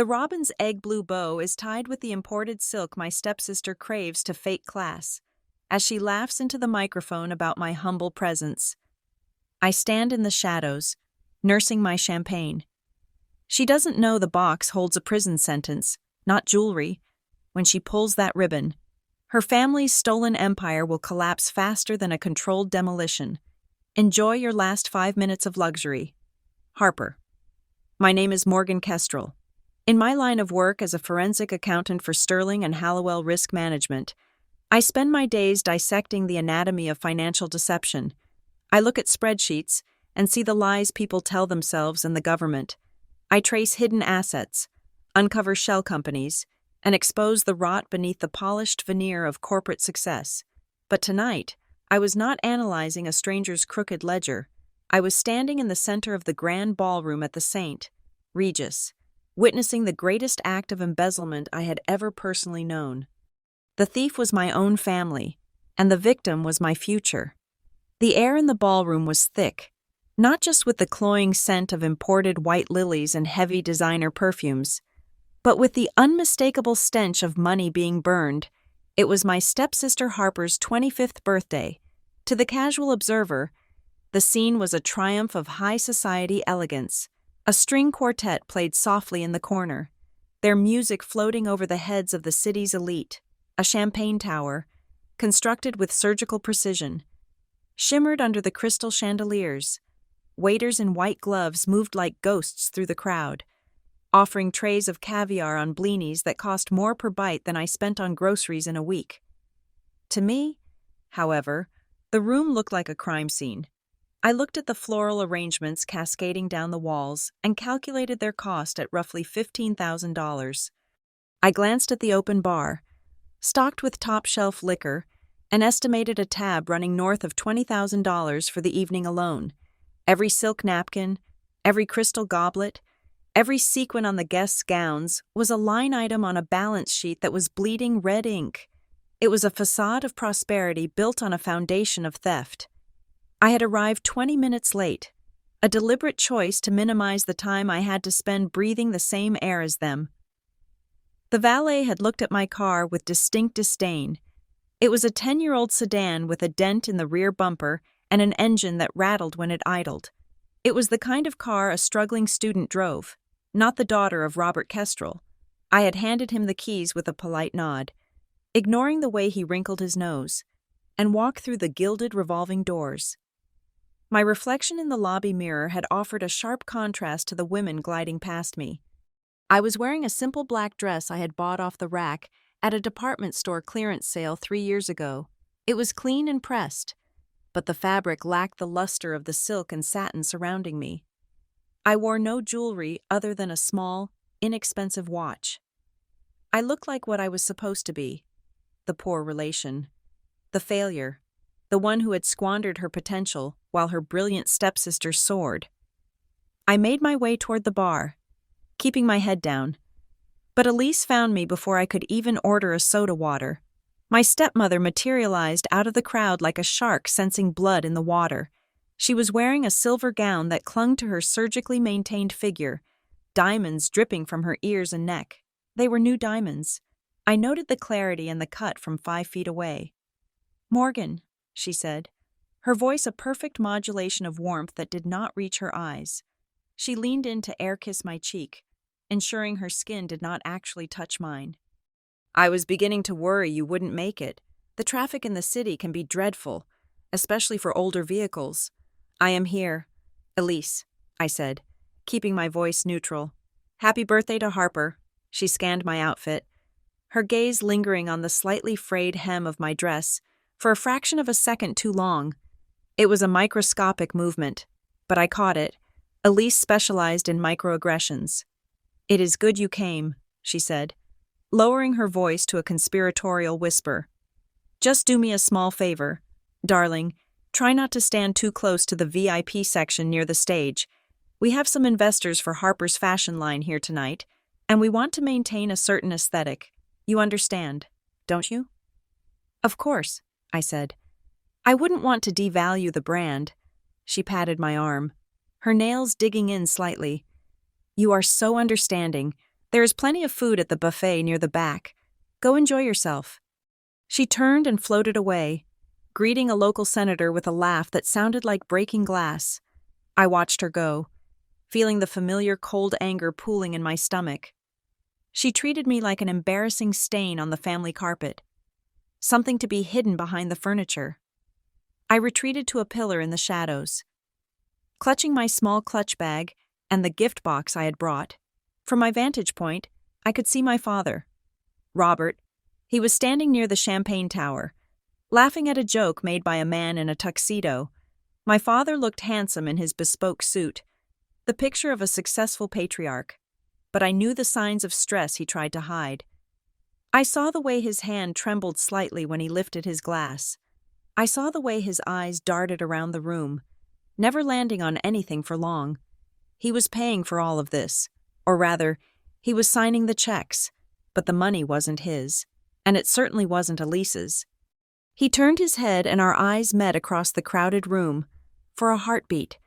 The robin's egg blue bow is tied with the imported silk my stepsister craves to fake class, as she laughs into the microphone about my humble presence. I stand in the shadows, nursing my champagne. She doesn't know the box holds a prison sentence, not jewelry. When she pulls that ribbon, her family's stolen empire will collapse faster than a controlled demolition. Enjoy your last 5 minutes of luxury. Harper. My name is Morgan Kestrel. In my line of work as a forensic accountant for Sterling and Hallowell Risk Management, I spend my days dissecting the anatomy of financial deception. I look at spreadsheets and see the lies people tell themselves and the government. I trace hidden assets, uncover shell companies, and expose the rot beneath the polished veneer of corporate success. But tonight, I was not analyzing a stranger's crooked ledger. I was standing in the center of the grand ballroom at the St. Regis, witnessing the greatest act of embezzlement I had ever personally known. The thief was my own family, and the victim was my future. The air in the ballroom was thick, not just with the cloying scent of imported white lilies and heavy designer perfumes, but with the unmistakable stench of money being burned. It was my stepsister Harper's 25th birthday. To the casual observer, the scene was a triumph of high society elegance. A string quartet played softly in the corner, their music floating over the heads of the city's elite. A champagne tower, constructed with surgical precision, shimmered under the crystal chandeliers. Waiters in white gloves moved like ghosts through the crowd, offering trays of caviar on blinis that cost more per bite than I spent on groceries in a week. To me, however, the room looked like a crime scene. I looked at the floral arrangements cascading down the walls and calculated their cost at roughly $15,000. I glanced at the open bar, stocked with top-shelf liquor, and estimated a tab running north of $20,000 for the evening alone. Every silk napkin, every crystal goblet, every sequin on the guests' gowns was a line item on a balance sheet that was bleeding red ink. It was a facade of prosperity built on a foundation of theft. I had arrived 20 minutes late, a deliberate choice to minimize the time I had to spend breathing the same air as them. The valet had looked at my car with distinct disdain. It was a 10-year-old sedan with a dent in the rear bumper and an engine that rattled when it idled. It was the kind of car a struggling student drove, not the daughter of Robert Kestrel. I had handed him the keys with a polite nod, ignoring the way he wrinkled his nose, and walked through the gilded revolving doors. My reflection in the lobby mirror had offered a sharp contrast to the women gliding past me. I was wearing a simple black dress I had bought off the rack at a department store clearance sale 3 years ago. It was clean and pressed, but the fabric lacked the luster of the silk and satin surrounding me. I wore no jewelry other than a small, inexpensive watch. I looked like what I was supposed to be: the poor relation, the failure, the one who had squandered her potential while her brilliant stepsister soared. I made my way toward the bar, keeping my head down, but Elise found me before I could even order a soda water. My stepmother materialized out of the crowd like a shark sensing blood in the water. She was wearing a silver gown that clung to her surgically maintained figure, diamonds dripping from her ears and neck. They were new diamonds. I noted the clarity and the cut from 5 feet away. "Morgan," she said, her voice a perfect modulation of warmth that did not reach her eyes. She leaned in to air-kiss my cheek, ensuring her skin did not actually touch mine. "I was beginning to worry you wouldn't make it. The traffic in the city can be dreadful, especially for older vehicles. I am here, Elise," I said, keeping my voice neutral. "Happy birthday to Harper." She scanned my outfit, her gaze lingering on the slightly frayed hem of my dress for a fraction of a second too long. It was a microscopic movement, but I caught it. Elise specialized in microaggressions. "It is good you came," she said, lowering her voice to a conspiratorial whisper. "Just do me a small favor. Darling, try not to stand too close to the VIP section near the stage. We have some investors for Harper's fashion line here tonight, and we want to maintain a certain aesthetic. You understand, don't you?" "Of course," I said. "I wouldn't want to devalue the brand." She patted my arm, her nails digging in slightly. "You are so understanding. There is plenty of food at the buffet near the back. Go enjoy yourself." She turned and floated away, greeting a local senator with a laugh that sounded like breaking glass. I watched her go, feeling the familiar cold anger pooling in my stomach. She treated me like an embarrassing stain on the family carpet, something to be hidden behind the furniture. I retreated to a pillar in the shadows, clutching my small clutch bag and the gift box I had brought. From my vantage point, I could see my father, Robert. He was standing near the champagne tower, laughing at a joke made by a man in a tuxedo. My father looked handsome in his bespoke suit, the picture of a successful patriarch, but I knew the signs of stress he tried to hide. I saw the way his hand trembled slightly when he lifted his glass. I saw the way his eyes darted around the room, never landing on anything for long. He was paying for all of this, or rather, he was signing the checks, but the money wasn't his, and it certainly wasn't Elise's. He turned his head and our eyes met across the crowded room. For a heartbeat,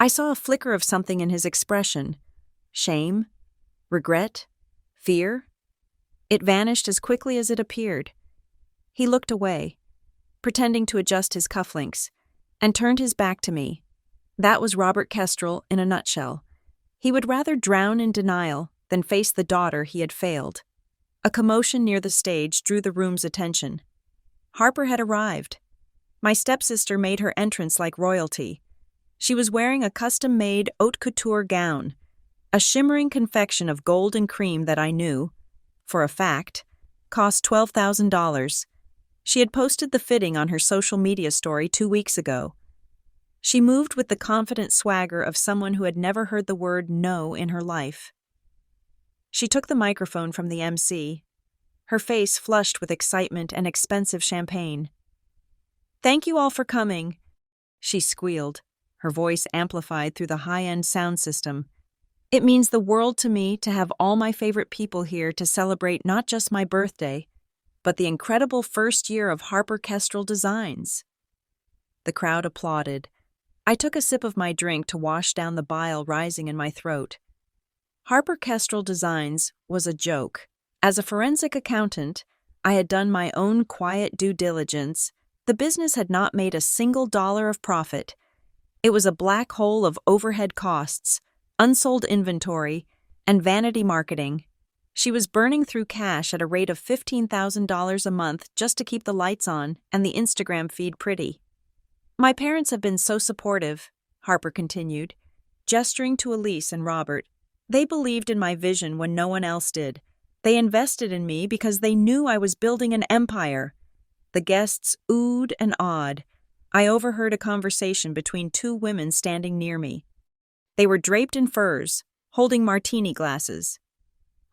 I saw a flicker of something in his expression. Shame? Regret? Fear? It vanished as quickly as it appeared. He looked away, pretending to adjust his cufflinks, and turned his back to me. That was Robert Kestrel in a nutshell. He would rather drown in denial than face the daughter he had failed. A commotion near the stage drew the room's attention. Harper had arrived. My stepsister made her entrance like royalty. She was wearing a custom-made haute couture gown, a shimmering confection of gold and cream that I knew, for a fact, cost $12,000. She had posted the fitting on her social media story 2 weeks ago. She moved with the confident swagger of someone who had never heard the word no in her life. She took the microphone from the MC, her face flushed with excitement and expensive champagne. "Thank you all for coming," she squealed, her voice amplified through the high-end sound system. "It means the world to me to have all my favorite people here to celebrate not just my birthday, but the incredible first year of Harper Kestrel Designs." The crowd applauded. I took a sip of my drink to wash down the bile rising in my throat. Harper Kestrel Designs was a joke. As a forensic accountant, I had done my own quiet due diligence. The business had not made a single dollar of profit. It was a black hole of overhead costs, unsold inventory, and vanity marketing. She was burning through cash at a rate of $15,000 a month just to keep the lights on and the Instagram feed pretty. "My parents have been so supportive," Harper continued, gesturing to Elise and Robert. "They believed in my vision when no one else did. They invested in me because they knew I was building an empire." The guests oohed and awed. I overheard a conversation between 2 women standing near me. They were draped in furs, holding martini glasses.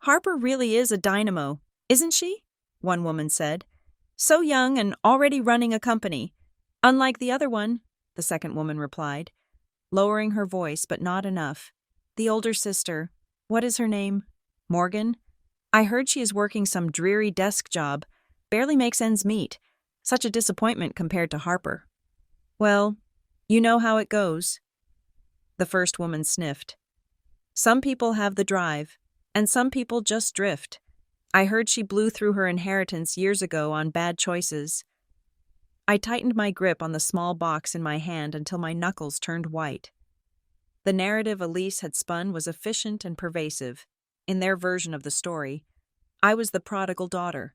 "Harper really is a dynamo, isn't she?" one woman said. "So young and already running a company. Unlike the other one," the second woman replied, lowering her voice but not enough. "The older sister, what is her name? Morgan? I heard she is working some dreary desk job, barely makes ends meet. Such a disappointment compared to Harper." "Well, you know how it goes." The first woman sniffed. "Some people have the drive, and some people just drift. I heard she blew through her inheritance years ago on bad choices." I tightened my grip on the small box in my hand until my knuckles turned white. The narrative Elise had spun was efficient and pervasive. In their version of the story, I was the prodigal daughter,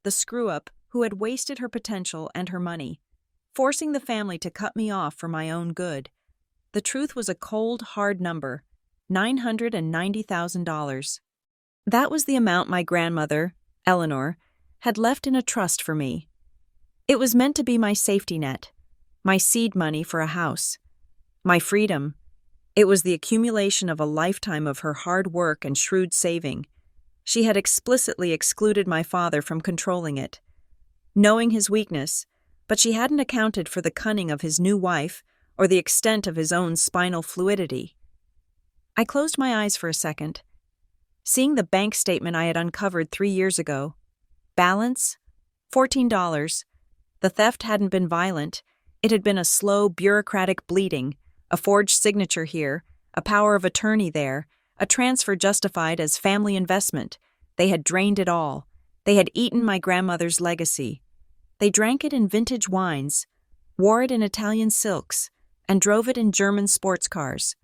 the screw-up who had wasted her potential and her money, forcing the family to cut me off for my own good. The truth was a cold, hard number, $990,000. That was the amount my grandmother, Eleanor, had left in a trust for me. It was meant to be my safety net, my seed money for a house, my freedom. It was the accumulation of a lifetime of her hard work and shrewd saving. She had explicitly excluded my father from controlling it, knowing his weakness, but she hadn't accounted for the cunning of his new wife or the extent of his own spinal fluidity. I closed my eyes for a second, seeing the bank statement I had uncovered 3 years ago. Balance? $14. The theft hadn't been violent. It had been a slow, bureaucratic bleeding, a forged signature here, a power of attorney there, a transfer justified as family investment. They had drained it all. They had eaten my grandmother's legacy. They drank it in vintage wines, wore it in Italian silks, and drove it in German sports cars.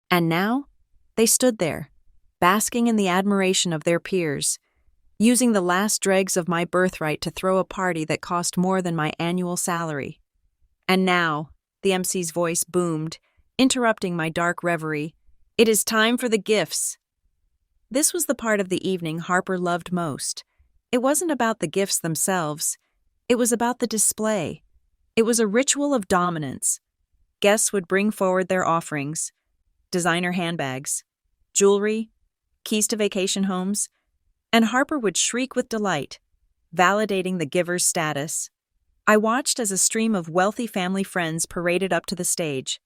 And now, they stood there, basking in the admiration of their peers, using the last dregs of my birthright to throw a party that cost more than my annual salary. And now, the MC's voice boomed, interrupting my dark reverie, "It is time for the gifts." This was the part of the evening Harper loved most. It wasn't about the gifts themselves. It was about the display. It was a ritual of dominance. Guests would bring forward their offerings: designer handbags, jewelry, keys to vacation homes, and Harper would shriek with delight, validating the giver's status. I watched as a stream of wealthy family friends paraded up to the stage.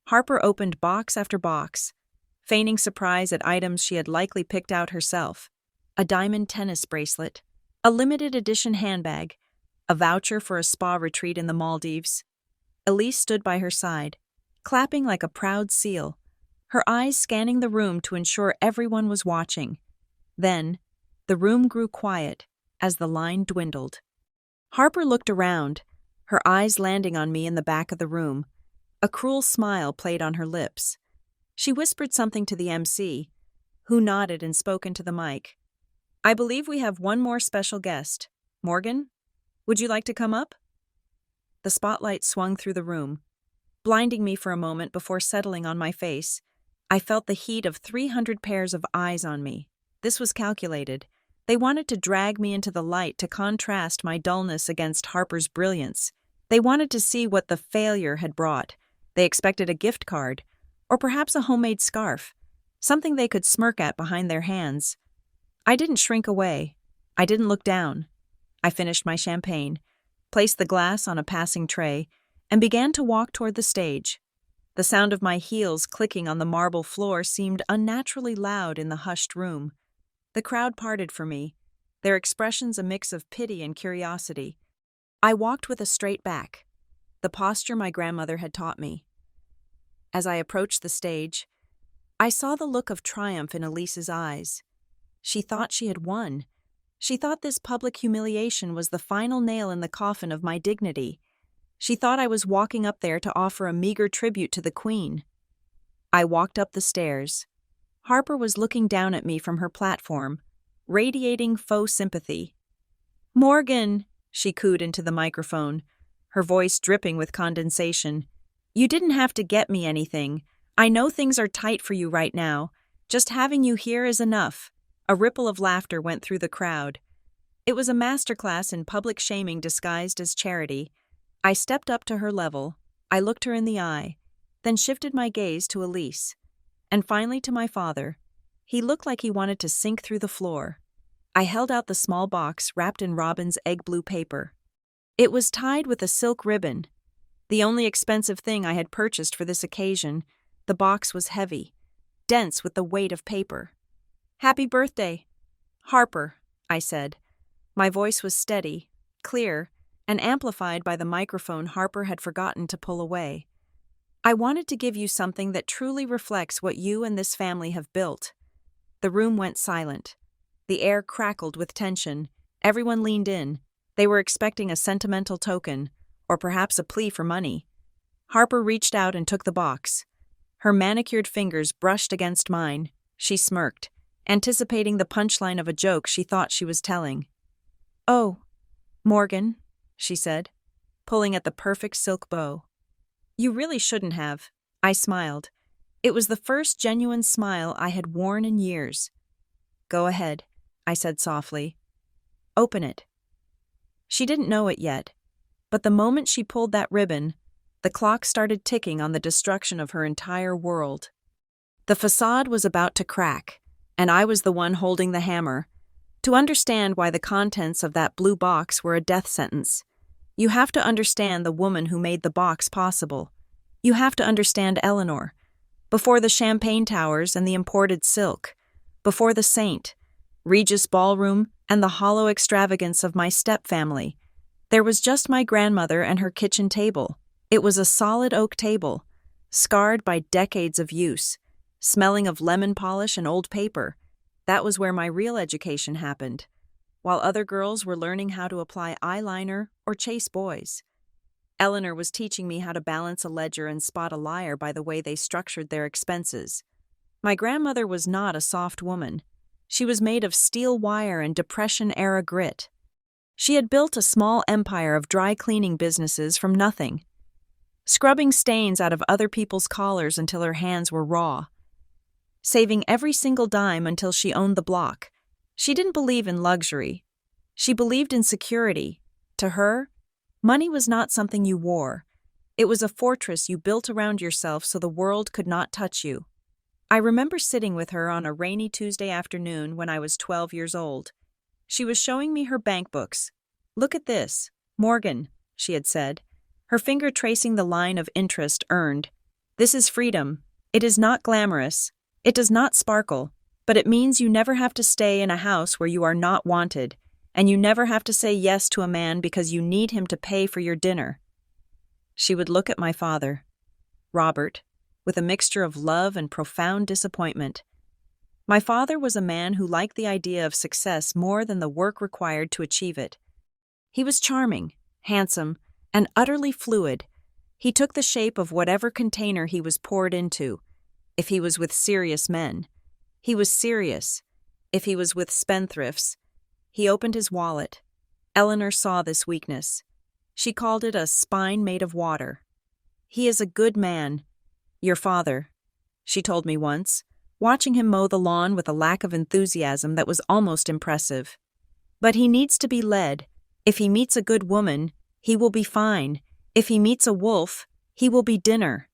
Harper opened box after box, feigning surprise at items she had likely picked out herself: a diamond tennis bracelet, a limited edition handbag, a voucher for a spa retreat in the Maldives. Elise stood by her side, clapping like a proud seal, her eyes scanning the room to ensure everyone was watching. Then, the room grew quiet as the line dwindled. Harper looked around, her eyes landing on me in the back of the room. A cruel smile played on her lips. She whispered something to the MC, who nodded and spoke into the mic. "I believe we have one more special guest. Morgan, would you like to come up?" The spotlight swung through the room, blinding me for a moment before settling on my face. I felt the heat of 300 pairs of eyes on me. This was calculated. They wanted to drag me into the light to contrast my dullness against Harper's brilliance. They wanted to see what the failure had brought. They expected a gift card, or perhaps a homemade scarf, something they could smirk at behind their hands. I didn't shrink away. I didn't look down. I finished my champagne, placed the glass on a passing tray, and began to walk toward the stage. The sound of my heels clicking on the marble floor seemed unnaturally loud in the hushed room. The crowd parted for me, their expressions a mix of pity and curiosity. I walked with a straight back, the posture my grandmother had taught me. As I approached the stage, I saw the look of triumph in Elise's eyes. She thought she had won. She thought this public humiliation was the final nail in the coffin of my dignity. She thought I was walking up there to offer a meager tribute to the Queen. I walked up the stairs. Harper was looking down at me from her platform, radiating faux sympathy. "Morgan," she cooed into the microphone, her voice dripping with condensation. "You didn't have to get me anything. I know things are tight for you right now. Just having you here is enough." A ripple of laughter went through the crowd. It was a masterclass in public shaming disguised as charity. I stepped up to her level. I looked her in the eye, then shifted my gaze to Elise, and finally to my father. He looked like he wanted to sink through the floor. I held out the small box wrapped in Robin's egg blue paper. It was tied with a silk ribbon, the only expensive thing I had purchased for this occasion. The box was heavy, dense with the weight of paper. "Happy birthday, Harper," I said. My voice was steady, clear, and amplified by the microphone Harper had forgotten to pull away. "I wanted to give you something that truly reflects what you and this family have built." The room went silent. The air crackled with tension. Everyone leaned in. They were expecting a sentimental token, or perhaps a plea for money. Harper reached out and took the box. Her manicured fingers brushed against mine. She smirked, anticipating the punchline of a joke she thought she was telling. "Oh, Morgan," she said, pulling at the perfect silk bow. "You really shouldn't have." I smiled. It was the first genuine smile I had worn in years. "Go ahead," I said softly. "Open it." She didn't know it yet, but the moment she pulled that ribbon, the clock started ticking on the destruction of her entire world. The facade was about to crack, and I was the one holding the hammer. To understand why the contents of that blue box were a death sentence, you have to understand the woman who made the box possible. You have to understand Eleanor. Before the champagne towers and the imported silk, before the Saint, Regis ballroom, and the hollow extravagance of my stepfamily, there was just my grandmother and her kitchen table. It was a solid oak table, scarred by decades of use. smelling of lemon polish and old paper. That was where my real education happened, while other girls were learning how to apply eyeliner or chase boys. Eleanor was teaching me how to balance a ledger and spot a liar by the way they structured their expenses. My grandmother was not a soft woman. She was made of steel wire and Depression-era grit. She had built a small empire of dry cleaning businesses from nothing, scrubbing stains out of other people's collars until her hands were raw, saving every single dime until she owned the block. She didn't believe in luxury. She believed in security. To her, money was not something you wore. It was a fortress you built around yourself so the world could not touch you. I remember sitting with her on a rainy Tuesday afternoon when I was 12 years old. She was showing me her bank books. "Look at this, Morgan," she had said, her finger tracing the line of interest earned. "This is freedom. It is not glamorous. It does not sparkle, but it means you never have to stay in a house where you are not wanted, and you never have to say yes to a man because you need him to pay for your dinner." She would look at my father, Robert, with a mixture of love and profound disappointment. My father was a man who liked the idea of success more than the work required to achieve it. He was charming, handsome, and utterly fluid. He took the shape of whatever container he was poured into. If he was with serious men, he was serious. If he was with spendthrifts, he opened his wallet. Eleanor saw this weakness. She called it a spine made of water. "He is a good man. Your father," she told me once, watching him mow the lawn with a lack of enthusiasm that was almost impressive. "But he needs to be led. If he meets a good woman, he will be fine. If he meets a wolf, he will be dinner."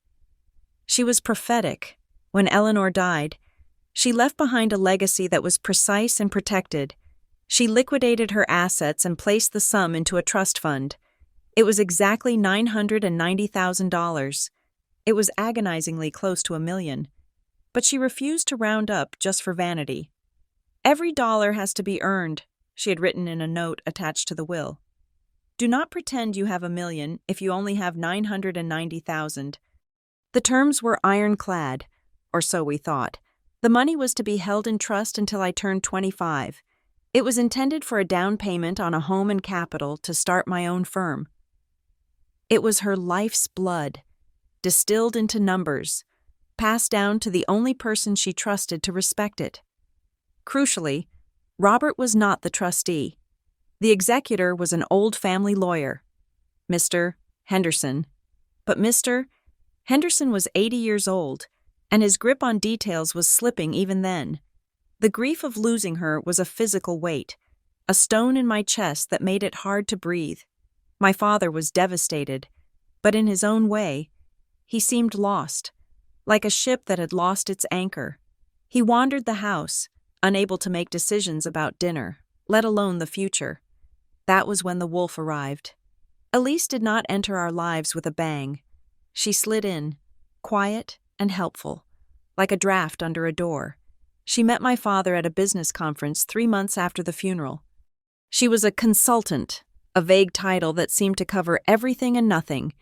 She was prophetic. When Eleanor died, she left behind a legacy that was precise and protected. She liquidated her assets and placed the sum into a trust fund. It was exactly $990,000. It was agonizingly close to $1 million. But she refused to round up just for vanity. "Every dollar has to be earned," she had written in a note attached to the will. "Do not pretend you have $1 million if you only have $990,000. The terms were ironclad, or so we thought. The money was to be held in trust until I turned 25. It was intended for a down payment on a home and capital to start my own firm. It was her life's blood, distilled into numbers, passed down to the only person she trusted to respect it. Crucially, Robert was not the trustee. The executor was an old family lawyer, Mr. Henderson. But Mr. Henderson was 80 years old, and his grip on details was slipping even then. The grief of losing her was a physical weight, a stone in my chest that made it hard to breathe. My father was devastated, but in his own way, he seemed lost, like a ship that had lost its anchor. He wandered the house, unable to make decisions about dinner, let alone the future. That was when the wolf arrived. Elise did not enter our lives with a bang. She slid in, quiet and helpful, like a draft under a door. She met my father at a business conference 3 months after the funeral. She was a consultant, a vague title that seemed to cover everything and nothing.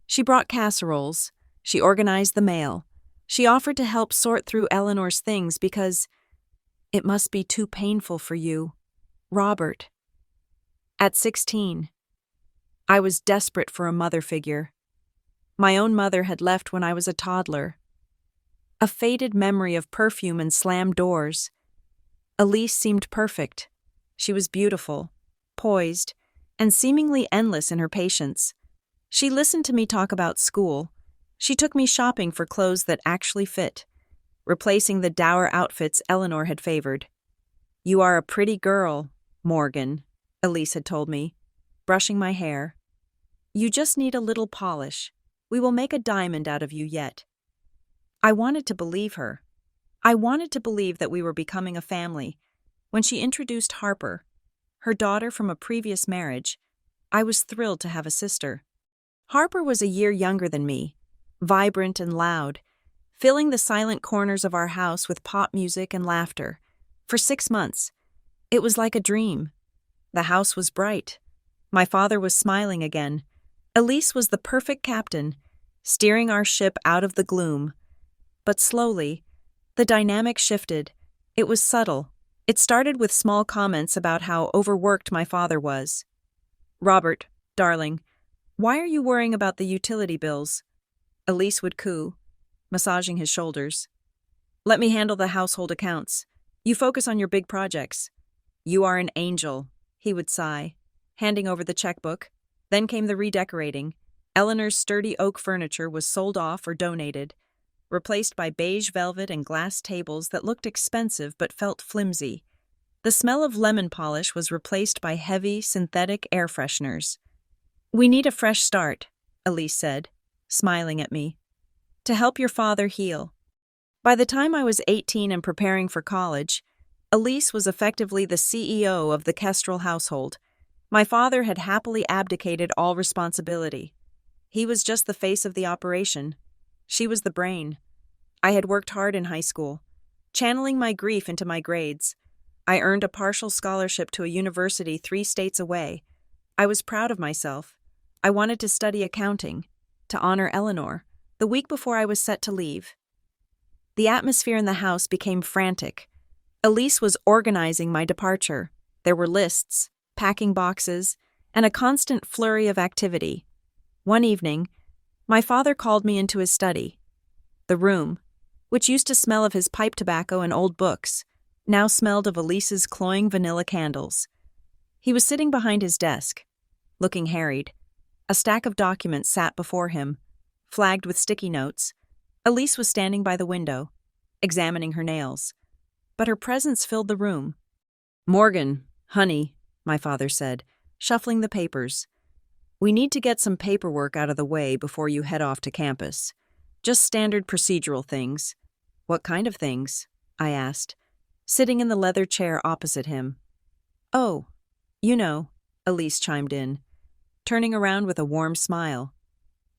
She brought casseroles. She organized the mail. She offered to help sort through Eleanor's things because it must be too painful for you, Robert. At 16, I was desperate for a mother figure. My own mother had left when I was a toddler. A faded memory of perfume and slammed doors. Elise seemed perfect. She was beautiful, poised, and seemingly endless in her patience. She listened to me talk about school. She took me shopping for clothes that actually fit, replacing the dour outfits Eleanor had favored. "You are a pretty girl, Morgan," Elise had told me, brushing my hair. "You just need a little polish. We will make a diamond out of you yet." I wanted to believe her. I wanted to believe that we were becoming a family. When she introduced Harper, her daughter from a previous marriage, I was thrilled to have a sister. Harper was a year younger than me, vibrant and loud, filling the silent corners of our house with pop music and laughter. For 6 months, it was like a dream. The house was bright. My father was smiling again. Elise was the perfect captain, steering our ship out of the gloom. But slowly, The dynamic shifted. It was subtle. It started with small comments about how overworked my father was. "Robert, darling, why are you worrying about the utility bills?" Elise would coo, massaging his shoulders. "Let me handle the household accounts. You focus on your big projects." "You are an angel," he would sigh, handing over the checkbook. Then came the redecorating. Eleanor's sturdy oak furniture was sold off or donated, replaced by beige velvet and glass tables that looked expensive but felt flimsy. The smell of lemon polish was replaced by heavy, synthetic air fresheners. "We need a fresh start," Elise said, smiling at me, "to help your father heal." By the time I was 18 and preparing for college, Elise was effectively the CEO of the Kestrel household. My father had happily abdicated all responsibility. He was just the face of the operation. She was the brain. I had worked hard in high school, channeling my grief into my grades. I earned a partial scholarship to a university 3 states away. I was proud of myself. I wanted to study accounting, to honor Eleanor, the week before I was set to leave. The atmosphere in the house became frantic. Elise was organizing my departure. There were lists, packing boxes, and a constant flurry of activity. One evening, my father called me into his study. The room, which used to smell of his pipe tobacco and old books, now smelled of Elise's cloying vanilla candles. He was sitting behind his desk, looking harried. A stack of documents sat before him, flagged with sticky notes. Elise was standing by the window, examining her nails. But her presence filled the room. "Morgan, honey," my father said, shuffling the papers. "We need to get some paperwork out of the way before you head off to campus. Just standard procedural things." "What kind of things?" I asked, sitting in the leather chair opposite him. "Oh, you know," Elise chimed in, turning around with a warm smile.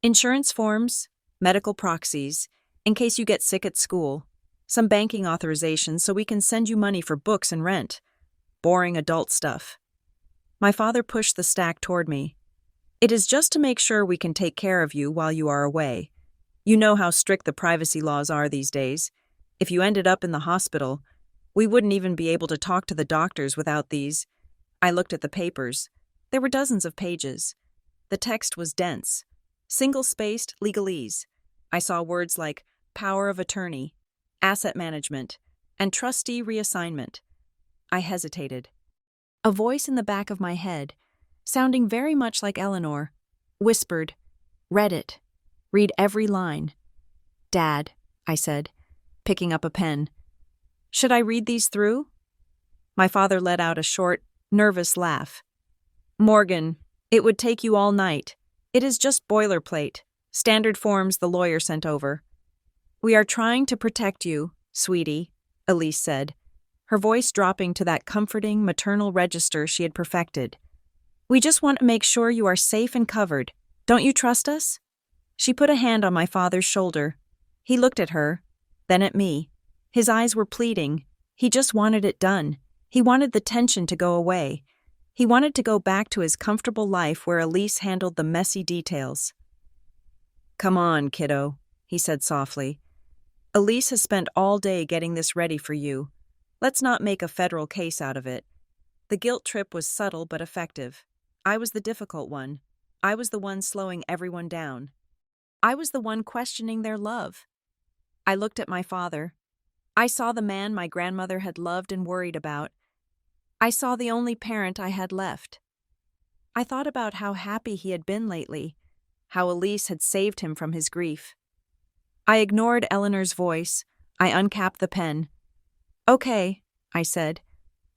"Insurance forms, medical proxies, in case you get sick at school, some banking authorizations so we can send you money for books and rent. Boring adult stuff." My father pushed the stack toward me. "It is just to make sure we can take care of you while you are away. You know how strict the privacy laws are these days. If you ended up in the hospital, we wouldn't even be able to talk to the doctors without these." I looked at the papers. There were dozens of pages. The text was dense, single-spaced legalese. I saw words like power of attorney, asset management, and trustee reassignment. I hesitated. A voice in the back of my head, sounding very much like Eleanor, whispered, "Read it. Read every line." "Dad," I said, picking up a pen. "Should I read these through?" My father let out a short, nervous laugh. "Morgan, it would take you all night. It is just boilerplate, standard forms the lawyer sent over." "We are trying to protect you, sweetie," Elise said, her voice dropping to that comforting maternal register she had perfected. "We just want to make sure you are safe and covered. Don't you trust us?" She put a hand on my father's shoulder. He looked at her, then at me. His eyes were pleading. He just wanted it done. He wanted the tension to go away. He wanted to go back to his comfortable life where Elise handled the messy details. "Come on, kiddo," he said softly. "Elise has spent all day getting this ready for you. Let's not make a federal case out of it." The guilt trip was subtle but effective. I was the difficult one. I was the one slowing everyone down. I was the one questioning their love. I looked at my father. I saw the man my grandmother had loved and worried about. I saw the only parent I had left. I thought about how happy he had been lately, how Elise had saved him from his grief. I ignored Eleanor's voice. I uncapped the pen. "Okay," I said.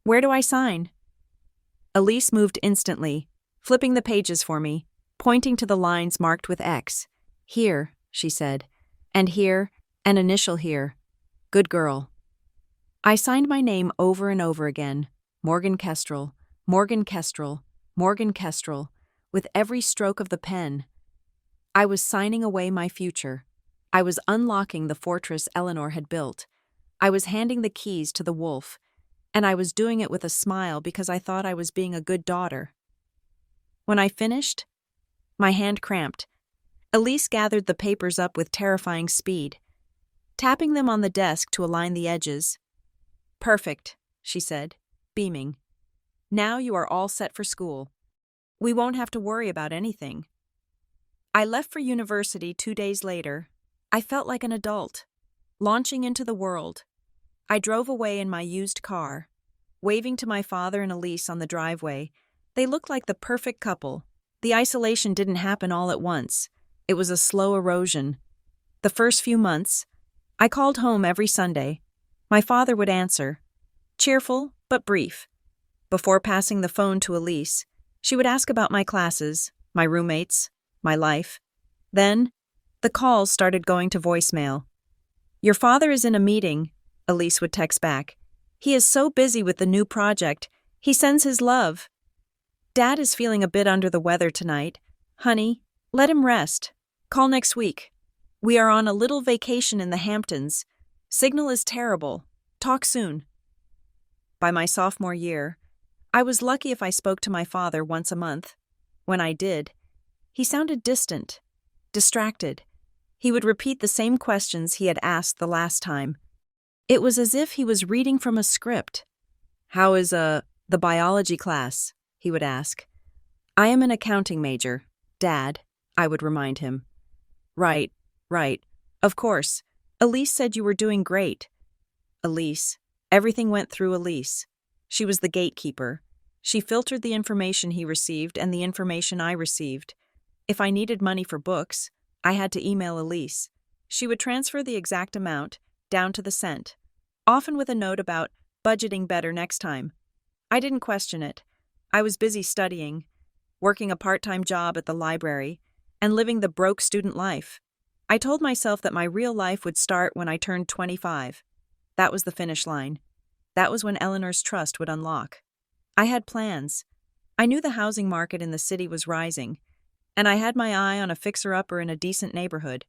"Where do I sign?" Elise moved instantly, flipping the pages for me, pointing to the lines marked with X. "Here," she said, "and here, an initial here. Good girl." I signed my name over and over again, Morgan Kestrel, Morgan Kestrel, Morgan Kestrel, with every stroke of the pen. I was signing away my future. I was unlocking the fortress Eleanor had built. I was handing the keys to the wolf, and I was doing it with a smile because I thought I was being a good daughter. When I finished, my hand cramped. Elise gathered the papers up with terrifying speed. tapping them on the desk to align the edges. "Perfect," she said, beaming. "Now you are all set for school. We won't have to worry about anything." I left for university 2 days later. I felt like an adult, launching into the world. I drove away in my used car, waving to my father and Elise on the driveway. They looked like the perfect couple. The isolation didn't happen all at once. It was a slow erosion. The first few months, I called home every Sunday. My father would answer, cheerful but brief. Before passing the phone to Elise, she would ask about my classes, my roommates, my life. Then, the calls started going to voicemail. "Your father is in a meeting," Elise would text back. "He is so busy with the new project. He sends his love. Dad is feeling a bit under the weather tonight. Honey, let him rest. Call next week. We are on a little vacation in the Hamptons. Signal is terrible. Talk soon." By my sophomore year, I was lucky if I spoke to my father once a month. When I did, he sounded distant, distracted. He would repeat the same questions he had asked the last time. It was as if he was reading from a script. "How is, the biology class?" he would ask. "I am an accounting major, Dad," I would remind him. Right. Of course. Elise said you were doing great." Elise. Everything went through Elise. She was the gatekeeper. She filtered the information he received and the information I received. If I needed money for books, I had to email Elise. She would transfer the exact amount, down to the cent, often with a note about budgeting better next time. I didn't question it. I was busy studying, working a part-time job at the library, and living the broke student life. I told myself that my real life would start when I turned 25. That was the finish line. That was when Eleanor's trust would unlock. I had plans. I knew the housing market in the city was rising, and I had my eye on a fixer-upper in a decent neighborhood.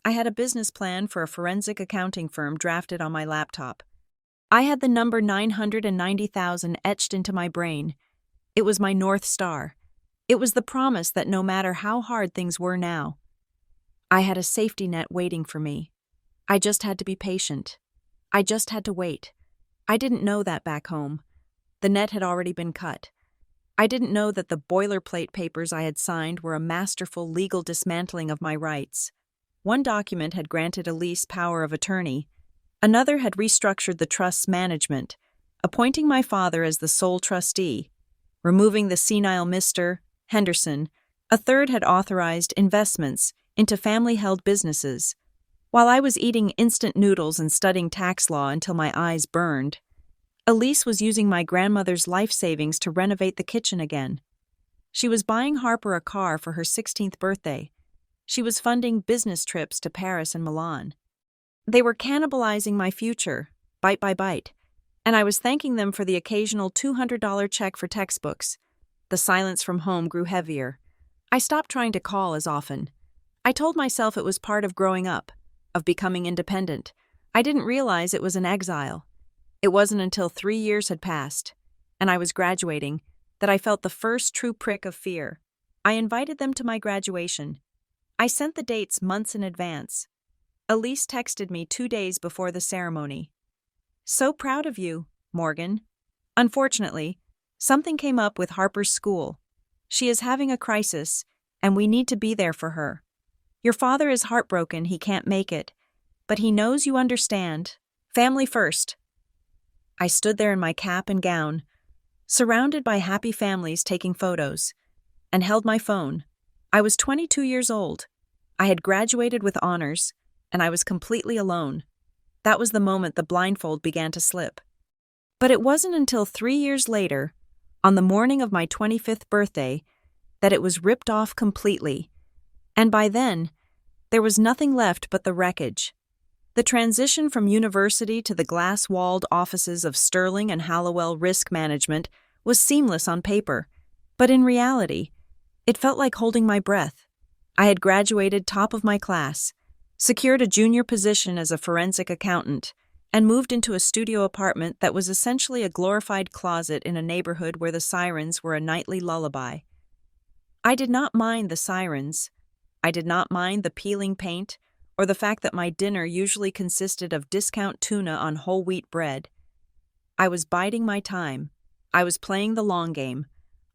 I had a business plan for a forensic accounting firm drafted on my laptop. I had the number 990,000 etched into my brain. It was my North Star. It was the promise that no matter how hard things were now, I had a safety net waiting for me. I just had to be patient. I just had to wait. I didn't know that back home. The net had already been cut. I didn't know that the boilerplate papers I had signed were a masterful legal dismantling of my rights. One document had granted Elise power of attorney. Another had restructured the trust's management, appointing my father as the sole trustee, removing the senile Mr. Henderson. A third had authorized investments into family-held businesses. While I was eating instant noodles and studying tax law until my eyes burned, Elise was using my grandmother's life savings to renovate the kitchen again. She was buying Harper a car for her 16th birthday. She was funding business trips to Paris and Milan. They were cannibalizing my future, bite by bite, and I was thanking them for the occasional $200 check for textbooks. The silence from home grew heavier. I stopped trying to call as often. I told myself it was part of growing up, of becoming independent. I didn't realize it was an exile. It wasn't until 3 years had passed, and I was graduating, that I felt the first true prick of fear. I invited them to my graduation. I sent the dates months in advance. Elise texted me 2 days before the ceremony. "So proud of you, Morgan. Unfortunately, something came up with Harper's school. She is having a crisis, and we need to be there for her. Your father is heartbroken he can't make it, but he knows you understand. Family first." I stood there in my cap and gown, surrounded by happy families taking photos, and held my phone. I was 22 years old. I had graduated with honors, and I was completely alone. That was the moment the blindfold began to slip. But it wasn't until 3 years later, on the morning of my 25th birthday, that it was ripped off completely. And by then, there was nothing left but the wreckage. The transition from university to the glass-walled offices of Sterling and Hallowell Risk Management was seamless on paper, but in reality, it felt like holding my breath. I had graduated top of my class, secured a junior position as a forensic accountant, and moved into a studio apartment that was essentially a glorified closet in a neighborhood where the sirens were a nightly lullaby. I did not mind the sirens. I did not mind the peeling paint or the fact that my dinner usually consisted of discount tuna on whole wheat bread. I was biding my time. I was playing the long game.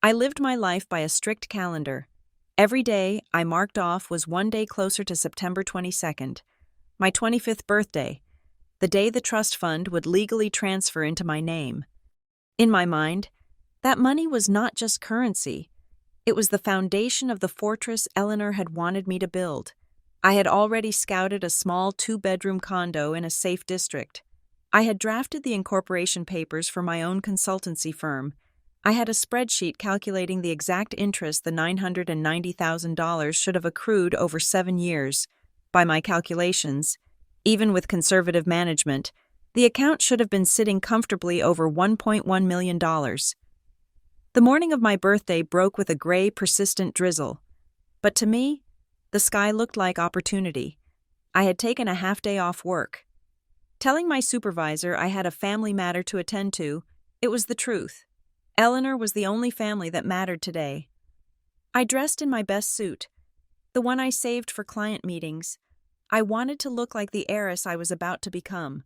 I lived my life by a strict calendar. Every day I marked off was one day closer to September 22nd, my 25th birthday, the day the trust fund would legally transfer into my name. In my mind, that money was not just currency. It was the foundation of the fortress Eleanor had wanted me to build. I had already scouted a small 2-bedroom condo in a safe district. I had drafted the incorporation papers for my own consultancy firm. I had a spreadsheet calculating the exact interest the $990,000 should have accrued over 7 years. By my calculations, even with conservative management, the account should have been sitting comfortably over $1.1 million. The morning of my birthday broke with a gray, persistent drizzle. But to me, the sky looked like opportunity. I had taken a half-day off work. Telling my supervisor I had a family matter to attend to, it was the truth. Eleanor was the only family that mattered today. I dressed in my best suit, the one I saved for client meetings. I wanted to look like the heiress I was about to become.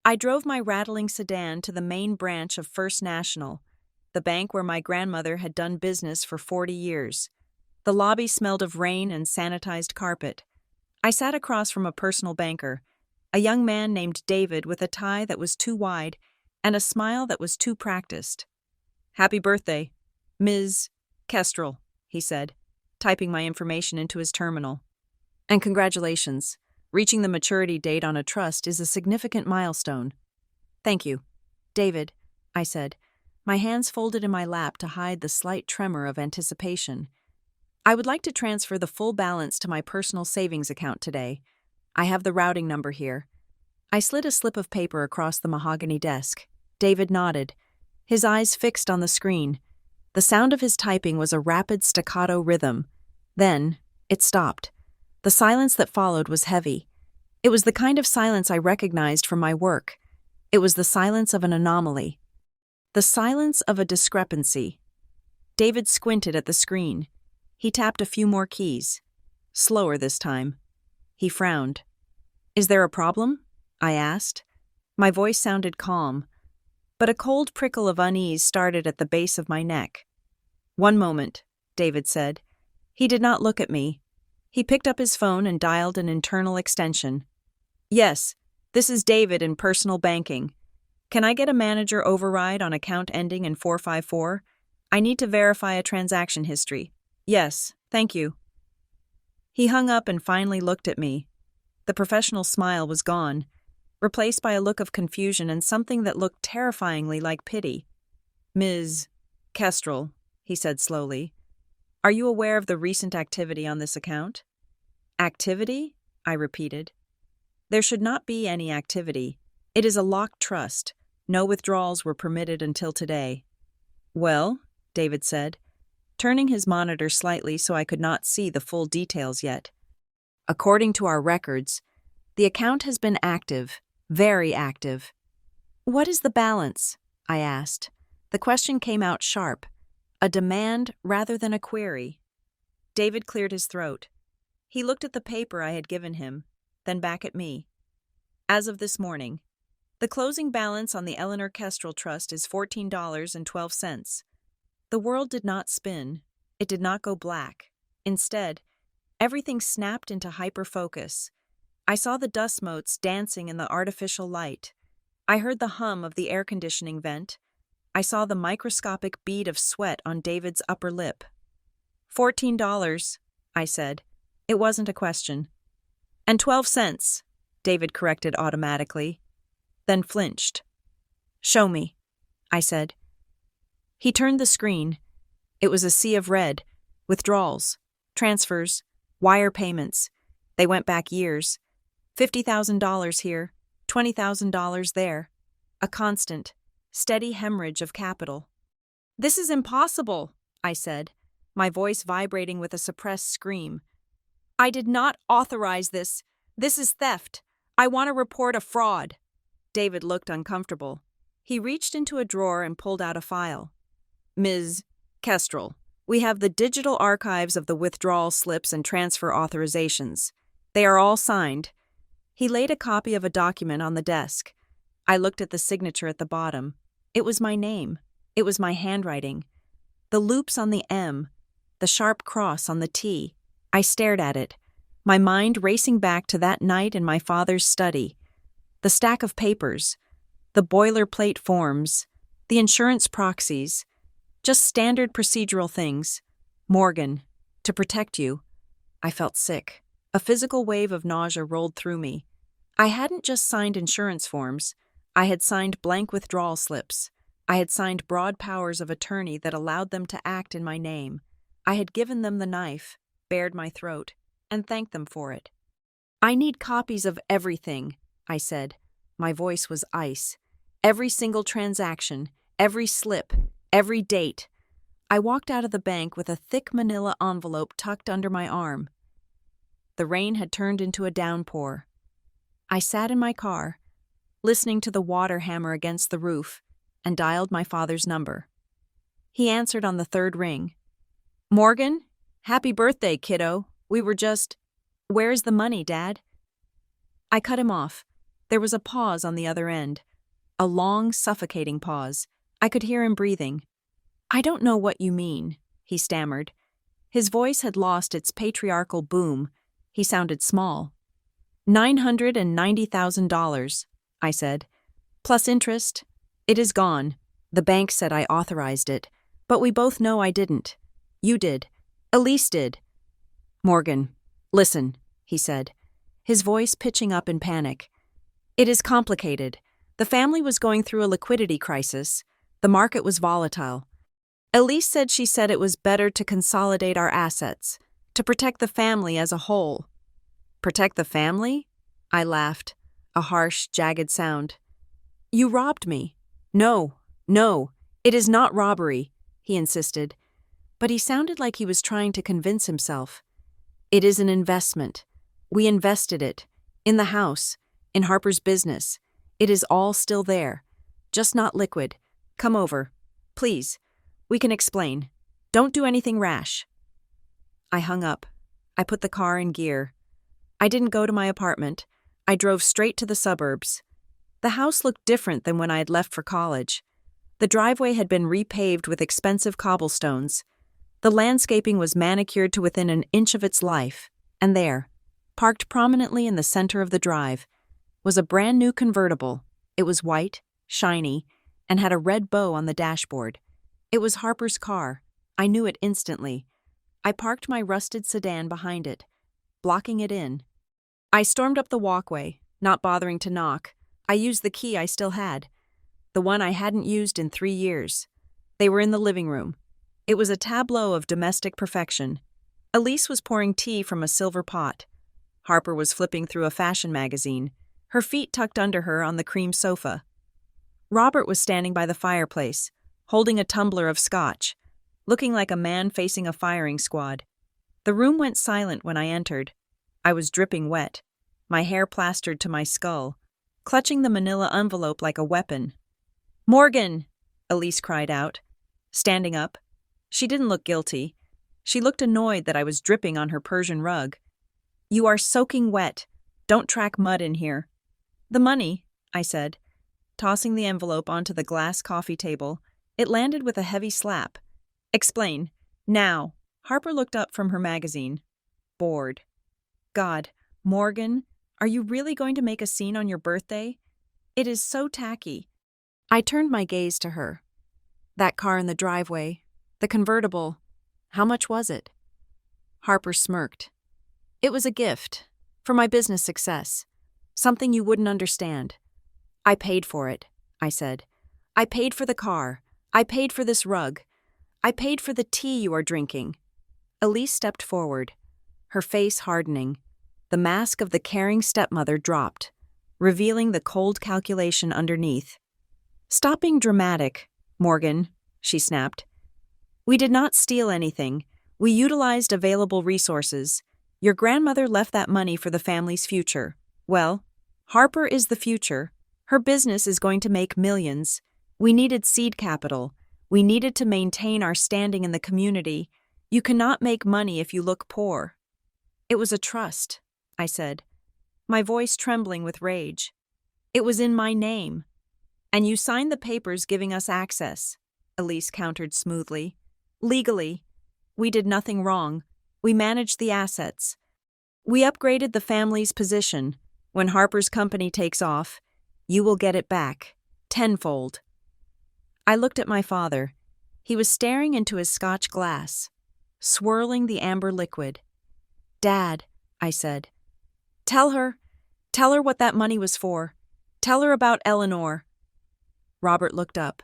I drove my rattling sedan to the main branch of First National, the bank where my grandmother had done business for 40 years. The lobby smelled of rain and sanitized carpet. I sat across from a personal banker, a young man named David with a tie that was too wide and a smile that was too practiced. "Happy birthday, Ms. Kestrel," he said, typing my information into his terminal. "And congratulations. Reaching the maturity date on a trust is a significant milestone." "Thank you, David," I said, my hands folded in my lap to hide the slight tremor of anticipation. "I would like to transfer the full balance to my personal savings account today. I have the routing number here." I slid a slip of paper across the mahogany desk. David nodded, his eyes fixed on the screen. The sound of his typing was a rapid staccato rhythm. Then, it stopped. The silence that followed was heavy. It was the kind of silence I recognized from my work. It was the silence of an anomaly. The silence of a discrepancy. David squinted at the screen. He tapped a few more keys. Slower this time. He frowned. "Is there a problem?" I asked. My voice sounded calm, but a cold prickle of unease started at the base of my neck. "One moment," David said. He did not look at me. He picked up his phone and dialed an internal extension. "Yes, this is David in personal banking. Can I get a manager override on account ending in 454? I need to verify a transaction history." "Yes, thank you." He hung up and finally looked at me. The professional smile was gone, replaced by a look of confusion and something that looked terrifyingly like pity. "Ms. Kestrel," he said slowly, "are you aware of the recent activity on this account?" "Activity?" I repeated. "There should not be any activity. It is a locked trust. No withdrawals were permitted until today." "Well," David said, turning his monitor slightly so I could not see the full details yet. "According to our records, the account has been active, very active." "What is the balance?" I asked. The question came out sharp, a demand rather than a query. David cleared his throat. He looked at the paper I had given him, then back at me. "As of this morning, the closing balance on the Eleanor Kestrel Trust is $14.12. The world did not spin. It did not go black. Instead, everything snapped into hyper-focus. I saw the dust motes dancing in the artificial light. I heard the hum of the air conditioning vent. I saw the microscopic bead of sweat on David's upper lip. $14, I said. It wasn't a question. "And 12 cents, David corrected automatically, then flinched. "Show me," I said. He turned the screen. It was a sea of red, withdrawals, transfers, wire payments. They went back years. $50,000 here, $20,000 there. A constant, steady hemorrhage of capital. "This is impossible," I said, my voice vibrating with a suppressed scream. "I did not authorize this. This is theft. I want to report a fraud." David looked uncomfortable. He reached into a drawer and pulled out a file. "Ms. Kestrel, we have the digital archives of the withdrawal slips and transfer authorizations. They are all signed." He laid a copy of a document on the desk. I looked at the signature at the bottom. It was my name. It was my handwriting. The loops on the M, the sharp cross on the T. I stared at it, my mind racing back to that night in my father's study. The stack of papers, the boilerplate forms, the insurance proxies, just standard procedural things. Morgan, to protect you. I felt sick. A physical wave of nausea rolled through me. I hadn't just signed insurance forms. I had signed blank withdrawal slips. I had signed broad powers of attorney that allowed them to act in my name. I had given them the knife, bared my throat, and thanked them for it. "I need copies of everything," I said. My voice was ice. Every single transaction, every slip, every date. I walked out of the bank with a thick manila envelope tucked under my arm. The rain had turned into a downpour. I sat in my car, listening to the water hammer against the roof, and dialed my father's number. He answered on the third ring. "Morgan, happy birthday, kiddo. We were just—" "Where's the money, Dad?" I cut him off. There was a pause on the other end. A long, suffocating pause. I could hear him breathing. "I don't know what you mean," he stammered. His voice had lost its patriarchal boom. He sounded small. $990,000, I said. "Plus interest. It is gone. The bank said I authorized it, but we both know I didn't. You did. Elise did." "Morgan, listen," he said, his voice pitching up in panic. "It is complicated. The family was going through a liquidity crisis. The market was volatile. Elise said it was better to consolidate our assets, to protect the family as a whole." "Protect the family?" I laughed, a harsh, jagged sound. "You robbed me." No, it is not robbery," he insisted, but he sounded like he was trying to convince himself. "It is an investment. We invested it. In the house, in Harper's business. It is all still there. Just not liquid. Come over. Please. We can explain. Don't do anything rash." I hung up. I put the car in gear. I didn't go to my apartment. I drove straight to the suburbs. The house looked different than when I had left for college. The driveway had been repaved with expensive cobblestones. The landscaping was manicured to within an inch of its life, and there, parked prominently in the center of the drive, was a brand new convertible. It was white, shiny, and had a red bow on the dashboard. It was Harper's car. I knew it instantly. I parked my rusted sedan behind it, blocking it in. I stormed up the walkway, not bothering to knock. I used the key I still had, the one I hadn't used in 3 years. They were in the living room. It was a tableau of domestic perfection. Elise was pouring tea from a silver pot. Harper was flipping through a fashion magazine, her feet tucked under her on the cream sofa. Robert was standing by the fireplace, holding a tumbler of scotch, looking like a man facing a firing squad. The room went silent when I entered. I was dripping wet, my hair plastered to my skull, clutching the manila envelope like a weapon. "Morgan!" Elise cried out, standing up. She didn't look guilty. She looked annoyed that I was dripping on her Persian rug. "You are soaking wet. Don't track mud in here." "The money," I said, tossing the envelope onto the glass coffee table. It landed with a heavy slap. "Explain. Now." Harper looked up from her magazine, bored. "God, Morgan, are you really going to make a scene on your birthday? It is so tacky." I turned my gaze to her. "That car in the driveway, the convertible, how much was it?" Harper smirked. "It was a gift, for my business success, something you wouldn't understand." "I paid for it," I said. "I paid for the car. I paid for this rug. I paid for the tea you are drinking." Elise stepped forward, her face hardening. The mask of the caring stepmother dropped, revealing the cold calculation underneath. "Stop being dramatic, Morgan," she snapped. "We did not steal anything. We utilized available resources. Your grandmother left that money for the family's future. Well, Harper is the future. Her business is going to make millions. We needed seed capital. We needed to maintain our standing in the community. You cannot make money if you look poor." It was a trust, I said, my voice trembling with rage. It was in my name. And you signed the papers giving us access, Elise countered smoothly. Legally. We did nothing wrong. We managed the assets. We upgraded the family's position. When Harper's company takes off, you will get it back. Tenfold. I looked at my father. He was staring into his Scotch glass, swirling the amber liquid. Dad, I said, tell her what that money was for. Tell her about Eleanor. Robert looked up.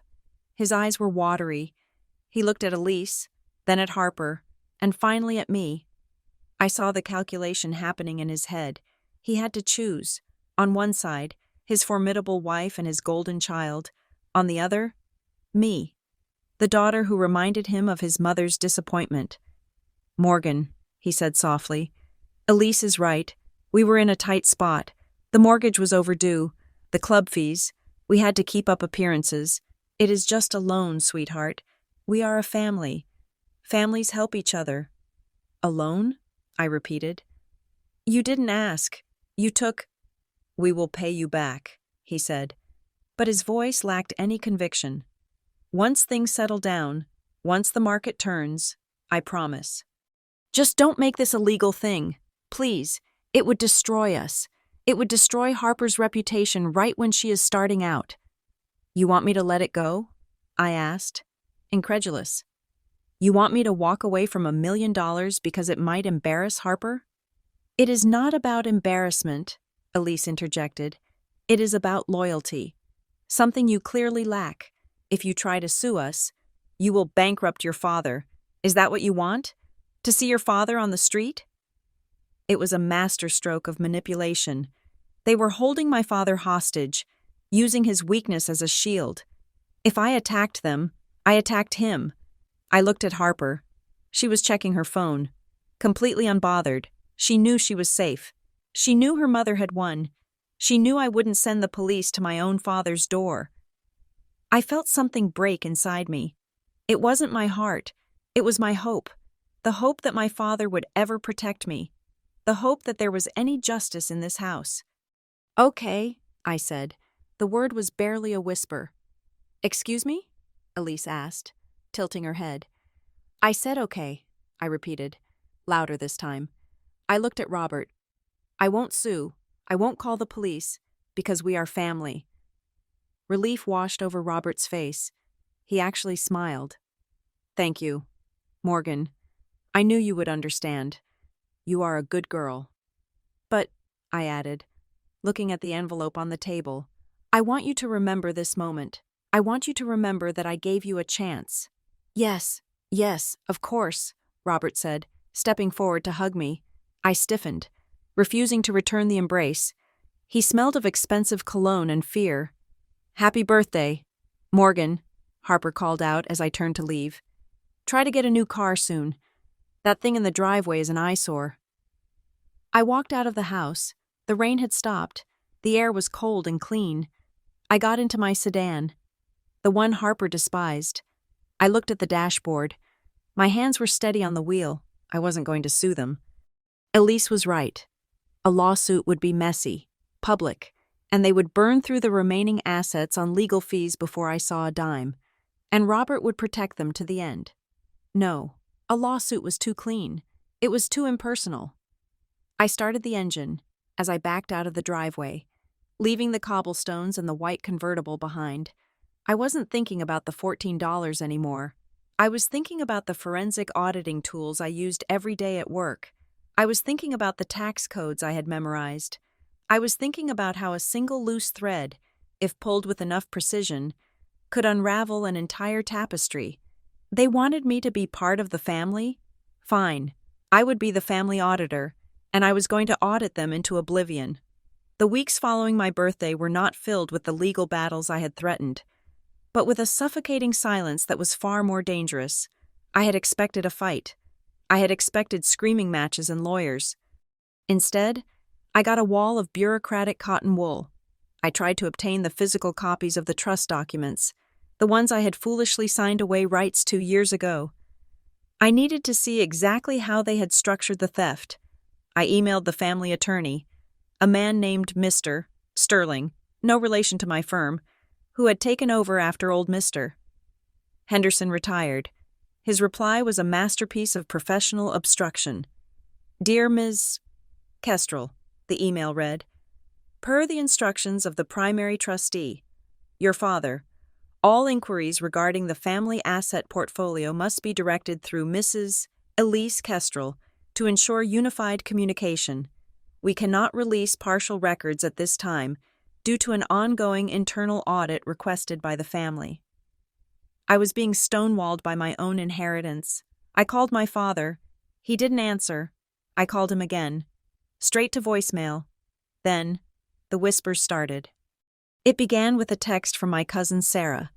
His eyes were watery. He looked at Elise, then at Harper, and finally at me. I saw the calculation happening in his head. He had to choose. On one side, his formidable wife and his golden child. On the other, me, the daughter who reminded him of his mother's disappointment. Morgan, he said softly, Elise is right. We were in a tight spot. The mortgage was overdue. The club fees. We had to keep up appearances. It is just a loan, sweetheart. We are a family. Families help each other. A loan? I repeated. You didn't ask. You took. We will pay you back, he said. But his voice lacked any conviction. Once things settle down, once the market turns, I promise. Just don't make this a legal thing. Please. It would destroy us. It would destroy Harper's reputation right when she is starting out. You want me to let it go? I asked, incredulous. You want me to walk away from $1 million because it might embarrass Harper? It is not about embarrassment, Elise interjected. It is about loyalty. Something you clearly lack. If you try to sue us, you will bankrupt your father. Is that what you want? To see your father on the street? It was a masterstroke of manipulation. They were holding my father hostage, using his weakness as a shield. If I attacked them, I attacked him. I looked at Harper. She was checking her phone. Completely unbothered. She knew she was safe. She knew her mother had won. She knew I wouldn't send the police to my own father's door. I felt something break inside me. It wasn't my heart. It was my hope. The hope that my father would ever protect me. The hope that there was any justice in this house. Okay, I said. The word was barely a whisper. Excuse me? Elise asked, tilting her head. I said okay, I repeated, louder this time. I looked at Robert. I won't sue. I won't call the police, because we are family. Relief washed over Robert's face. He actually smiled. Thank you, Morgan. I knew you would understand. You are a good girl. But, I added, looking at the envelope on the table, I want you to remember this moment. I want you to remember that I gave you a chance. Yes, of course, Robert said, stepping forward to hug me. I stiffened, refusing to return the embrace. He smelled of expensive cologne and fear. Happy birthday, Morgan, Harper called out as I turned to leave. Try to get a new car soon. That thing in the driveway is an eyesore. I walked out of the house. The rain had stopped. The air was cold and clean. I got into my sedan, the one Harper despised. I looked at the dashboard. My hands were steady on the wheel. I wasn't going to sue them. Elise was right. A lawsuit would be messy, public, and they would burn through the remaining assets on legal fees before I saw a dime, and Robert would protect them to the end. No, a lawsuit was too clean. It was too impersonal. I started the engine as I backed out of the driveway, leaving the cobblestones and the white convertible behind. I wasn't thinking about the $14 anymore. I was thinking about the forensic auditing tools I used every day at work. I was thinking about the tax codes I had memorized. I was thinking about how a single loose thread, if pulled with enough precision, could unravel an entire tapestry. They wanted me to be part of the family? Fine. I would be the family auditor, and I was going to audit them into oblivion. The weeks following my birthday were not filled with the legal battles I had threatened, but with a suffocating silence that was far more dangerous. I had expected a fight. I had expected screaming matches and lawyers. Instead, I got a wall of bureaucratic cotton wool. I tried to obtain the physical copies of the trust documents, the ones I had foolishly signed away rights to years ago. I needed to see exactly how they had structured the theft. I emailed the family attorney, a man named Mr. Sterling, no relation to my firm, who had taken over after old Mr. Henderson retired. His reply was a masterpiece of professional obstruction. Dear Ms. Kestrel, the email read, per the instructions of the primary trustee, your father, all inquiries regarding the family asset portfolio must be directed through Mrs. Elise Kestrel to ensure unified communication. We cannot release partial records at this time due to an ongoing internal audit requested by the family. I was being stonewalled by my own inheritance. I called my father. He didn't answer. I called him again. Straight to voicemail. Then, the whispers started. It began with a text from my cousin Sarah,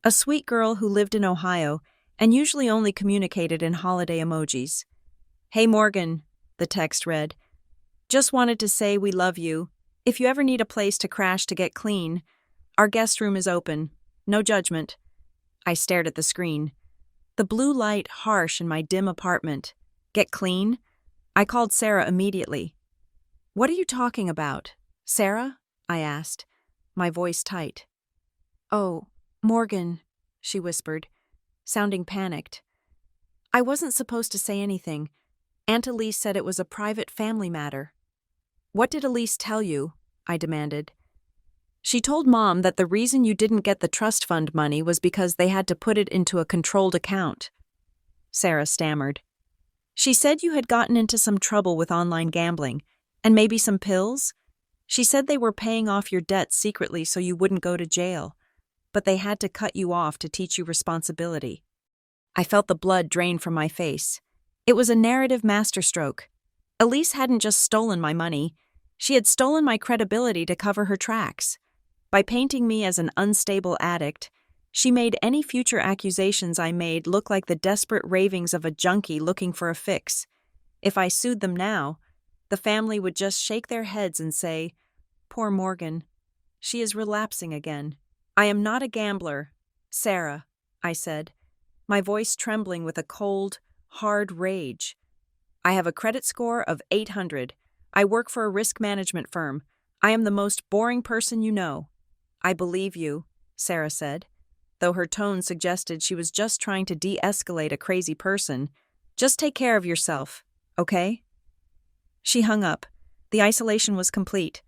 a sweet girl who lived in Ohio and usually only communicated in holiday emojis. Hey Morgan, the text read. Just wanted to say we love you. If you ever need a place to crash to get clean, our guest room is open. No judgment. I stared at the screen. The blue light harsh in my dim apartment. Get clean? I called Sarah immediately. What are you talking about? Sarah? I asked, my voice tight. Oh, Morgan, she whispered, sounding panicked. I wasn't supposed to say anything. Aunt Elise said it was a private family matter. What did Elise tell you? I demanded. She told Mom that the reason you didn't get the trust fund money was because they had to put it into a controlled account. Sarah stammered. She said you had gotten into some trouble with online gambling, and maybe some pills? She said they were paying off your debts secretly so you wouldn't go to jail, but they had to cut you off to teach you responsibility. I felt the blood drain from my face. It was a narrative masterstroke. Elise hadn't just stolen my money, she had stolen my credibility to cover her tracks. By painting me as an unstable addict, she made any future accusations I made look like the desperate ravings of a junkie looking for a fix. If I sued them now, the family would just shake their heads and say, Poor Morgan. She is relapsing again. I am not a gambler, Sarah, I said, my voice trembling with a cold, hard rage. I have a credit score of 800. I work for a risk management firm. I am the most boring person you know. I believe you, Sarah said, though her tone suggested she was just trying to de-escalate a crazy person. Just take care of yourself, okay? She hung up. The isolation was complete.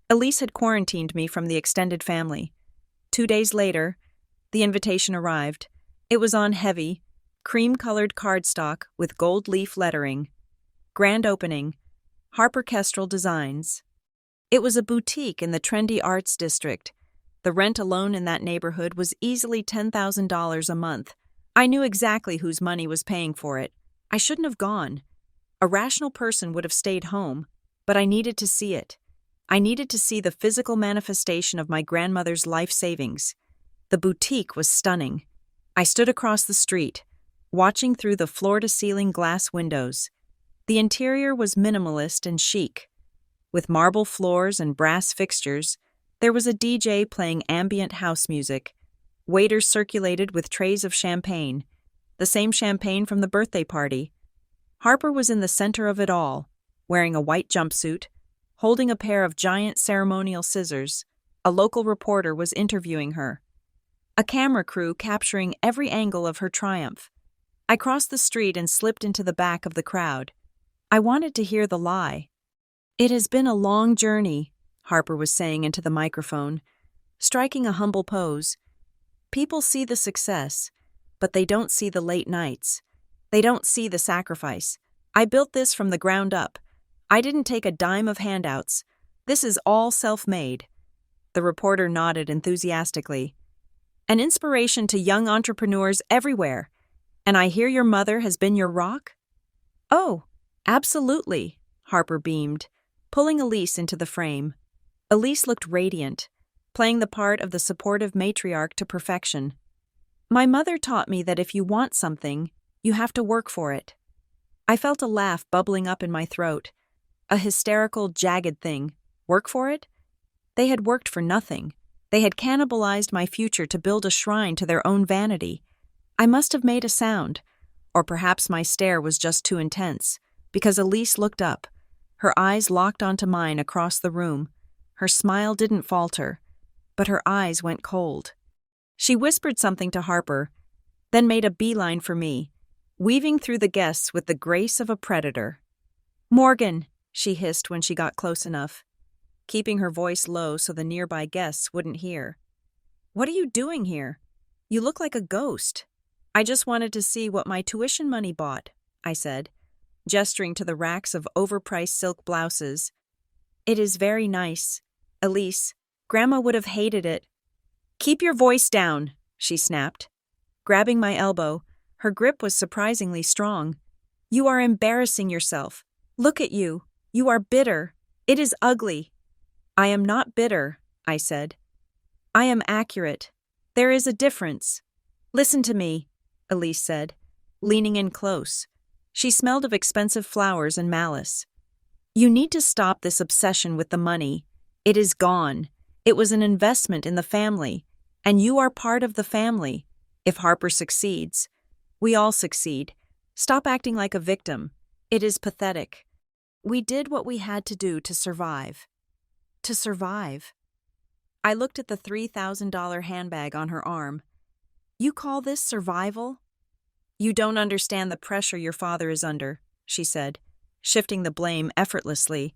Elise had quarantined me from the extended family. 2 days later, the invitation arrived. It was on heavy, cream-colored cardstock with gold leaf lettering. Grand opening, Harper Kestrel Designs. It was a boutique in the trendy arts district. The rent alone in that neighborhood was easily $10,000 a month. I knew exactly whose money was paying for it. I shouldn't have gone. A rational person would have stayed home, but I needed to see it. I needed to see the physical manifestation of my grandmother's life savings. The boutique was stunning. I stood across the street, watching through the floor-to-ceiling glass windows. The interior was minimalist and chic. With marble floors and brass fixtures, there was a DJ playing ambient house music. Waiters circulated with trays of champagne, the same champagne from the birthday party. Harper was in the center of it all, wearing a white jumpsuit, holding a pair of giant ceremonial scissors. A local reporter was interviewing her. A camera crew capturing every angle of her triumph. I crossed the street and slipped into the back of the crowd. I wanted to hear the lie. It has been a long journey, Harper was saying into the microphone, striking a humble pose. People see the success, but they don't see the late nights. They don't see the sacrifice. I built this from the ground up. I didn't take a dime of handouts. This is all self-made. The reporter nodded enthusiastically. An inspiration to young entrepreneurs everywhere. And I hear your mother has been your rock? Oh, absolutely, Harper beamed, pulling Elise into the frame. Elise looked radiant, playing the part of the supportive matriarch to perfection. My mother taught me that if you want something, you have to work for it. I felt a laugh bubbling up in my throat. A hysterical, jagged thing. Work for it? They had worked for nothing. They had cannibalized my future to build a shrine to their own vanity. I must have made a sound, or perhaps my stare was just too intense, because Elise looked up. Her eyes locked onto mine across the room. Her smile didn't falter, but her eyes went cold. She whispered something to Harper, then made a beeline for me, weaving through the guests with the grace of a predator. "Morgan," she hissed when she got close enough, keeping her voice low so the nearby guests wouldn't hear. "What are you doing here? You look like a ghost." "I just wanted to see what my tuition money bought," I said, gesturing to the racks of overpriced silk blouses. "It is very nice. Elise, Grandma would have hated it." "Keep your voice down," she snapped. Grabbing my elbow, her grip was surprisingly strong. "You are embarrassing yourself. Look at you. You are bitter. It is ugly." "I am not bitter," I said. "I am accurate. There is a difference." "Listen to me," Elise said, leaning in close. She smelled of expensive flowers and malice. "You need to stop this obsession with the money. It is gone. It was an investment in the family, and you are part of the family. If Harper succeeds, we all succeed. Stop acting like a victim. It is pathetic. We did what we had to do to survive." To survive? I looked at the $3,000 handbag on her arm. "You call this survival?" "You don't understand the pressure your father is under," she said, shifting the blame effortlessly.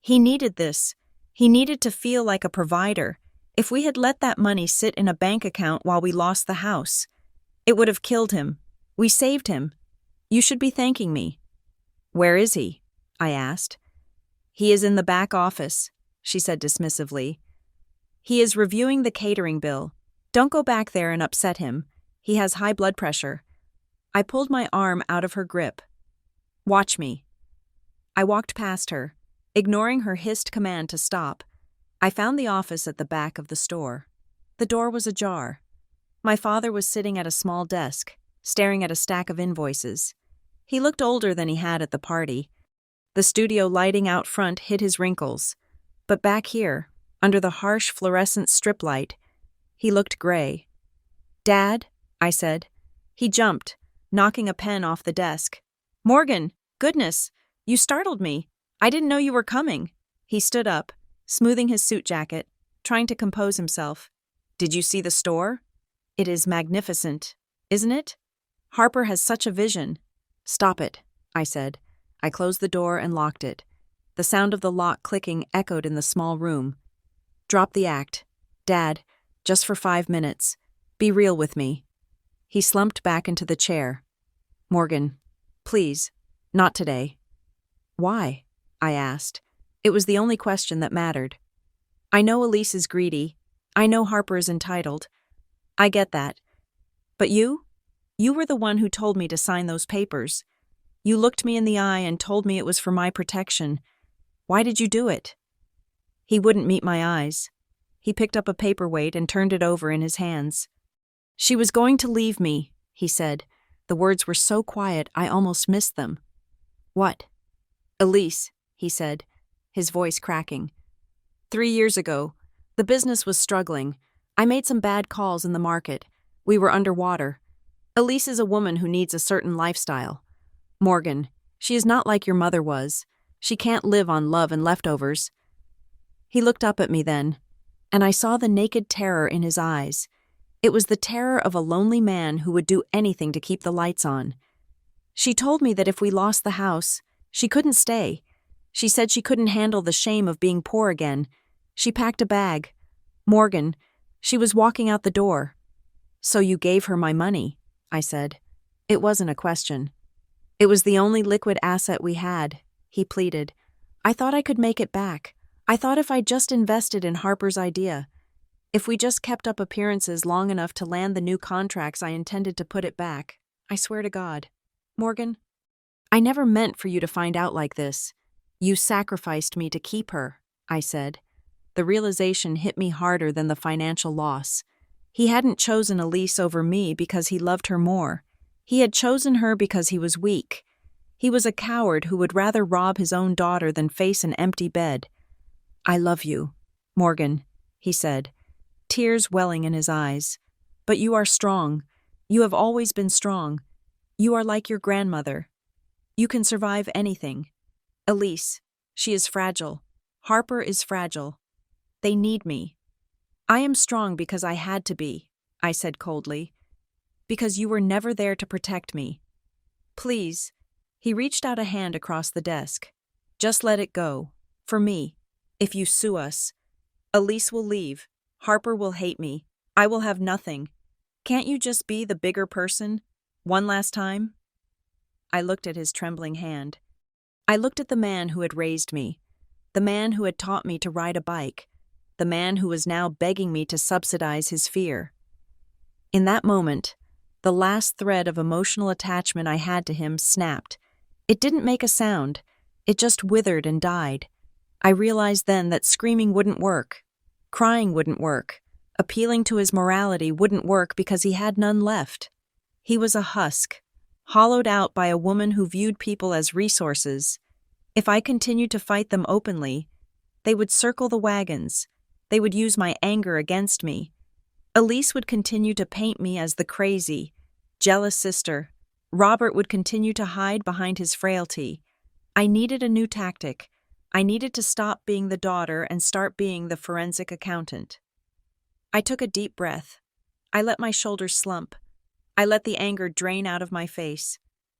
"He needed this. He needed to feel like a provider. If we had let that money sit in a bank account while we lost the house, it would have killed him. We saved him. You should be thanking me." "Where is he?" I asked. "He is in the back office," she said dismissively. "He is reviewing the catering bill. Don't go back there and upset him. He has high blood pressure." I pulled my arm out of her grip. "Watch me." I walked past her, ignoring her hissed command to stop. I found the office at the back of the store. The door was ajar. My father was sitting at a small desk, staring at a stack of invoices. He looked older than he had at the party. The studio lighting out front hid his wrinkles, but back here, under the harsh fluorescent strip light, he looked gray. "Dad," I said. He jumped, knocking a pen off the desk. "Morgan, goodness, you startled me. I didn't know you were coming." He stood up, smoothing his suit jacket, trying to compose himself. "Did you see the store? It is magnificent, isn't it? Harper has such a vision." "Stop it," I said. I closed the door and locked it. The sound of the lock clicking echoed in the small room. "Drop the act. Dad, just for 5 minutes. Be real with me." He slumped back into the chair. "Morgan, please, not today." "Why?" I asked. It was the only question that mattered. "I know Elise is greedy. I know Harper is entitled. I get that. But you? You were the one who told me to sign those papers. You looked me in the eye and told me it was for my protection. Why did you do it?" He wouldn't meet my eyes. He picked up a paperweight and turned it over in his hands. "She was going to leave me," he said. The words were so quiet I almost missed them. "What?" "Elise," he said, his voice cracking. 3 years ago, the business was struggling. I made some bad calls in the market. We were underwater. Elise is a woman who needs a certain lifestyle. Morgan, she is not like your mother was. She can't live on love and leftovers." He looked up at me then, and I saw the naked terror in his eyes. It was the terror of a lonely man who would do anything to keep the lights on. "She told me that if we lost the house, she couldn't stay. She said she couldn't handle the shame of being poor again. She packed a bag. Morgan, she was walking out the door." "So you gave her my money," I said. It wasn't a question. "It was the only liquid asset we had," he pleaded. "I thought I could make it back. I thought if I just invested in Harper's idea, if we just kept up appearances long enough to land the new contracts, I intended to put it back. I swear to God. Morgan, I never meant for you to find out like this. You sacrificed me to keep her," I said. The realization hit me harder than the financial loss. He hadn't chosen Elise over me because he loved her more. He had chosen her because he was weak. He was a coward who would rather rob his own daughter than face an empty bed. "I love you, Morgan," he said, tears welling in his eyes. "But you are strong. You have always been strong. You are like your grandmother. You can survive anything. Elise, She is fragile. Harper is fragile. They need me. I am strong because I had to be, I said coldly. Because you were never there to protect me. Please. He reached out a hand across the desk. Just let it go. For me. If you sue us. Elise will leave. Harper will hate me. I will have nothing. Can't you just be the bigger person? One last time? I looked at his trembling hand. I looked at the man who had raised me. The man who had taught me to ride a bike. The man who was now begging me to subsidize his fear. In that moment, the last thread of emotional attachment I had to him snapped. It didn't make a sound. It just withered and died. I realized then that screaming wouldn't work. Crying wouldn't work. Appealing to his morality wouldn't work because he had none left. He was a husk, hollowed out by a woman who viewed people as resources. If I continued to fight them openly, they would circle the wagons. They would use my anger against me. Elise would continue to paint me as the crazy, jealous sister. Robert would continue to hide behind his frailty. I needed a new tactic. I needed to stop being the daughter and start being the forensic accountant. I took a deep breath. I let my shoulders slump. I let the anger drain out of my face,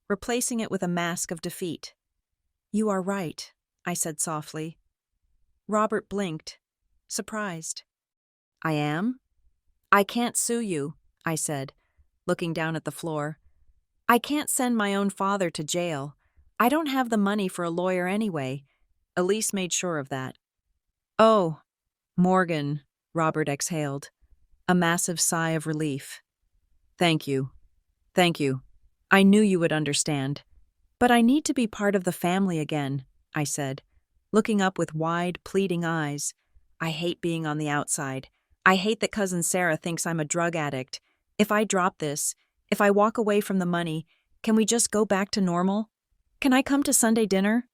replacing it with a mask of defeat. You are right, I said softly. Robert blinked, surprised. I am? I can't sue you, I said, looking down at the floor. I can't send my own father to jail. I don't have the money for a lawyer anyway. Elise made sure of that. Oh, Morgan, Robert exhaled, a massive sigh of relief. Thank you. Thank you. I knew you would understand. But I need to be part of the family again, I said, looking up with wide, pleading eyes. I hate being on the outside. I hate that Cousin Sarah thinks I'm a drug addict. If I drop this, if I walk away from the money, can we just go back to normal? Can I come to Sunday dinner?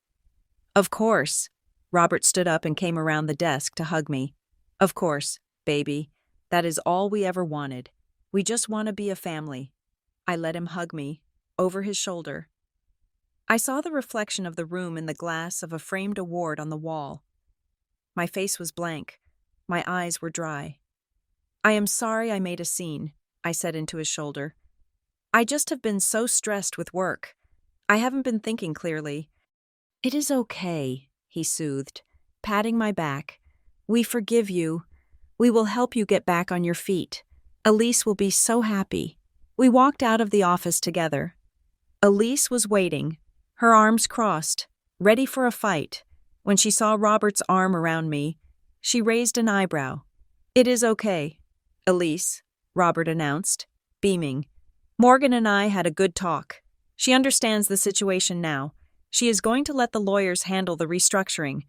Of course. Robert stood up and came around the desk to hug me. Of course, baby. That is all we ever wanted. We just want to be a family. I let him hug me, over his shoulder. I saw the reflection of the room in the glass of a framed award on the wall. My face was blank. My eyes were dry. I am sorry I made a scene, I said into his shoulder. I just have been so stressed with work. I haven't been thinking clearly. It is okay, he soothed, patting my back. We forgive you. We will help you get back on your feet. Elise will be so happy. We walked out of the office together. Elise was waiting, her arms crossed, ready for a fight. When she saw Robert's arm around me, she raised an eyebrow. It is okay, Elise, Robert announced, beaming. Morgan and I had a good talk. She understands the situation now. She is going to let the lawyers handle the restructuring,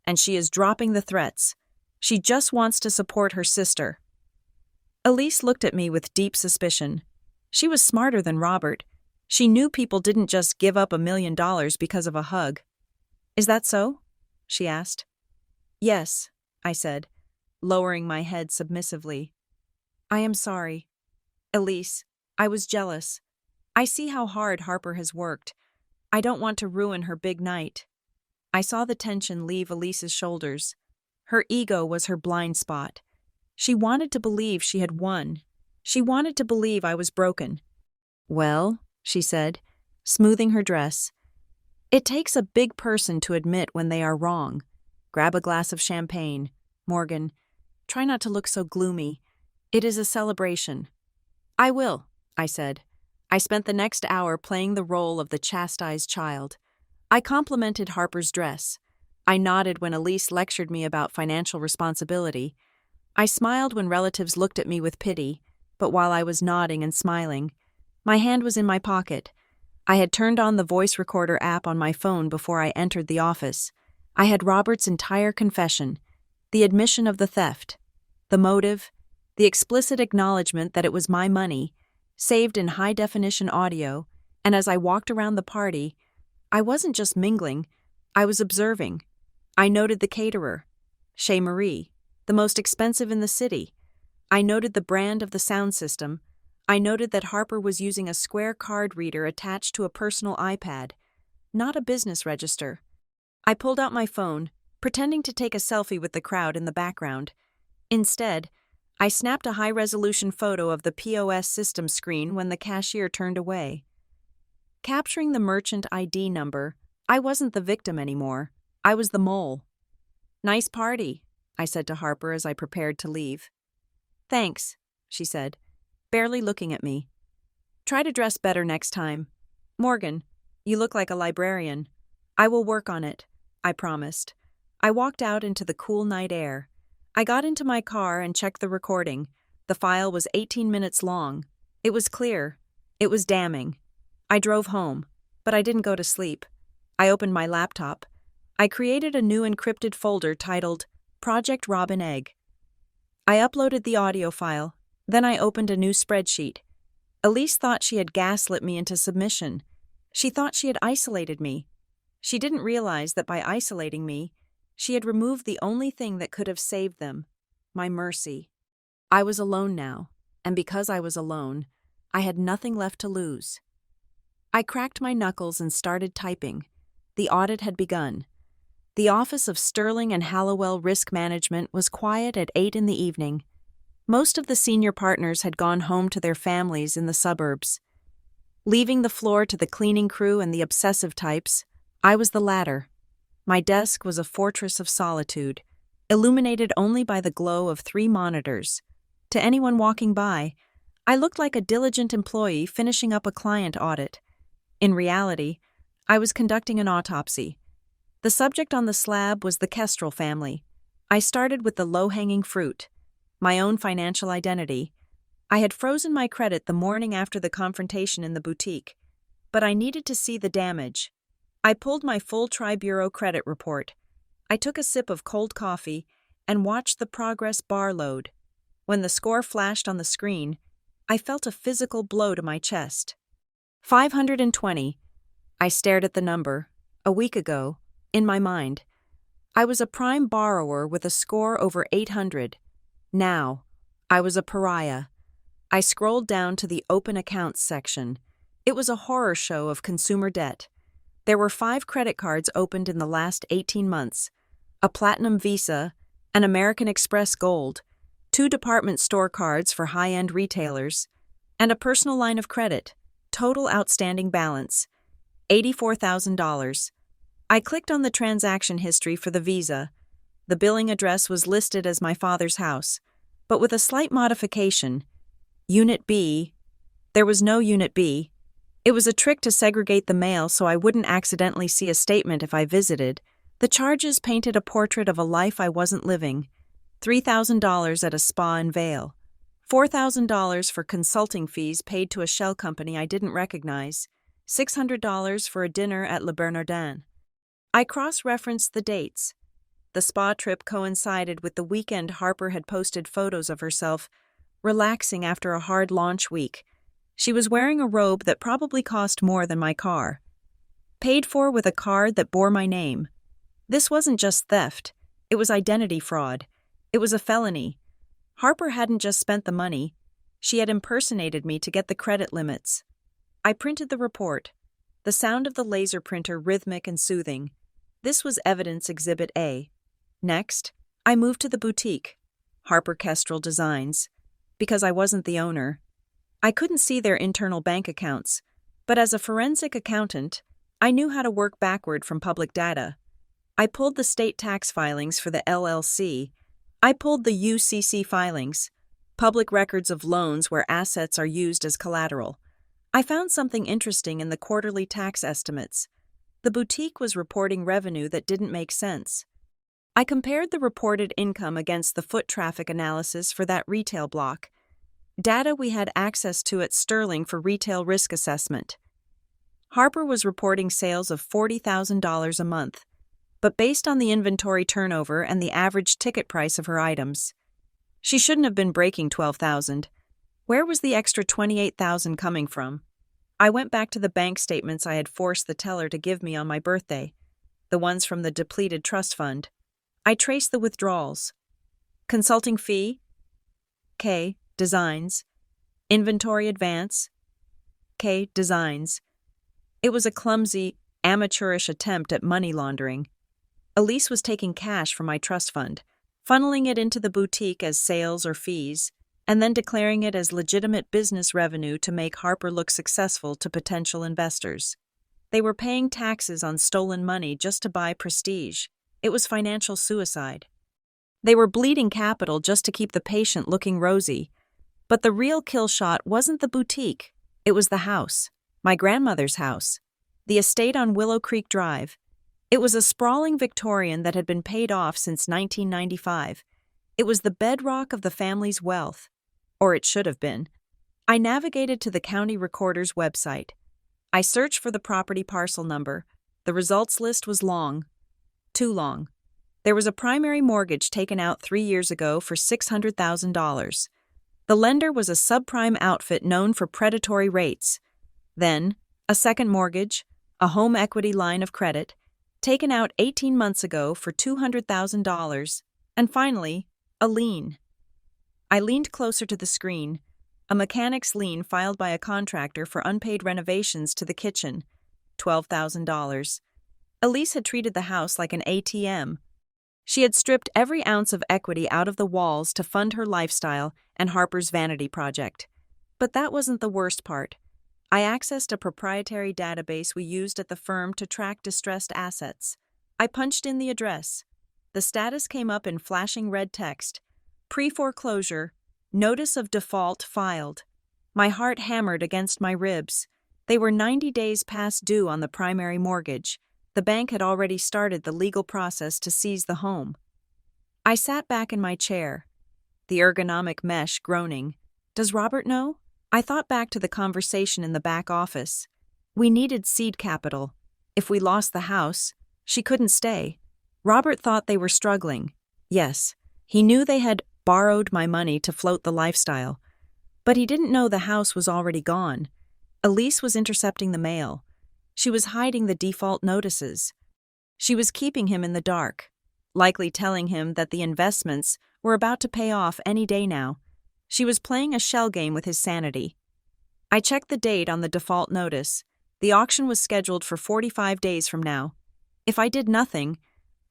and she is dropping the threats. She just wants to support her sister. Elise looked at me with deep suspicion. She was smarter than Robert. She knew people didn't just give up $1 million because of a hug. Is that so? She asked. Yes, I said, lowering my head submissively. I am sorry. Elise, I was jealous. I see how hard Harper has worked. I don't want to ruin her big night. I saw the tension leave Elise's shoulders. Her ego was her blind spot. She wanted to believe she had won. She wanted to believe I was broken. Well, she said, smoothing her dress, it takes a big person to admit when they are wrong. Grab a glass of champagne. Morgan, try not to look so gloomy. It is a celebration. I will, I said. I spent the next hour playing the role of the chastised child. I complimented Harper's dress. I nodded when Elise lectured me about financial responsibility. I smiled when relatives looked at me with pity, but while I was nodding and smiling, my hand was in my pocket. I had turned on the voice recorder app on my phone before I entered the office. I had Robert's entire confession, the admission of the theft, the motive, the explicit acknowledgement that it was my money, saved in high-definition audio, and as I walked around the party, I wasn't just mingling, I was observing. I noted the caterer, Chez Marie, the most expensive in the city. I noted the brand of the sound system. I noted that Harper was using a square card reader attached to a personal iPad, not a business register. I pulled out my phone, pretending to take a selfie with the crowd in the background. Instead, I snapped a high-resolution photo of the POS system screen when the cashier turned away. Capturing the merchant ID number, I wasn't the victim anymore. I was the mole. "Nice party," I said to Harper as I prepared to leave. "Thanks," she said, barely looking at me. "Try to dress better next time. Morgan, you look like a librarian." "I will work on it," I promised. I walked out into the cool night air. I got into my car and checked the recording. The file was 18 minutes long. It was clear. It was damning. I drove home, but I didn't go to sleep. I opened my laptop. I created a new encrypted folder titled Project Robin Egg. I uploaded the audio file. Then I opened a new spreadsheet. Elise thought she had gaslit me into submission. She thought she had isolated me. She didn't realize that by isolating me, she had removed the only thing that could have saved them, my mercy. I was alone now, and because I was alone, I had nothing left to lose. I cracked my knuckles and started typing. The audit had begun. The office of Sterling and Hallowell Risk Management was quiet at 8 in the evening. Most of the senior partners had gone home to their families in the suburbs. Leaving the floor to the cleaning crew and the obsessive types, I was the latter. My desk was a fortress of solitude, illuminated only by the glow of 3 monitors. To anyone walking by, I looked like a diligent employee finishing up a client audit. In reality, I was conducting an autopsy. The subject on the slab was the Kestrel family. I started with the low-hanging fruit, my own financial identity. I had frozen my credit the morning after the confrontation in the boutique, but I needed to see the damage. I pulled my full Tri-Bureau credit report. I took a sip of cold coffee and watched the progress bar load. When the score flashed on the screen, I felt a physical blow to my chest. 520. I stared at the number. A week ago, in my mind, I was a prime borrower with a score over 800. Now, I was a pariah. I scrolled down to the open accounts section. It was a horror show of consumer debt. There were 5 credit cards opened in the last 18 months, a Platinum Visa, an American Express Gold, 2 department store cards for high-end retailers, and a personal line of credit. Total outstanding balance, $84,000. I clicked on the transaction history for the Visa. The billing address was listed as my father's house, but with a slight modification. Unit B. There was no Unit B. It was a trick to segregate the mail so I wouldn't accidentally see a statement if I visited. The charges painted a portrait of a life I wasn't living. $3,000 at a spa in Vail. $4,000 for consulting fees paid to a shell company I didn't recognize. $600 for a dinner at Le Bernardin. I cross-referenced the dates. The spa trip coincided with the weekend Harper had posted photos of herself relaxing after a hard launch week. She was wearing a robe that probably cost more than my car. Paid for with a card that bore my name. This wasn't just theft. It was identity fraud. It was a felony. Harper hadn't just spent the money. She had impersonated me to get the credit limits. I printed the report. The sound of the laser printer rhythmic and soothing. This was evidence exhibit A. Next, I moved to the boutique, Harper Kestrel Designs, because I wasn't the owner. I couldn't see their internal bank accounts, but as a forensic accountant, I knew how to work backward from public data. I pulled the state tax filings for the LLC. I pulled the UCC filings, public records of loans where assets are used as collateral. I found something interesting in the quarterly tax estimates. The boutique was reporting revenue that didn't make sense. I compared the reported income against the foot traffic analysis for that retail block, data we had access to at Sterling for retail risk assessment. Harper was reporting sales of $40,000 a month, but based on the inventory turnover and the average ticket price of her items, she shouldn't have been breaking $12,000. Where was the extra $28,000 coming from? I went back to the bank statements I had forced the teller to give me on my birthday, the ones from the depleted trust fund. I traced the withdrawals. Consulting fee? K. Designs. Inventory advance? K. Designs. It was a clumsy, amateurish attempt at money laundering. Elise was taking cash from my trust fund, funneling it into the boutique as sales or fees, and then declaring it as legitimate business revenue to make Harper look successful to potential investors. They were paying taxes on stolen money just to buy prestige. It was financial suicide. They were bleeding capital just to keep the patient looking rosy. But the real kill shot wasn't the boutique. It was the house. My grandmother's house. The estate on Willow Creek Drive. It was a sprawling Victorian that had been paid off since 1995. It was the bedrock of the family's wealth. Or it should have been. I navigated to the county recorder's website. I searched for the property parcel number. The results list was long. Too long. There was a primary mortgage taken out 3 years ago for $600,000. The lender was a subprime outfit known for predatory rates. Then, a second mortgage, a home equity line of credit, taken out 18 months ago for $200,000, and finally, a lien. I leaned closer to the screen, a mechanic's lien filed by a contractor for unpaid renovations to the kitchen, $12,000. Elise had treated the house like an ATM. She had stripped every ounce of equity out of the walls to fund her lifestyle and Harper's vanity project. But that wasn't the worst part. I accessed a proprietary database we used at the firm to track distressed assets. I punched in the address. The status came up in flashing red text. Pre-foreclosure. Notice of default filed. My heart hammered against my ribs. They were 90 days past due on the primary mortgage. The bank had already started the legal process to seize the home. I sat back in my chair, the ergonomic mesh groaning. Does Robert know? I thought back to the conversation in the back office. We needed seed capital. If we lost the house, she couldn't stay. Robert thought they were struggling. Yes, he knew they had borrowed my money to float the lifestyle. But he didn't know the house was already gone. Elise was intercepting the mail. She was hiding the default notices. She was keeping him in the dark, likely telling him that the investments were about to pay off any day now. She was playing a shell game with his sanity. I checked the date on the default notice. The auction was scheduled for 45 days from now. If I did nothing,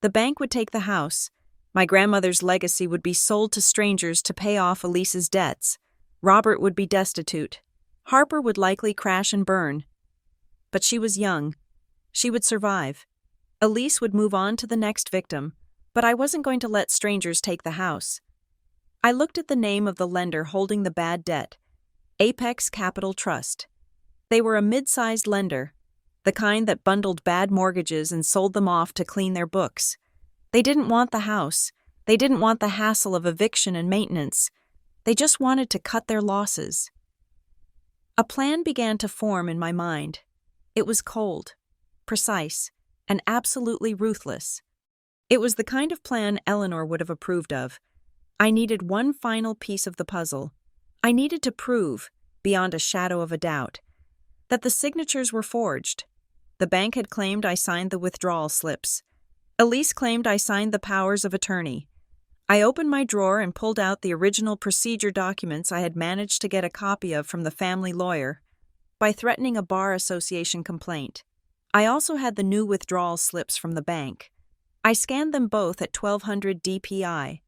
the bank would take the house. My grandmother's legacy would be sold to strangers to pay off Elise's debts. Robert would be destitute. Harper would likely crash and burn. But she was young. She would survive. Elise would move on to the next victim, but I wasn't going to let strangers take the house. I looked at the name of the lender holding the bad debt, Apex Capital Trust. They were a mid-sized lender, the kind that bundled bad mortgages and sold them off to clean their books. They didn't want the house. They didn't want the hassle of eviction and maintenance. They just wanted to cut their losses. A plan began to form in my mind. It was cold, precise, and absolutely ruthless. It was the kind of plan Eleanor would have approved of. I needed one final piece of the puzzle. I needed to prove, beyond a shadow of a doubt, that the signatures were forged. The bank had claimed I signed the withdrawal slips. Elise claimed I signed the powers of attorney. I opened my drawer and pulled out the original procedure documents I had managed to get a copy of from the family lawyer by threatening a bar association complaint. I also had the new withdrawal slips from the bank. I scanned them both at 1200 DPI.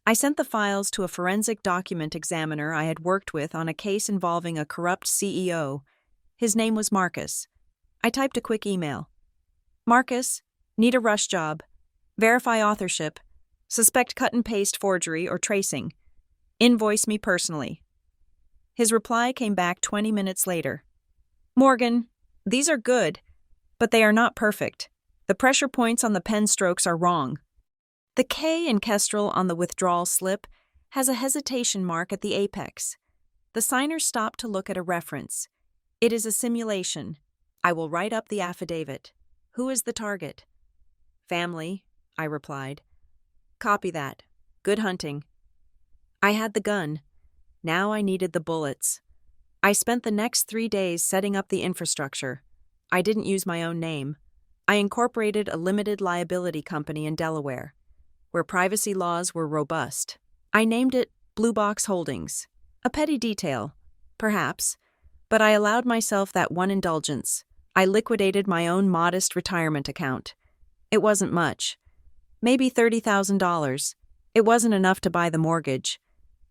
I sent the files to a forensic document examiner I had worked with on a case involving a corrupt CEO. His name was Marcus. I typed a quick email. Marcus, need a rush job. Verify authorship. Suspect cut and paste forgery or tracing. Invoice me personally. His reply came back 20 minutes later. Morgan, these are good, but they are not perfect. The pressure points on the pen strokes are wrong. The K in Kestrel on the withdrawal slip has a hesitation mark at the apex. The signer stopped to look at a reference. It is a simulation. I will write up the affidavit. Who is the target? Family, I replied. Copy that. Good hunting. I had the gun. Now I needed the bullets. I spent the next 3 days setting up the infrastructure. I didn't use my own name. I incorporated a limited liability company in Delaware, where privacy laws were robust. I named it Blue Box Holdings. A petty detail, perhaps, but I allowed myself that one indulgence. I liquidated my own modest retirement account. It wasn't much. maybe $30,000. It wasn't enough to buy the mortgage.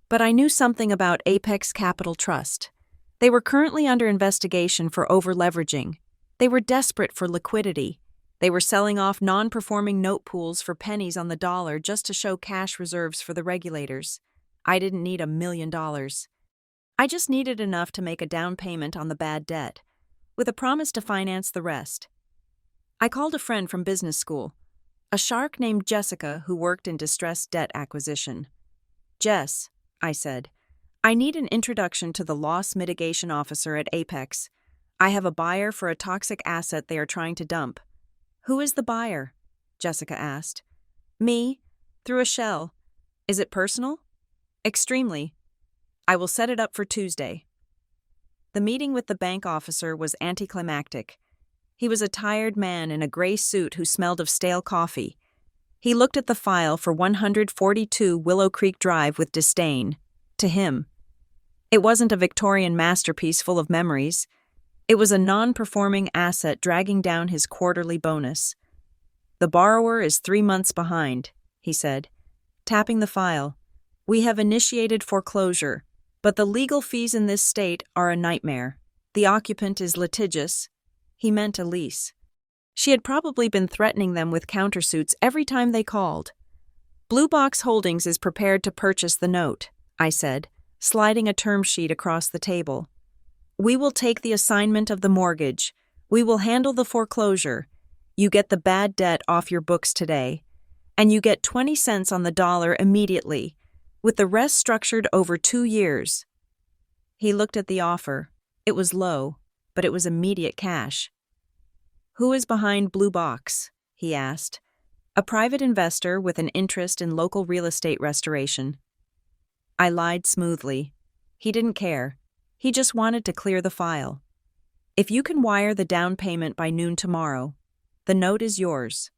But I knew something about Apex Capital Trust. They were currently under investigation for over-leveraging. They were desperate for liquidity. They were selling off non-performing note pools for pennies on the dollar just to show cash reserves for the regulators. I didn't need $1 million. I just needed enough to make a down payment on the bad debt, with a promise to finance the rest. I called a friend from business school, a shark named Jessica who worked in distressed debt acquisition. "Jess," I said, "I need an introduction to the loss mitigation officer at Apex. I have a buyer for a toxic asset they are trying to dump." "Who is the buyer?" Jessica asked. "Me, through a shell. Is it personal?" "Extremely. I will set it up for Tuesday." The meeting with the bank officer was anticlimactic. He was a tired man in a gray suit who smelled of stale coffee. He looked at the file for 142 Willow Creek Drive with disdain. To him, it wasn't a Victorian masterpiece full of memories. It was a non-performing asset dragging down his quarterly bonus. "The borrower is 3 months behind," he said, tapping the file. "We have initiated foreclosure, but the legal fees in this state are a nightmare. The occupant is litigious." He meant Elise. She had probably been threatening them with countersuits every time they called. "Blue Box Holdings is prepared to purchase the note," I said, sliding a term sheet across the table. "We will take the assignment of the mortgage. We will handle the foreclosure. You get the bad debt off your books today. And you get 20 cents on the dollar immediately, with the rest structured over 2 years. He looked at the offer. It was low, but it was immediate cash. "Who is behind Blue Box?" he asked. "A private investor with an interest in local real estate restoration." I lied smoothly. He didn't care. He just wanted to clear the file. "If you can wire the down payment by noon tomorrow, the note is yours."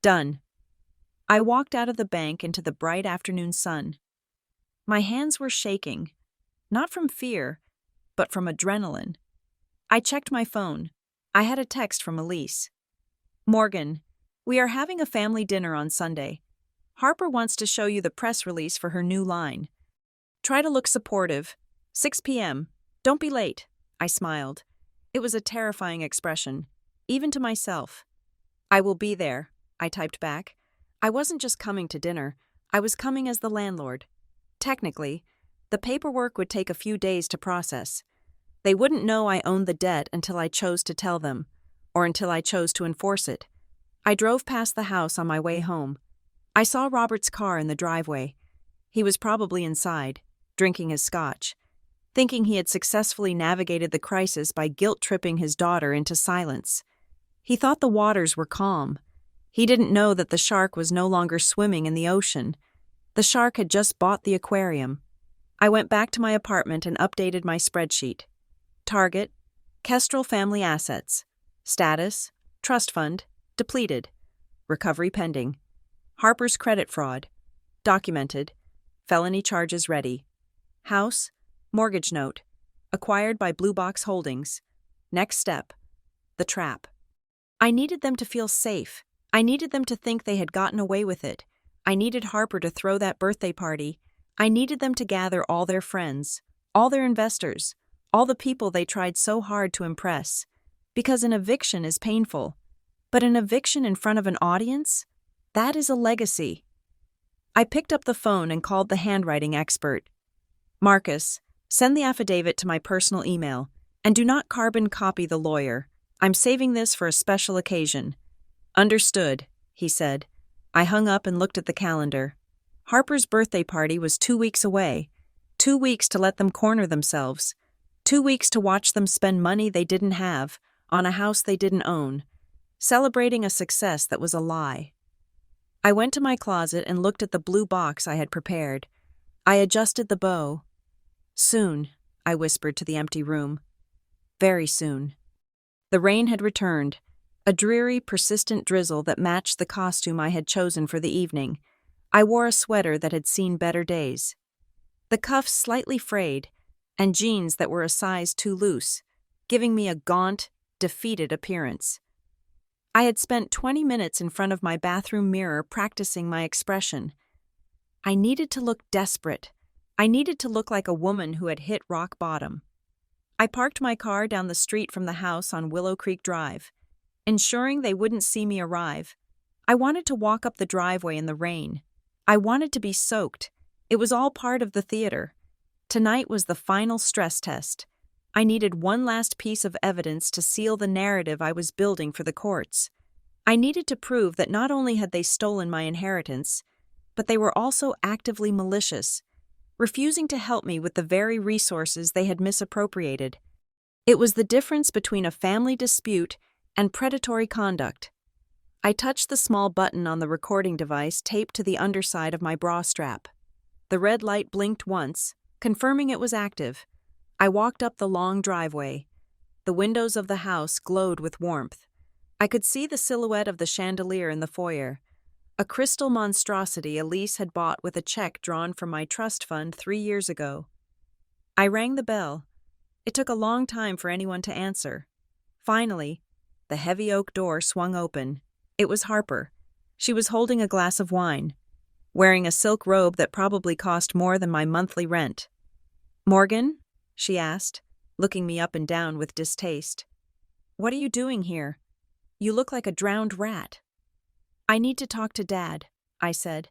"Done." I walked out of the bank into the bright afternoon sun. My hands were shaking, not from fear, but from adrenaline. I checked my phone. I had a text from Elise. "Morgan, we are having a family dinner on Sunday. Harper wants to show you the press release for her new line. Try to look supportive. 6 p.m. Don't be late." I smiled. It was a terrifying expression, even to myself. "I will be there," I typed back. I wasn't just coming to dinner. I was coming as the landlord. Technically, the paperwork would take a few days to process. They wouldn't know I owned the debt until I chose to tell them, or until I chose to enforce it. I drove past the house on my way home. I saw Robert's car in the driveway. He was probably inside, drinking his scotch, thinking he had successfully navigated the crisis by guilt-tripping his daughter into silence. He thought the waters were calm. He didn't know that the shark was no longer swimming in the ocean. The shark had just bought the aquarium. I went back to my apartment and updated my spreadsheet. Target, Kestrel Family Assets. Status, Trust Fund, depleted. Recovery pending. Harper's credit fraud, documented. Felony charges ready. House, mortgage note, acquired by Blue Box Holdings. Next step, the trap. I needed them to feel safe. I needed them to think they had gotten away with it. I needed Harper to throw that birthday party. I needed them to gather all their friends, all their investors, all the people they tried so hard to impress. Because an eviction is painful. But an eviction in front of an audience? That is a legacy. I picked up the phone and called the handwriting expert. "Marcus, send the affidavit to my personal email, and do not carbon copy the lawyer. I'm saving this for a special occasion." "Understood," he said. I hung up and looked at the calendar. Harper's birthday party was 2 weeks away. 2 weeks to let them corner themselves. 2 weeks to watch them spend money they didn't have, on a house they didn't own, celebrating a success that was a lie. I went to my closet and looked at the blue box I had prepared. I adjusted the bow. "Soon," I whispered to the empty room. Very soon. The rain had returned, a dreary, persistent drizzle that matched the costume I had chosen for the evening. I wore a sweater that had seen better days. The cuffs slightly frayed, and jeans that were a size too loose, giving me a gaunt, defeated appearance. I had spent 20 minutes in front of my bathroom mirror practicing my expression. I needed to look desperate. I needed to look like a woman who had hit rock bottom. I parked my car down the street from the house on Willow Creek Drive, ensuring they wouldn't see me arrive. I wanted to walk up the driveway in the rain. I wanted to be soaked. It was all part of the theater. Tonight was the final stress test. I needed one last piece of evidence to seal the narrative I was building for the courts. I needed to prove that not only had they stolen my inheritance, but they were also actively malicious, refusing to help me with the very resources they had misappropriated. It was the difference between a family dispute and predatory conduct. I touched the small button on the recording device taped to the underside of my bra strap. The red light blinked once, confirming it was active. I walked up the long driveway. The windows of the house glowed with warmth. I could see the silhouette of the chandelier in the foyer, a crystal monstrosity Elise had bought with a check drawn from my trust fund 3 years ago. I rang the bell. It took a long time for anyone to answer. Finally, the heavy oak door swung open. It was Harper. She was holding a glass of wine, wearing a silk robe that probably cost more than my monthly rent. "Morgan?" she asked, looking me up and down with distaste. "What are you doing here? You look like a drowned rat." "I need to talk to Dad," I said,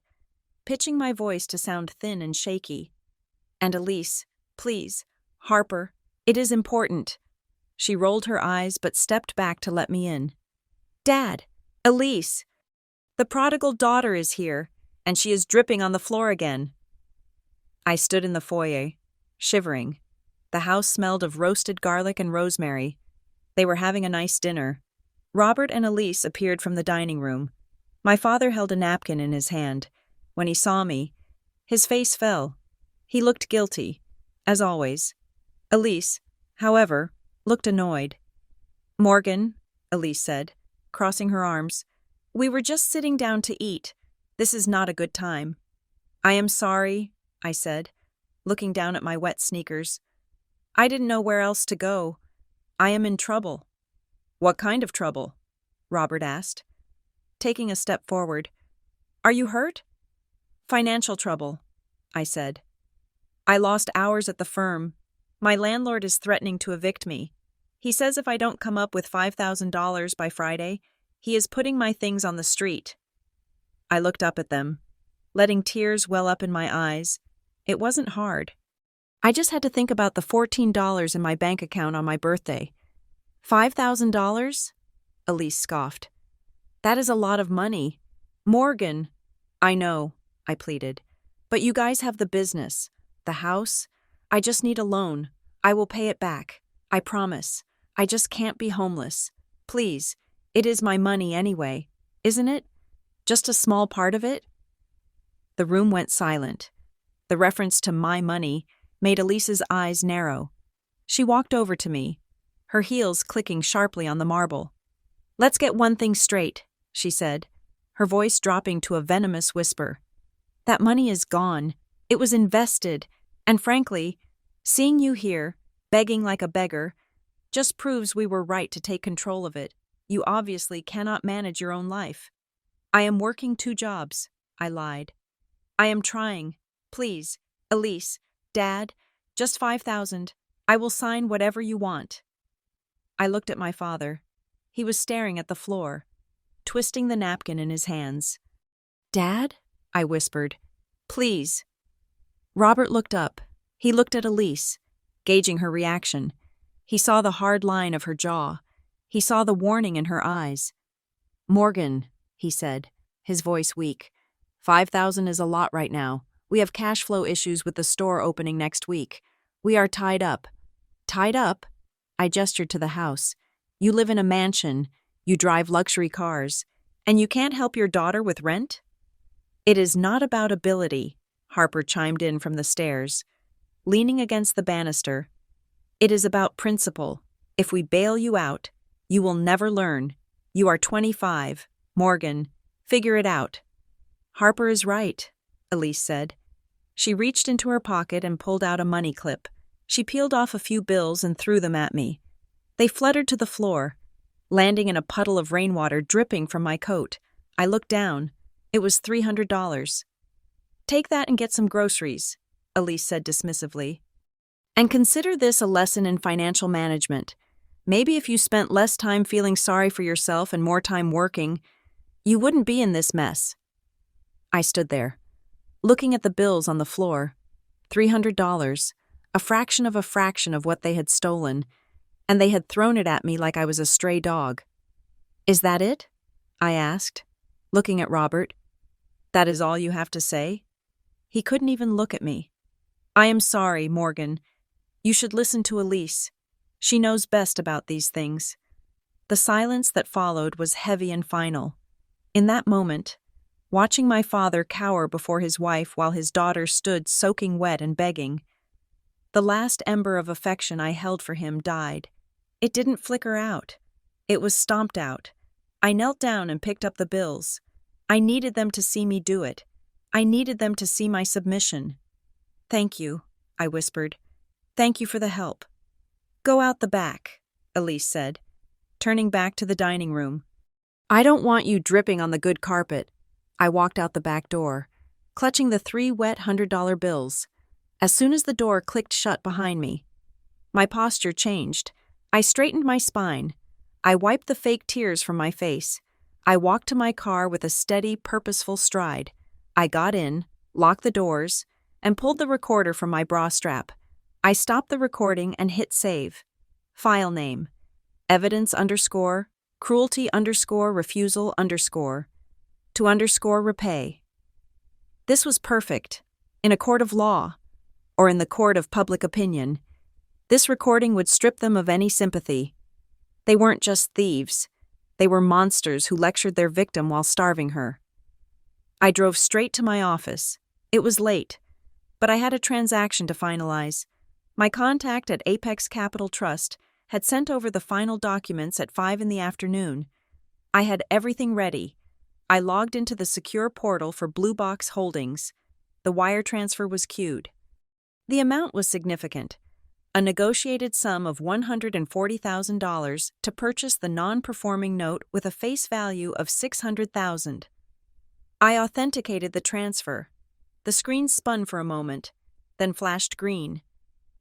pitching my voice to sound thin and shaky. "And Elise, please, Harper, it is important." She rolled her eyes but stepped back to let me in. "Dad, Elise, the prodigal daughter is here, and she is dripping on the floor again." I stood in the foyer, shivering. The house smelled of roasted garlic and rosemary. They were having a nice dinner. Robert and Elise appeared from the dining room. My father held a napkin in his hand. When he saw me, his face fell. He looked guilty, as always. Elise, however, looked annoyed. "Morgan," Elise said, crossing her arms, "we were just sitting down to eat. This is not a good time." "I am sorry," I said, looking down at my wet sneakers. "I didn't know where else to go. I am in trouble." "What kind of trouble?" Robert asked. Taking a step forward, "Are you hurt?" "Financial trouble," I said. "I lost hours at the firm. My landlord is threatening to evict me. He says if I don't come up with $5,000 by Friday, he is putting my things on the street." I looked up at them, letting tears well up in my eyes. It wasn't hard. I just had to think about the $14 in my bank account on my birthday. $5,000? Elise scoffed. "That is a lot of money. Morgan." "I know," I pleaded. "But you guys have the business, the house. I just need a loan. I will pay it back. I promise. I just can't be homeless. Please, it is my money anyway, isn't it? Just a small part of it?" The room went silent. The reference to my money made Elise's eyes narrow. She walked over to me, her heels clicking sharply on the marble. "Let's get one thing straight," she said, her voice dropping to a venomous whisper. "That money is gone. It was invested, and frankly, seeing you here, begging like a beggar, just proves we were right to take control of it. You obviously cannot manage your own life." "I am working 2 jobs," I lied. "I am trying. Please, Elise, Dad, just 5,000. I will sign whatever you want." I looked at my father. He was staring at the floor, twisting the napkin in his hands. "Dad?" I whispered. "Please." Robert looked up. He looked at Elise, gauging her reaction. He saw the hard line of her jaw. He saw the warning in her eyes. "Morgan," he said, his voice weak, 5,000 is a lot right now. We have cash flow issues with the store opening next week. We are tied up." "Tied up?" I gestured to the house. "You live in a mansion, you drive luxury cars, and you can't help your daughter with rent?" "It is not about ability," Harper chimed in from the stairs, leaning against the banister. "It is about principle. If we bail you out, you will never learn. You are 25. Morgan, figure it out." "Harper is right," Elise said. She reached into her pocket and pulled out a money clip. She peeled off a few bills and threw them at me. They fluttered to the floor. landing in a puddle of rainwater dripping from my coat. I looked down. It was $300. "Take that and get some groceries," Elise said dismissively. "And consider this a lesson in financial management. Maybe if you spent less time feeling sorry for yourself and more time working, you wouldn't be in this mess." I stood there, looking at the bills on the floor. $300, a fraction of what they had stolen, and they had thrown it at me like I was a stray dog. "Is that it?" I asked, looking at Robert. "That is all you have to say?" He couldn't even look at me. "I am sorry, Morgan. You should listen to Elise. She knows best about these things." The silence that followed was heavy and final. In that moment, watching my father cower before his wife while his daughter stood soaking wet and begging, the last ember of affection I held for him died. It didn't flicker out. It was stomped out. I knelt down and picked up the bills. I needed them to see me do it. I needed them to see my submission. "Thank you," I whispered. "Thank you for the help." "Go out the back," Elise said, turning back to the dining room. "I don't want you dripping on the good carpet." I walked out the back door, clutching the 3 wet $100 bills. As soon as the door clicked shut behind me, my posture changed. I straightened my spine. I wiped the fake tears from my face. I walked to my car with a steady, purposeful stride. I got in, locked the doors, and pulled the recorder from my bra strap. I stopped the recording and hit save. File name: evidence_cruelty_refusal_to_repay. This was perfect. In a court of law, or in the court of public opinion, this recording would strip them of any sympathy. They weren't just thieves. They were monsters who lectured their victim while starving her. I drove straight to my office. It was late, but I had a transaction to finalize. My contact at Apex Capital Trust had sent over the final documents at 5 in the afternoon. I had everything ready. I logged into the secure portal for Blue Box Holdings. The wire transfer was queued. The amount was significant: a negotiated sum of $140,000 to purchase the non-performing note with a face value of $600,000. I authenticated the transfer. The screen spun for a moment, then flashed green.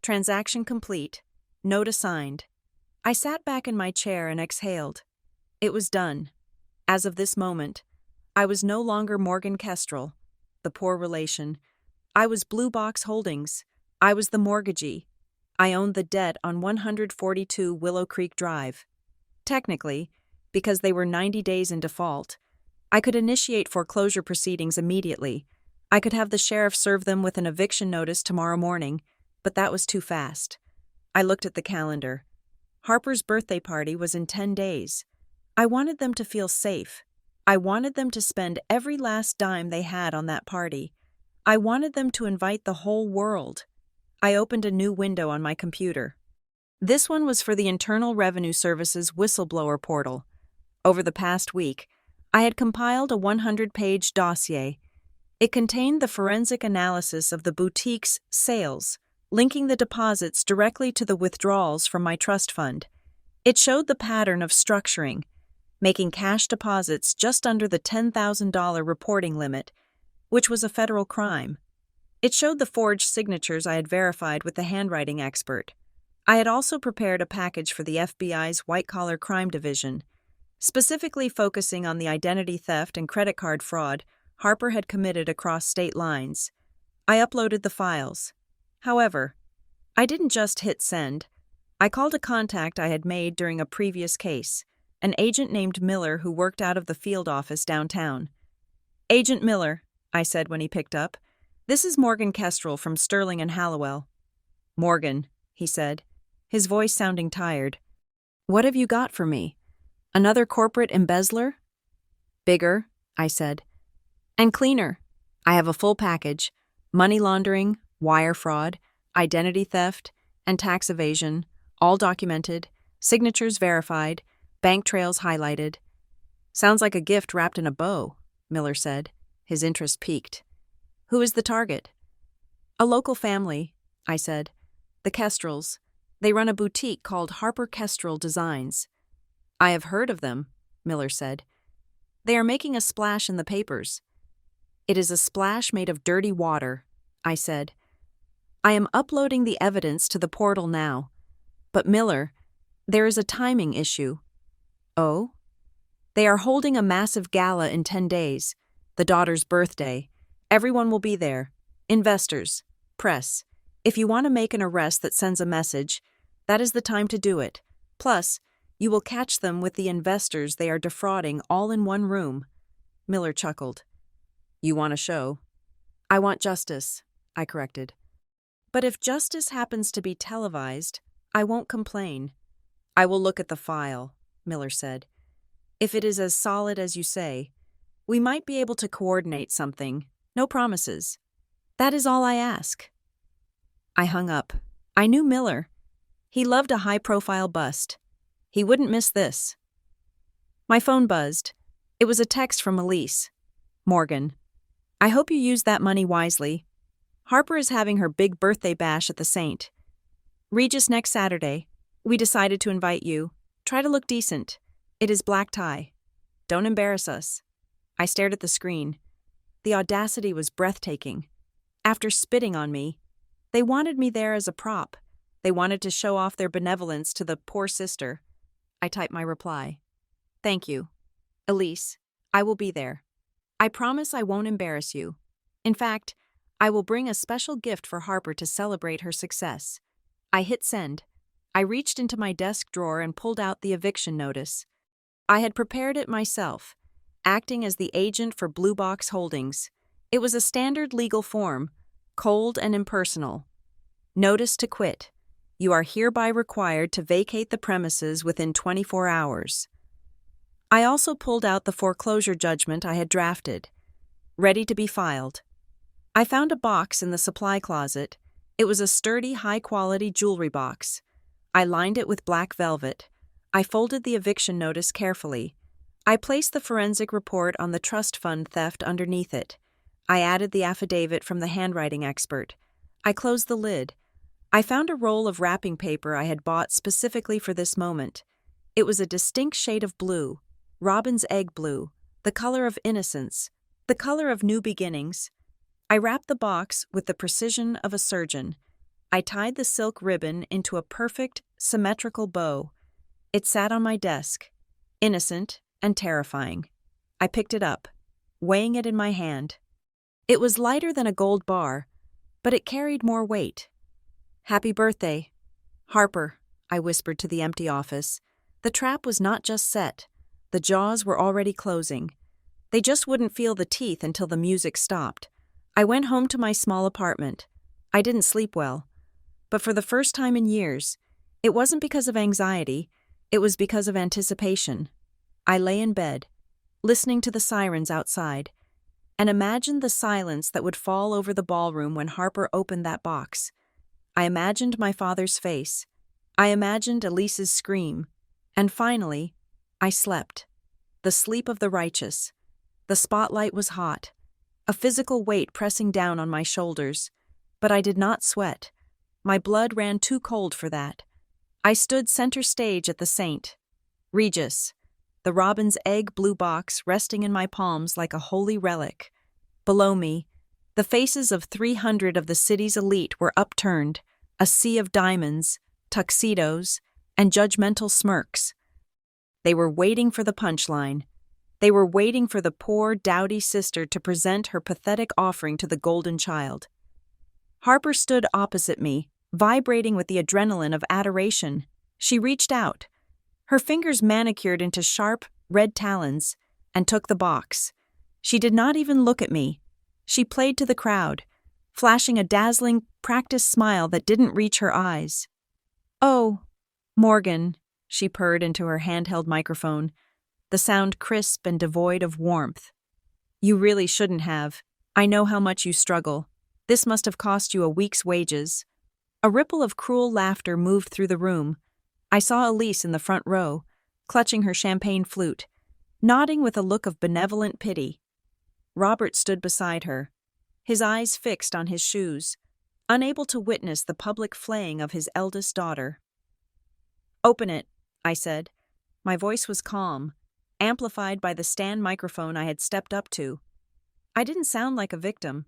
Transaction complete. Note assigned. I sat back in my chair and exhaled. It was done. As of this moment, I was no longer Morgan Kestrel, the poor relation. I was Blue Box Holdings. I was the mortgagee. I owned the debt on 142 Willow Creek Drive. Technically, because they were 90 days in default, I could initiate foreclosure proceedings immediately. I could have the sheriff serve them with an eviction notice tomorrow morning, but that was too fast. I looked at the calendar. Harper's birthday party was in 10 days. I wanted them to feel safe. I wanted them to spend every last dime they had on that party. I wanted them to invite the whole world. I opened a new window on my computer. This one was for the Internal Revenue Service's whistleblower portal. Over the past week, I had compiled a 100-page dossier. It contained the forensic analysis of the boutique's sales, linking the deposits directly to the withdrawals from my trust fund. It showed the pattern of structuring, making cash deposits just under the $10,000 reporting limit, which was a federal crime. It showed the forged signatures I had verified with the handwriting expert. I had also prepared a package for the FBI's white-collar crime division, specifically focusing on the identity theft and credit card fraud Harper had committed across state lines. I uploaded the files. However, I didn't just hit send. I called a contact I had made during a previous case, an agent named Miller who worked out of the field office downtown. "Agent Miller," I said when he picked up, "this is Morgan Kestrel from Sterling and Hallowell." "Morgan," he said, his voice sounding tired. "What have you got for me? Another corporate embezzler?" "Bigger," I said. "And cleaner. I have a full package: money laundering, wire fraud, identity theft, and tax evasion, all documented, signatures verified, bank trails highlighted." "Sounds like a gift wrapped in a bow," Miller said. His interest piqued. "Who is the target?" "A local family," I said. "The Kestrels. They run a boutique called Harper Kestrel Designs." I have heard of them, Miller said. They are making a splash in the papers. It is a splash made of dirty water, I said. I am uploading the evidence to the portal now. But Miller, there is a timing issue. Oh? They are holding a massive gala in 10 days, the daughter's birthday. Everyone will be there. Investors, press. If you want to make an arrest that sends a message, that is the time to do it. Plus, you will catch them with the investors they are defrauding all in one room. Miller chuckled. You want a show? I want justice, I corrected. But if justice happens to be televised, I won't complain. I will look at the file, Miller said. If it is as solid as you say, we might be able to coordinate something. No promises. That is all I ask. I hung up. I knew Miller. He loved a high-profile bust. He wouldn't miss this. My phone buzzed. It was a text from Elise. Morgan. I hope you use that money wisely. Harper is having her big birthday bash at the Saint. Regis next Saturday. We decided to invite you. Try to look decent. It is black tie. Don't embarrass us. I stared at the screen. The audacity was breathtaking. After spitting on me, they wanted me there as a prop. They wanted to show off their benevolence to the poor sister. I typed my reply. Thank you. Elise, I will be there. I promise I won't embarrass you. In fact, I will bring a special gift for Harper to celebrate her success. I hit send. I reached into my desk drawer and pulled out the eviction notice. I had prepared it myself, acting as the agent for Blue Box Holdings. It was a standard legal form, cold and impersonal. Notice to quit. You are hereby required to vacate the premises within 24 hours. I also pulled out the foreclosure judgment I had drafted, ready to be filed. I found a box in the supply closet. It was a sturdy, high-quality jewelry box. I lined it with black velvet. I folded the eviction notice carefully. I placed the forensic report on the trust fund theft underneath it. I added the affidavit from the handwriting expert. I closed the lid. I found a roll of wrapping paper I had bought specifically for this moment. It was a distinct shade of blue, robin's egg blue, the color of innocence, the color of new beginnings. I wrapped the box with the precision of a surgeon. I tied the silk ribbon into a perfect, symmetrical bow. It sat on my desk, innocent and terrifying. I picked it up, weighing it in my hand. It was lighter than a gold bar, but it carried more weight. Happy birthday, Harper, I whispered to the empty office. The trap was not just set. The jaws were already closing. They just wouldn't feel the teeth until the music stopped. I went home to my small apartment. I didn't sleep well. But for the first time in years, it wasn't because of anxiety, it was because of anticipation. I lay in bed, listening to the sirens outside, and imagined the silence that would fall over the ballroom when Harper opened that box. I imagined my father's face. I imagined Elise's scream. And finally, I slept. The sleep of the righteous. The spotlight was hot, a physical weight pressing down on my shoulders. But I did not sweat. My blood ran too cold for that. I stood center stage at the Saint. Regis, the robin's egg blue box resting in my palms like a holy relic. Below me, the faces of 300 of the city's elite were upturned, a sea of diamonds, tuxedos, and judgmental smirks. They were waiting for the punchline. They were waiting for the poor, dowdy sister to present her pathetic offering to the golden child. Harper stood opposite me, vibrating with the adrenaline of adoration. She reached out, her fingers manicured into sharp, red talons, and took the box. She did not even look at me. She played to the crowd, flashing a dazzling, practiced smile that didn't reach her eyes. "Oh, Morgan," she purred into her handheld microphone, the sound crisp and devoid of warmth. "You really shouldn't have. I know how much you struggle. This must have cost you a week's wages." A ripple of cruel laughter moved through the room. I saw Elise in the front row, clutching her champagne flute, nodding with a look of benevolent pity. Robert stood beside her, his eyes fixed on his shoes, unable to witness the public flaying of his eldest daughter. "Open it," I said. My voice was calm, amplified by the stand microphone I had stepped up to. I didn't sound like a victim.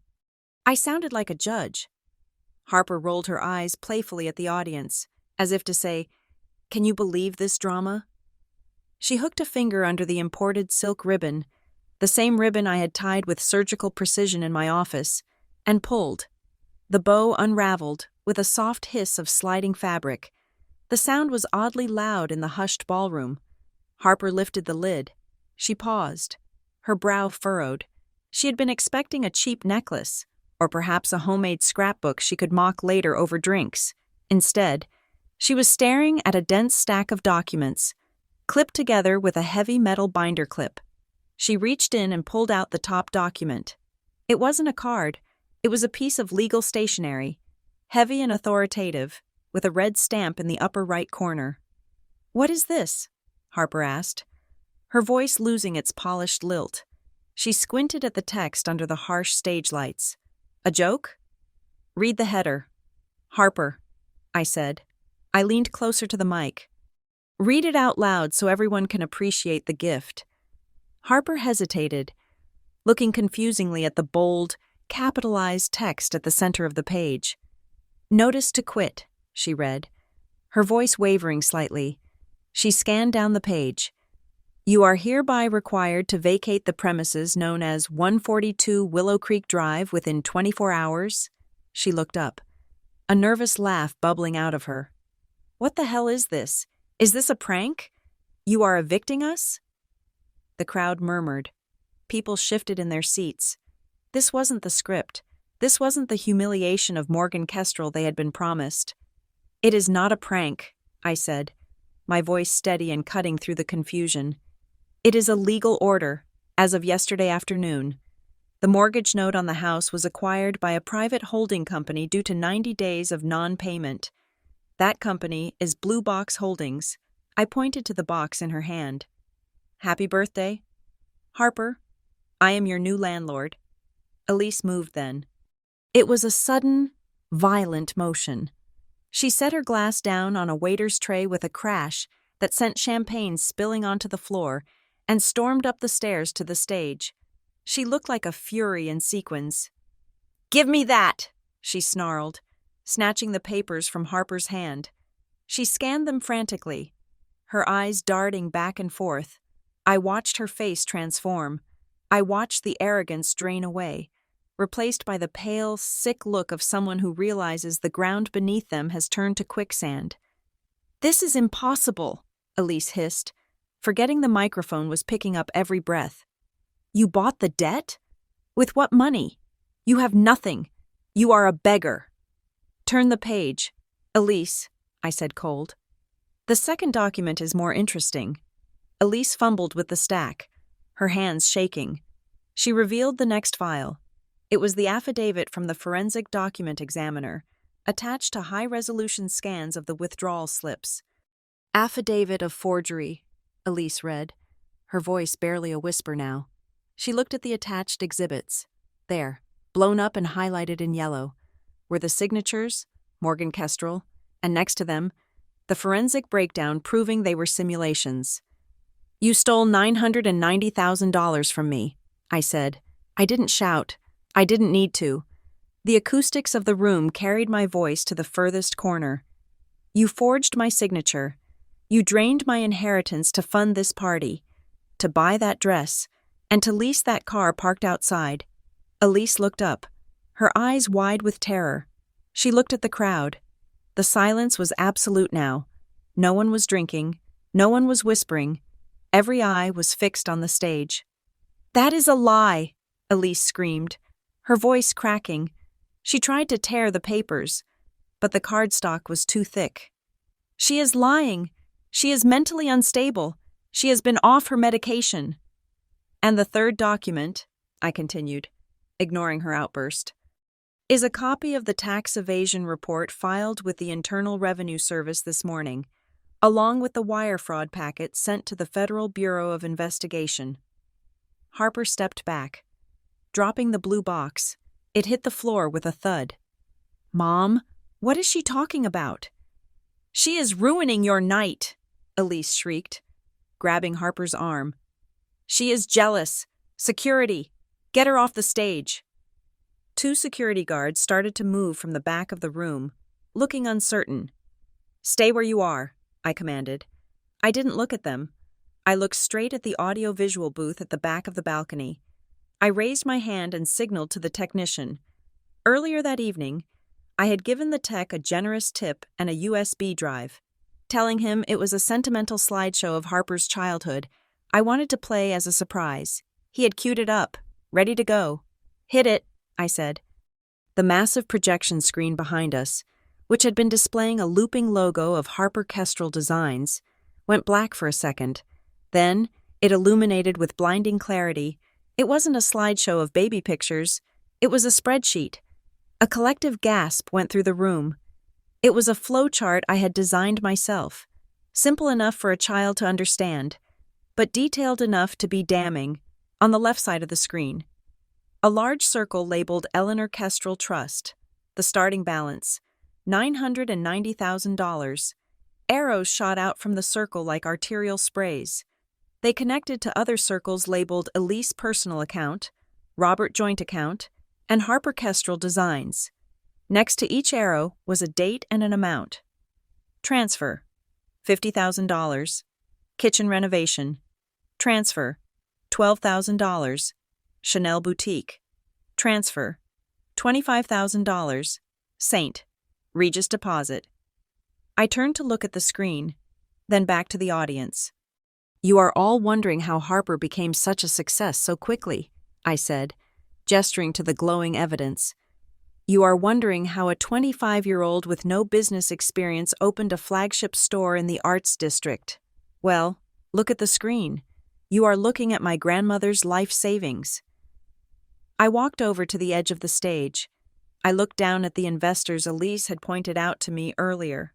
I sounded like a judge. Harper rolled her eyes playfully at the audience, as if to say, "Can you believe this drama?" She hooked a finger under the imported silk ribbon, the same ribbon I had tied with surgical precision in my office, and pulled. The bow unraveled, with a soft hiss of sliding fabric. The sound was oddly loud in the hushed ballroom. Harper lifted the lid. She paused, her brow furrowed. She had been expecting a cheap necklace, or perhaps a homemade scrapbook she could mock later over drinks. Instead, she was staring at a dense stack of documents, clipped together with a heavy metal binder clip. She reached in and pulled out the top document. It wasn't a card. It was a piece of legal stationery, heavy and authoritative, with a red stamp in the upper right corner. "What is this?" Harper asked, her voice losing its polished lilt. She squinted at the text under the harsh stage lights. "A joke?" "Read the header." "Harper," I said. I leaned closer to the mic. "Read it out loud so everyone can appreciate the gift." Harper hesitated, looking confusingly at the bold, capitalized text at the center of the page. "Notice to quit," she read, her voice wavering slightly. She scanned down the page. "You are hereby required to vacate the premises known as 142 Willow Creek Drive within 24 hours." She looked up, a nervous laugh bubbling out of her. "What the hell is this? Is this a prank? You are evicting us?" The crowd murmured. People shifted in their seats. This wasn't the script. This wasn't the humiliation of Morgan Kestrel they had been promised. "It is not a prank," I said, my voice steady and cutting through the confusion. "It is a legal order, as of yesterday afternoon. The mortgage note on the house was acquired by a private holding company due to 90 days of non-payment. That company is Blue Box Holdings." I pointed to the box in her hand. "Happy birthday. Harper, I am your new landlord." Elise moved then. It was a sudden, violent motion. She set her glass down on a waiter's tray with a crash that sent champagne spilling onto the floor and stormed up the stairs to the stage. She looked like a fury in sequins. "Give me that!" she snarled, snatching the papers from Harper's hand. She scanned them frantically, her eyes darting back and forth. I watched her face transform. I watched the arrogance drain away, replaced by the pale, sick look of someone who realizes the ground beneath them has turned to quicksand. "This is impossible," Elise hissed, forgetting the microphone was picking up every breath. "You bought the debt? With what money? You have nothing. You are a beggar." "Turn the page." "Elise," I said cold. "The second document is more interesting." Elise fumbled with the stack, her hands shaking. She revealed the next file. It was the affidavit from the forensic document examiner, attached to high-resolution scans of the withdrawal slips. "Affidavit of forgery," Elise read, her voice barely a whisper now. She looked at the attached exhibits. There, blown up and highlighted in yellow, were the signatures, Morgan Kestrel, and next to them, the forensic breakdown proving they were simulations. "You stole $990,000 from me," I said. I didn't shout. I didn't need to. The acoustics of the room carried my voice to the furthest corner. "You forged my signature. You drained my inheritance to fund this party, to buy that dress, and to lease that car parked outside." Elise looked up, her eyes wide with terror. She looked at the crowd. The silence was absolute now. No one was drinking. No one was whispering. Every eye was fixed on the stage. "That is a lie," Elise screamed, her voice cracking. She tried to tear the papers, but the cardstock was too thick. "She is lying. She is mentally unstable. She has been off her medication." "And the third document," I continued, ignoring her outburst, "is a copy of the tax evasion report filed with the Internal Revenue Service this morning, along with the wire fraud packet sent to the Federal Bureau of Investigation." Harper stepped back. Dropping the blue box, it hit the floor with a thud. "Mom, what is she talking about?" "She is ruining your night," Elise shrieked. grabbing Harper's arm. "She is jealous! Security! Get her off the stage!" Two security guards started to move from the back of the room, looking uncertain. "Stay where you are," I commanded. I didn't look at them. I looked straight at the audio-visual booth at the back of the balcony. I raised my hand and signaled to the technician. Earlier that evening, I had given the tech a generous tip and a USB drive, telling him it was a sentimental slideshow of Harper's childhood I wanted to play as a surprise. He had queued it up, ready to go. "Hit it," I said. The massive projection screen behind us, which had been displaying a looping logo of Harper Kestrel Designs, went black for a second. Then, it illuminated with blinding clarity. It wasn't a slideshow of baby pictures. It was a spreadsheet. A collective gasp went through the room. It was a flowchart I had designed myself, simple enough for a child to understand, but detailed enough to be damning. On the left side of the screen, a large circle labeled Eleanor Kestrel Trust, the starting balance, $990,000. Arrows shot out from the circle like arterial sprays. They connected to other circles labeled Elise Personal Account, Robert Joint Account, and Harper Kestrel Designs. Next to each arrow was a date and an amount. Transfer, $50,000. Kitchen renovation. Transfer, $12,000. Chanel boutique. Transfer, $25,000. Saint, Regis deposit. I turned to look at the screen, then back to the audience. "You are all wondering how Harper became such a success so quickly," I said, gesturing to the glowing evidence. "You are wondering how a 25-year-old with no business experience opened a flagship store in the arts district. Well, look at the screen. You are looking at my grandmother's life savings." I walked over to the edge of the stage. I looked down at the investors Elise had pointed out to me earlier.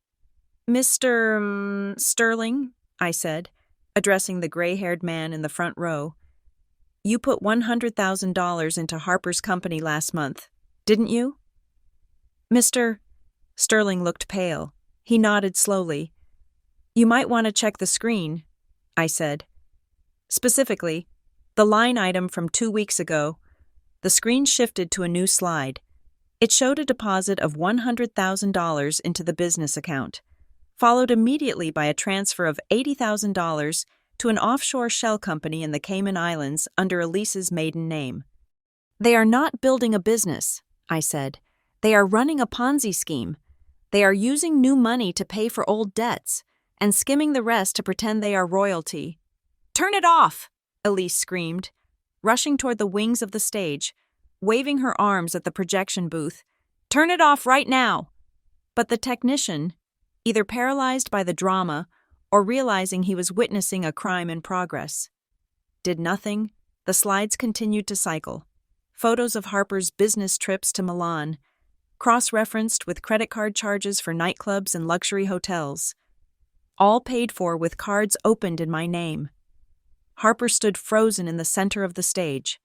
"Mr. Sterling," I said, addressing the gray-haired man in the front row. "You put $100,000 into Harper's company last month, didn't you?" Mr. Sterling looked pale. He nodded slowly. "You might want to check the screen," I said. Specifically, the line item from 2 weeks ago. The screen shifted to a new slide. It showed a deposit of $100,000 into the business account, followed immediately by a transfer of $80,000 to an offshore shell company in the Cayman Islands under Elise's maiden name. "They are not building a business," I said. "They are running a Ponzi scheme. They are using new money to pay for old debts, and skimming the rest to pretend they are royalty." "Turn it off!" Elise screamed, rushing toward the wings of the stage, waving her arms at the projection booth. "Turn it off right now!" But the technician, either paralyzed by the drama or realizing he was witnessing a crime in progress, did nothing. The slides continued to cycle. Photos of Harper's business trips to Milan, cross-referenced with credit card charges for nightclubs and luxury hotels, all paid for with cards opened in my name. Harper stood frozen in the center of the stage.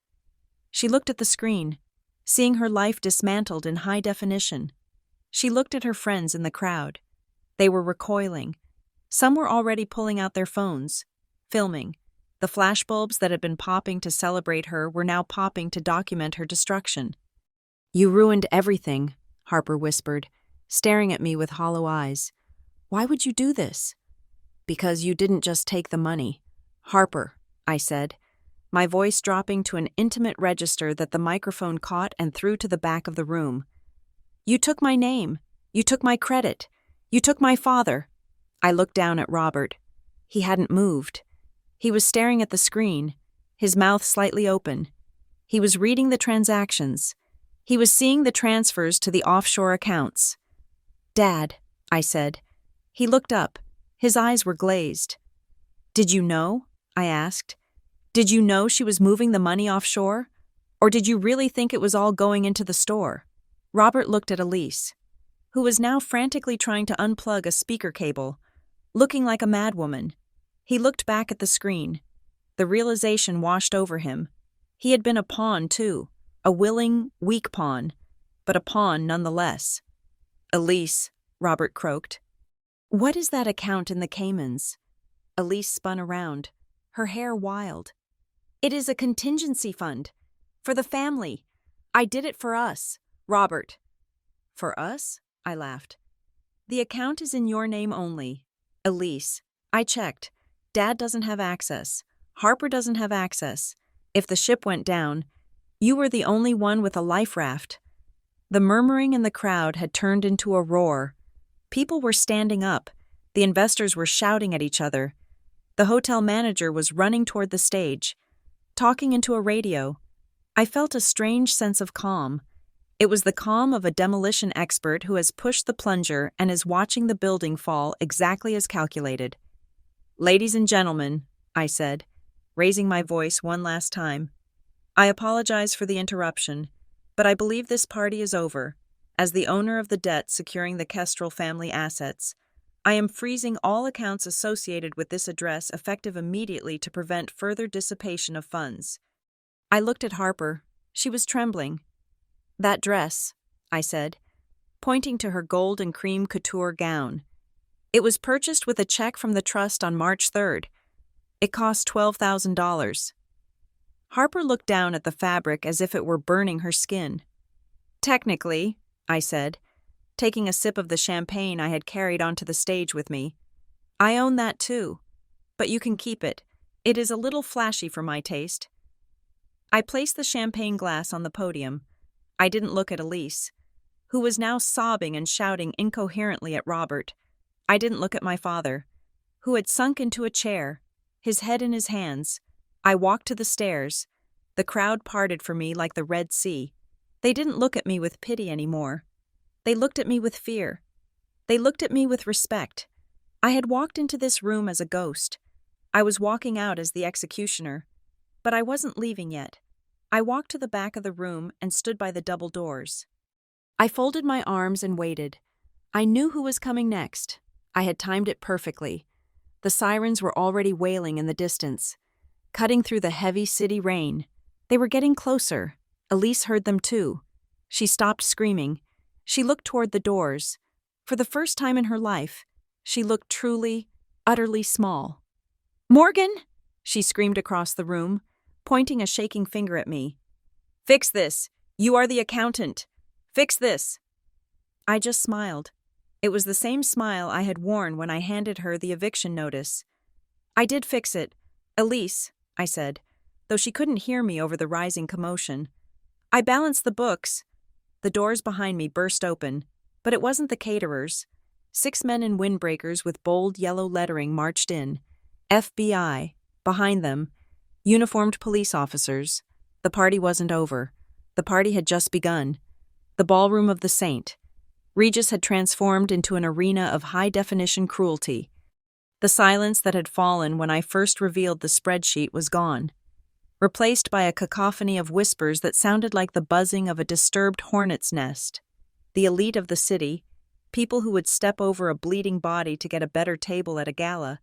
She looked at the screen, seeing her life dismantled in high definition. She looked at her friends in the crowd. They were recoiling. Some were already pulling out their phones, filming. The flashbulbs that had been popping to celebrate her were now popping to document her destruction. "You ruined everything," Harper whispered, staring at me with hollow eyes. "Why would you do this?" "Because you didn't just take the money. Harper," I said, my voice dropping to an intimate register that the microphone caught and threw to the back of the room. "You took my name. You took my credit. You took my father." I looked down at Robert. He hadn't moved. He was staring at the screen, his mouth slightly open. He was reading the transactions. He was seeing the transfers to the offshore accounts. "Dad," I said. He looked up. His eyes were glazed. "Did you know?" I asked. "Did you know she was moving the money offshore? Or did you really think it was all going into the store?" Robert looked at Elise, who was now frantically trying to unplug a speaker cable, looking like a madwoman. He looked back at the screen. The realization washed over him. He had been a pawn, too, a willing, weak pawn, but a pawn nonetheless. "Elise," Robert croaked. "What is that account in the Caymans?" Elise spun around, her hair wild. It is a contingency fund. For the family. I did it for us, Robert. For us? I laughed. The account is in your name only. Elise, I checked. Dad doesn't have access. Harper doesn't have access. If the ship went down, you were the only one with a life raft. The murmuring in the crowd had turned into a roar. People were standing up. The investors were shouting at each other. The hotel manager was running toward the stage, talking into a radio. I felt a strange sense of calm. It was the calm of a demolition expert who has pushed the plunger and is watching the building fall exactly as calculated. Ladies and gentlemen, I said, raising my voice one last time, I apologize for the interruption, but I believe this party is over. As the owner of the debt securing the Kestrel family assets, I am freezing all accounts associated with this address effective immediately to prevent further dissipation of funds. I looked at Harper. She was trembling. That dress, I said, pointing to her gold and cream couture gown. It was purchased with a check from the trust on March 3rd. It cost $12,000. Harper looked down at the fabric as if it were burning her skin. Technically, I said, taking a sip of the champagne I had carried onto the stage with me, I own that too. But you can keep it. It is a little flashy for my taste. I placed the champagne glass on the podium. I didn't look at Elise, who was now sobbing and shouting incoherently at Robert. I didn't look at my father, who had sunk into a chair, his head in his hands. I walked to the stairs. The crowd parted for me like the Red Sea. They didn't look at me with pity anymore. They looked at me with fear. They looked at me with respect. I had walked into this room as a ghost. I was walking out as the executioner. But I wasn't leaving yet. I walked to the back of the room and stood by the double doors. I folded my arms and waited. I knew who was coming next. I had timed it perfectly. The sirens were already wailing in the distance, cutting through the heavy city rain. They were getting closer. Elise heard them too. She stopped screaming. She looked toward the doors. For the first time in her life, she looked truly, utterly small. "Morgan!" she screamed across the room, pointing a shaking finger at me. "Fix this! You are the accountant! Fix this!" I just smiled. It was the same smile I had worn when I handed her the eviction notice. "I did fix it. Elise," I said, though she couldn't hear me over the rising commotion. "I balanced the books." The doors behind me burst open, but it wasn't the caterers. 6 men in windbreakers with bold yellow lettering marched in. FBI. Behind them, uniformed police officers. The party wasn't over. The party had just begun. The ballroom of the Saint. Regis had transformed into an arena of high-definition cruelty. The silence that had fallen when I first revealed the spreadsheet was gone, replaced by a cacophony of whispers that sounded like the buzzing of a disturbed hornet's nest. The elite of the city, people who would step over a bleeding body to get a better table at a gala,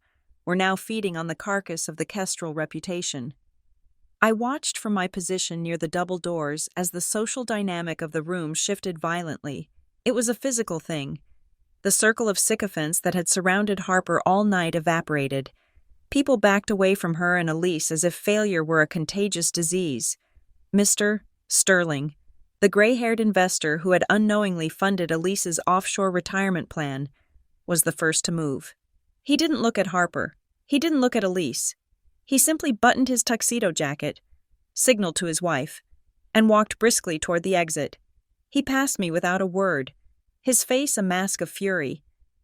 were now feeding on the carcass of the Kestrel reputation. I watched from my position near the double doors as the social dynamic of the room shifted violently. It was a physical thing. The circle of sycophants that had surrounded Harper all night evaporated. People backed away from her and Elise as if failure were a contagious disease. Mr. Sterling, the gray-haired investor who had unknowingly funded Elise's offshore retirement plan, was the first to move. He didn't look at Harper. He didn't look at Elise. He simply buttoned his tuxedo jacket, signaled to his wife, and walked briskly toward the exit. He passed me without a word, his face a mask of fury.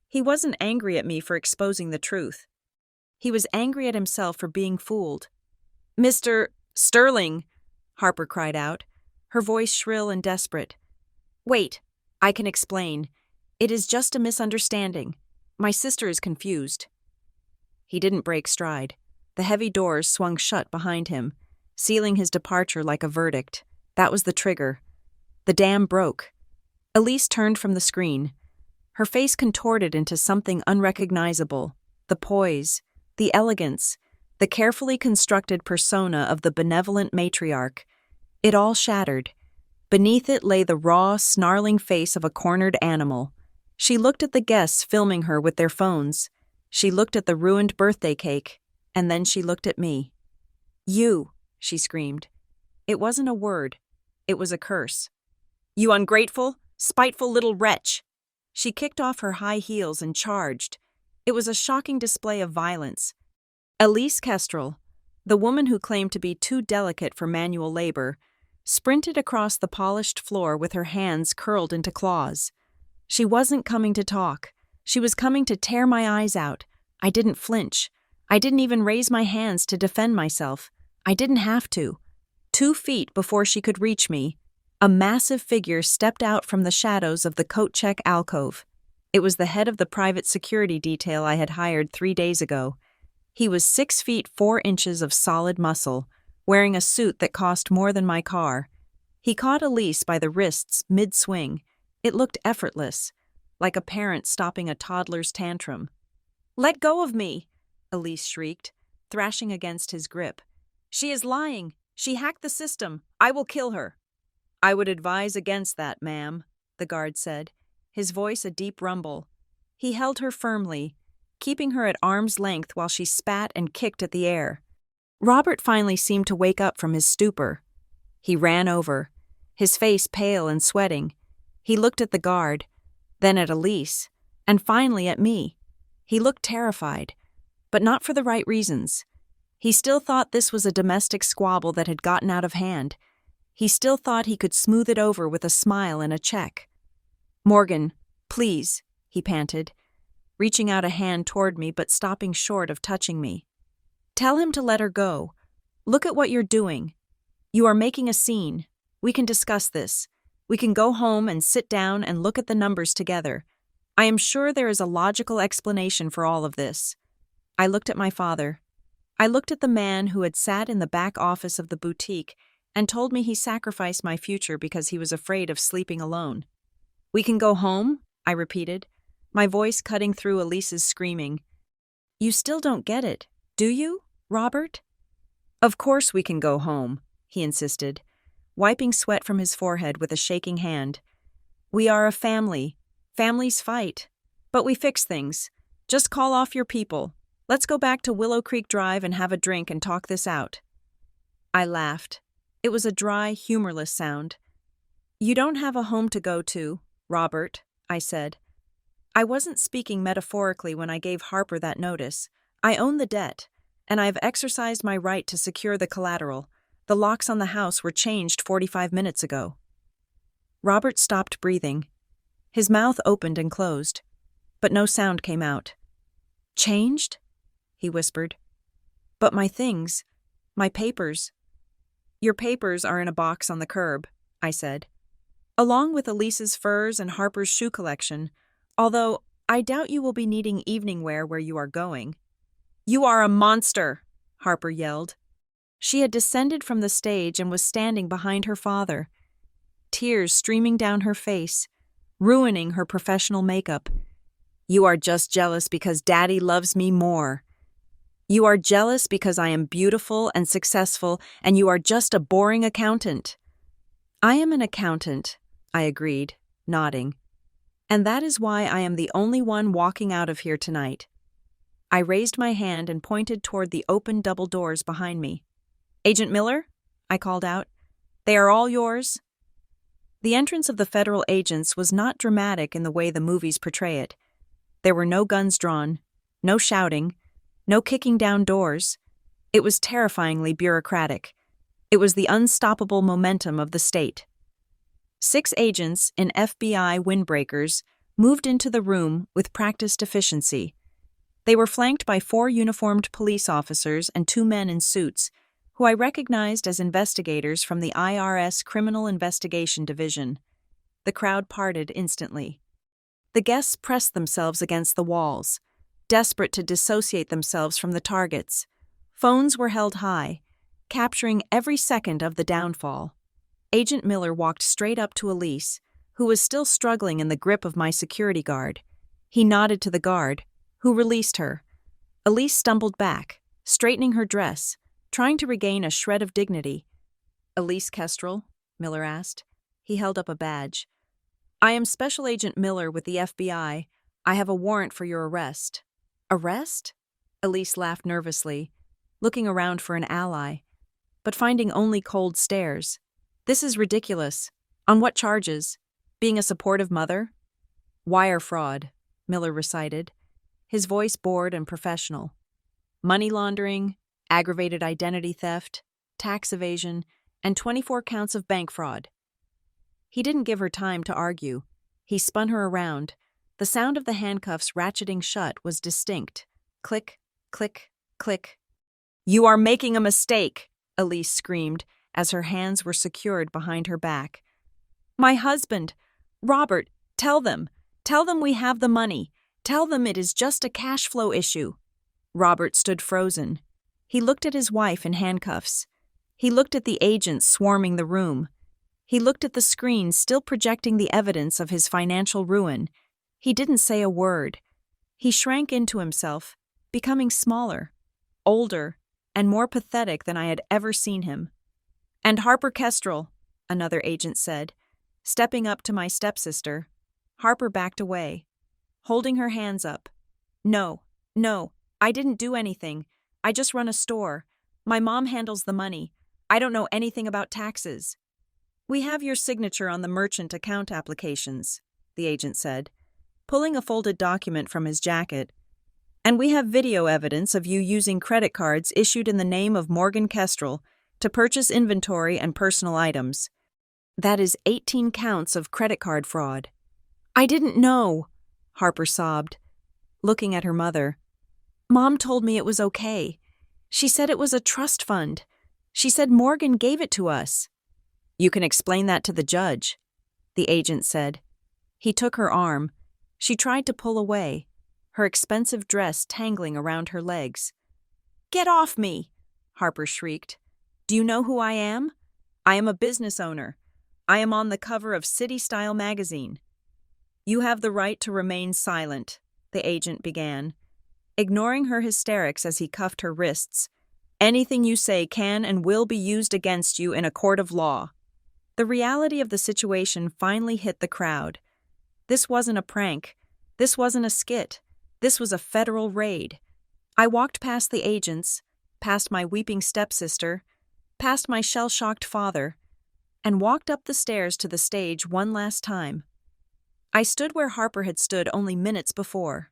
He wasn't angry at me for exposing the truth. He was angry at himself for being fooled. "Mr. Sterling!" Harper cried out, her voice shrill and desperate. "Wait, I can explain. It is just a misunderstanding. My sister is confused." He didn't break stride. The heavy doors swung shut behind him, sealing his departure like a verdict. That was the trigger. The dam broke. Elise turned from the screen. Her face contorted into something unrecognizable. The poise, the elegance, the carefully constructed persona of the benevolent matriarch. It all shattered. Beneath it lay the raw, snarling face of a cornered animal. She looked at the guests filming her with their phones. She looked at the ruined birthday cake, and then she looked at me. "You," she screamed. It wasn't a word. It was a curse. "You ungrateful, spiteful little wretch!" She kicked off her high heels and charged. It was a shocking display of violence. Elise Kestrel, the woman who claimed to be too delicate for manual labor, sprinted across the polished floor with her hands curled into claws. She wasn't coming to talk. She was coming to tear my eyes out. I didn't flinch. I didn't even raise my hands to defend myself. I didn't have to. 2 feet before she could reach me, a massive figure stepped out from the shadows of the coat check alcove. It was the head of the private security detail I had hired 3 days ago. He was 6 feet 4 inches of solid muscle, wearing a suit that cost more than my car. He caught Elise by the wrists mid-swing. It looked effortless, like a parent stopping a toddler's tantrum. "Let go of me!" Elise shrieked, thrashing against his grip. "She is lying! She hacked the system! I will kill her!" "I would advise against that, ma'am," the guard said, his voice a deep rumble. He held her firmly, keeping her at arm's length while she spat and kicked at the air. Robert finally seemed to wake up from his stupor. He ran over, his face pale and sweating. He looked at the guard, then at Elise, and finally at me. He looked terrified, but not for the right reasons. He still thought this was a domestic squabble that had gotten out of hand. He still thought he could smooth it over with a smile and a check. "Morgan, please," he panted, reaching out a hand toward me but stopping short of touching me. "Tell him to let her go. Look at what you're doing. You are making a scene. We can discuss this. We can go home and sit down and look at the numbers together. I am sure there is a logical explanation for all of this." I looked at my father. I looked at the man who had sat in the back office of the boutique and told me he sacrificed my future because he was afraid of sleeping alone. "We can go home?" I repeated, my voice cutting through Elise's screaming. "You still don't get it, do you, Robert?" "Of course we can go home," he insisted, wiping sweat from his forehead with a shaking hand. "We are a family. Families fight. But we fix things. Just call off your people. Let's go back to Willow Creek Drive and have a drink and talk this out." I laughed. It was a dry, humorless sound. "You don't have a home to go to, Robert," I said. I wasn't speaking metaphorically when I gave Harper that notice. I own the debt, and I have exercised my right to secure the collateral. The locks on the house were changed 45 minutes ago. Robert stopped breathing. His mouth opened and closed, but no sound came out. "Changed?" he whispered. "But my things, my papers." "Your papers are in a box on the curb," I said, "along with Elise's furs and Harper's shoe collection, although I doubt you will be needing evening wear where you are going." "You are a monster!" Harper yelled. She had descended from the stage and was standing behind her father, tears streaming down her face, ruining her professional makeup. "You are just jealous because Daddy loves me more. You are jealous because I am beautiful and successful, and you are just a boring accountant." "I am an accountant," I agreed, nodding. "And that is why I am the only one walking out of here tonight." I raised my hand and pointed toward the open double doors behind me. "Agent Miller?" I called out. "They are all yours." The entrance of the federal agents was not dramatic in the way the movies portray it. There were no guns drawn, no shouting, no kicking down doors. It was terrifyingly bureaucratic. It was the unstoppable momentum of the state. 6 agents in FBI windbreakers moved into the room with practiced efficiency. They were flanked by 4 uniformed police officers and 2 men in suits, who I recognized as investigators from the IRS Criminal Investigation Division. The crowd parted instantly. The guests pressed themselves against the walls, desperate to dissociate themselves from the targets. Phones were held high, capturing every second of the downfall. Agent Miller walked straight up to Elise, who was still struggling in the grip of my security guard. He nodded to the guard, who released her. Elise stumbled back, straightening her dress, trying to regain a shred of dignity. "Elise Kestrel?" Miller asked. He held up a badge. "I am Special Agent Miller with the FBI. I have a warrant for your arrest." Arrest? Elise laughed nervously, looking around for an ally, but finding only cold stares. This is ridiculous. On what charges? Being a supportive mother? Wire fraud, Miller recited, his voice bored and professional. Money laundering, aggravated identity theft, tax evasion, and 24 counts of bank fraud. He didn't give her time to argue. He spun her around. The sound of the handcuffs ratcheting shut was distinct. Click, click, click. "You are making a mistake," Elise screamed as her hands were secured behind her back. "My husband! Robert, tell them! Tell them we have the money! Tell them it is just a cash flow issue!" Robert stood frozen. He looked at his wife in handcuffs. He looked at the agents swarming the room. He looked at the screen still projecting the evidence of his financial ruin. He didn't say a word. He shrank into himself, becoming smaller, older, and more pathetic than I had ever seen him. "And Harper Kestrel," another agent said, stepping up to my stepsister. Harper backed away, holding her hands up. No, I didn't do anything. I just run a store. My mom handles the money. I don't know anything about taxes." "We have your signature on the merchant account applications," the agent said, pulling a folded document from his jacket. "And we have video evidence of you using credit cards issued in the name of Morgan Kestrel to purchase inventory and personal items. That is 18 counts of credit card fraud." "I didn't know," Harper sobbed, looking at her mother. "Mom told me it was okay. She said it was a trust fund. She said Morgan gave it to us." "You can explain that to the judge," the agent said. He took her arm. She tried to pull away, her expensive dress tangling around her legs. "Get off me!" Harper shrieked. "Do you know who I am? I am a business owner. I am on the cover of City Style magazine." "You have the right to remain silent," the agent began, ignoring her hysterics as he cuffed her wrists. "Anything you say can and will be used against you in a court of law." The reality of the situation finally hit the crowd. This wasn't a prank. This wasn't a skit. This was a federal raid. I walked past the agents, past my weeping stepsister, past my shell-shocked father, and walked up the stairs to the stage one last time. I stood where Harper had stood only minutes before.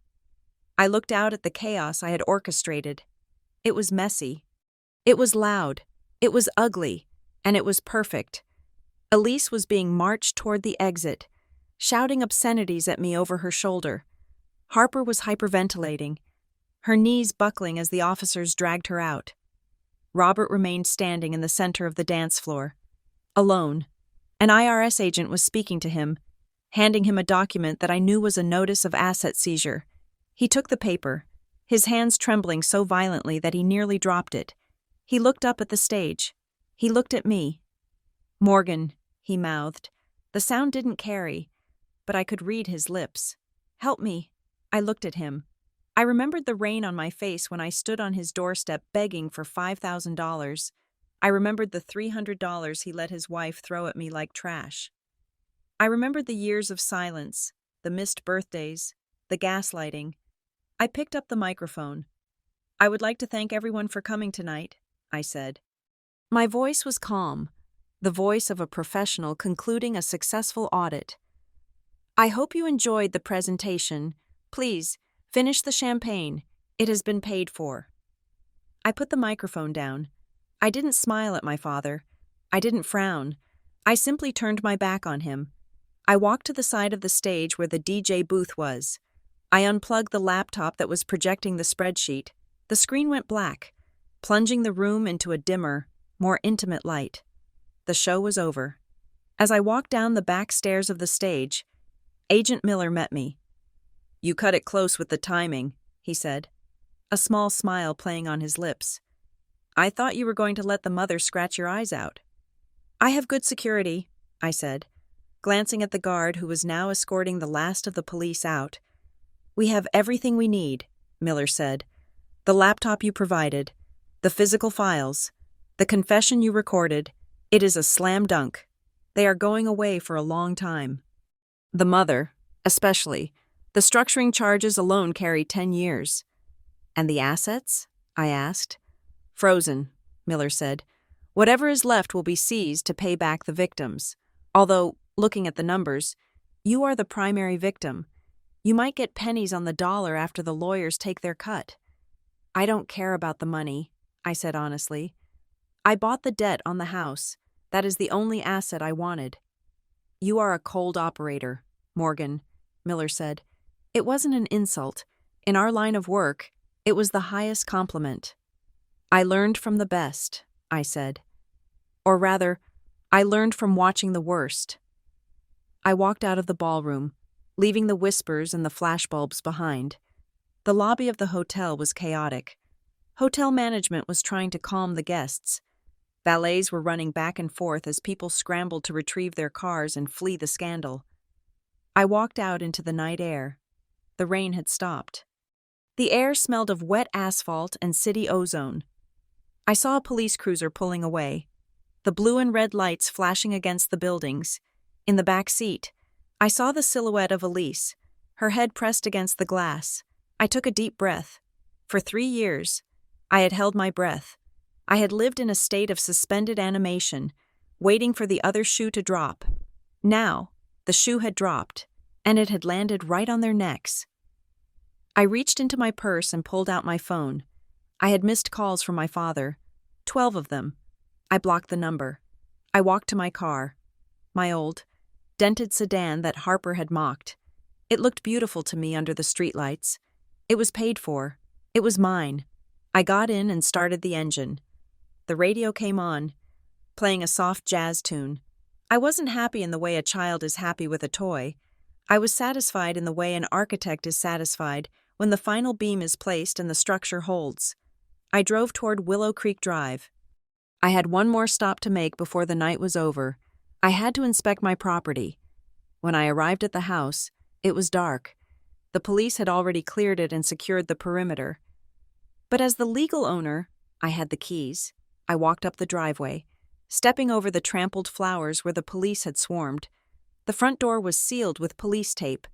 I looked out at the chaos I had orchestrated. It was messy. It was loud. It was ugly. And it was perfect. Elise was being marched toward the exit, shouting obscenities at me over her shoulder. Harper was hyperventilating, her knees buckling as the officers dragged her out. Robert remained standing in the center of the dance floor, alone. An IRS agent was speaking to him, handing him a document that I knew was a notice of asset seizure. He took the paper, his hands trembling so violently that he nearly dropped it. He looked up at the stage. He looked at me. "Morgan," he mouthed. The sound didn't carry, but I could read his lips. "Help me." I looked at him. I remembered the rain on my face when I stood on his doorstep begging for $5,000. I remembered the $300 he let his wife throw at me like trash. I remembered the years of silence, the missed birthdays, the gaslighting. I picked up the microphone. "I would like to thank everyone for coming tonight," I said. My voice was calm, the voice of a professional concluding a successful audit. "I hope you enjoyed the presentation. Please, finish the champagne. It has been paid for." I put the microphone down. I didn't smile at my father. I didn't frown. I simply turned my back on him. I walked to the side of the stage where the DJ booth was. I unplugged the laptop that was projecting the spreadsheet. The screen went black, plunging the room into a dimmer, more intimate light. The show was over. As I walked down the back stairs of the stage, Agent Miller met me. "You cut it close with the timing," he said, a small smile playing on his lips. "I thought you were going to let the mother scratch your eyes out." "I have good security," I said, glancing at the guard who was now escorting the last of the police out. "We have everything we need," Miller said. "The laptop you provided, the physical files, the confession you recorded. It is a slam dunk. They are going away for a long time. The mother, especially. The structuring charges alone carry 10 years. And the assets? I asked. Frozen, Miller said. Whatever is left will be seized to pay back the victims. Although, looking at the numbers, you are the primary victim. You might get pennies on the dollar after the lawyers take their cut. I don't care about the money, I said honestly. I bought the debt on the house. That is the only asset I wanted. You are a cold operator, Morgan, Miller said. It wasn't an insult. In our line of work, it was the highest compliment. I learned from the best, I said. Or rather, I learned from watching the worst. I walked out of the ballroom, leaving the whispers and the flashbulbs behind. The lobby of the hotel was chaotic. Hotel management was trying to calm the guests. Valets were running back and forth as people scrambled to retrieve their cars and flee the scandal. I walked out into the night air. The rain had stopped. The air smelled of wet asphalt and city ozone. I saw a police cruiser pulling away, the blue and red lights flashing against the buildings. In the back seat, I saw the silhouette of Elise, her head pressed against the glass. I took a deep breath. For 3 years, I had held my breath. I had lived in a state of suspended animation, waiting for the other shoe to drop. Now, the shoe had dropped, and it had landed right on their necks. I reached into my purse and pulled out my phone. I had missed calls from my father, 12 of them. I blocked the number. I walked to my car, my old, dented sedan that Harper had mocked. It looked beautiful to me under the streetlights. It was paid for. It was mine. I got in and started the engine. The radio came on, playing a soft jazz tune. I wasn't happy in the way a child is happy with a toy. I was satisfied in the way an architect is satisfied when the final beam is placed and the structure holds. I drove toward Willow Creek Drive. I had one more stop to make before the night was over. I had to inspect my property. When I arrived at the house, it was dark. The police had already cleared it and secured the perimeter. But as the legal owner, I had the keys. I walked up the driveway, stepping over the trampled flowers where the police had swarmed. The front door was sealed with police tape,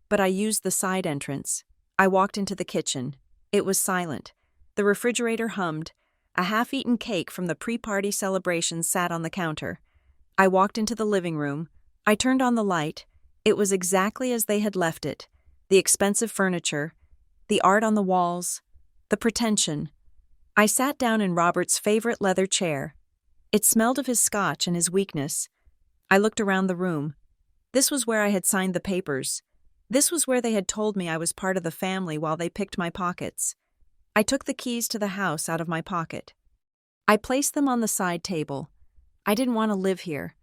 but I used the side entrance. I walked into the kitchen. It was silent. The refrigerator hummed. A half-eaten cake from the pre-party celebration sat on the counter. I walked into the living room. I turned on the light. It was exactly as they had left it. The expensive furniture, the art on the walls, the pretension. I sat down in Robert's favorite leather chair. It smelled of his scotch and his weakness. I looked around the room. This was where I had signed the papers. This was where they had told me I was part of the family while they picked my pockets. I took the keys to the house out of my pocket. I placed them on the side table. I didn't want to live here.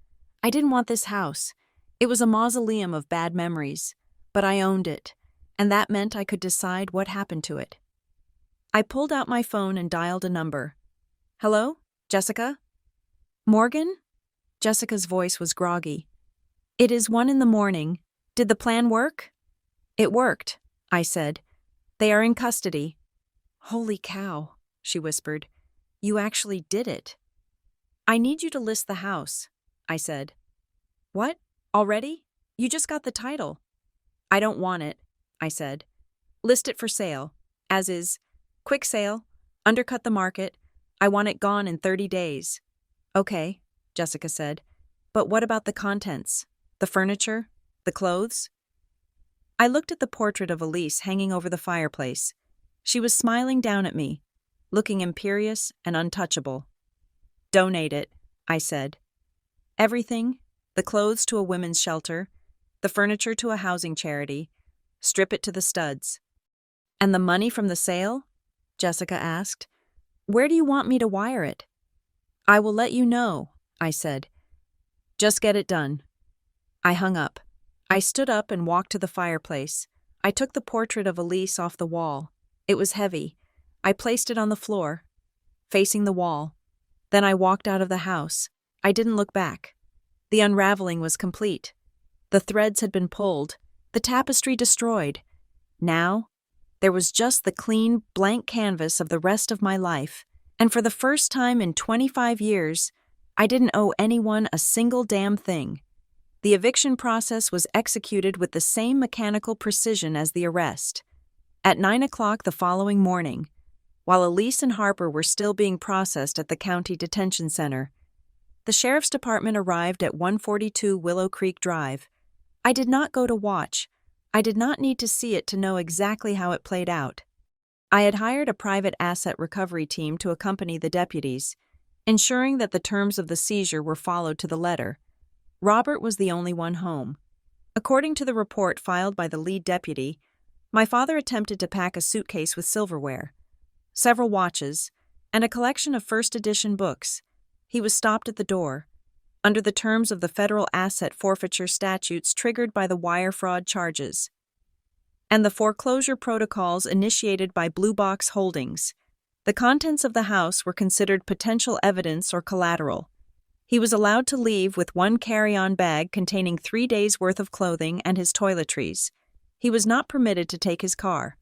I didn't want this house. It was a mausoleum of bad memories, but I owned it, and that meant I could decide what happened to it. I pulled out my phone and dialed a number. Hello, Jessica? Morgan? Jessica's voice was groggy. It is 1 a.m. Did the plan work? It worked, I said. They are in custody. Holy cow, she whispered. You actually did it. I need you to list the house, I said. What? Already? You just got the title. I don't want it, I said. List it for sale, as is. Quick sale, undercut the market. I want it gone in 30 days. Okay, Jessica said. But what about the contents? The furniture? The clothes? I looked at the portrait of Elise hanging over the fireplace. She was smiling down at me, looking imperious and untouchable. Donate it, I said. Everything, the clothes to a women's shelter, the furniture to a housing charity, strip it to the studs. And the money from the sale? Jessica asked. Where do you want me to wire it? I will let you know, I said. Just get it done. I hung up. I stood up and walked to the fireplace. I took the portrait of Elise off the wall. It was heavy. I placed it on the floor, facing the wall. Then I walked out of the house. I didn't look back. The unraveling was complete. The threads had been pulled, the tapestry destroyed. Now, there was just the clean, blank canvas of the rest of my life, and for the first time in 25 years, I didn't owe anyone a single damn thing. The eviction process was executed with the same mechanical precision as the arrest. At 9 o'clock the following morning, while Elise and Harper were still being processed at the county detention center, the sheriff's department arrived at 142 Willow Creek Drive. I did not go to watch. I did not need to see it to know exactly how it played out. I had hired a private asset recovery team to accompany the deputies, ensuring that the terms of the seizure were followed to the letter. Robert was the only one home. According to the report filed by the lead deputy, my father attempted to pack a suitcase with silverware, several watches, and a collection of first-edition books. He was stopped at the door, under the terms of the federal asset forfeiture statutes triggered by the wire fraud charges, and the foreclosure protocols initiated by Blue Box Holdings. The contents of the house were considered potential evidence or collateral. He was allowed to leave with one carry-on bag containing 3 days' worth of clothing and his toiletries. He was not permitted to take his car,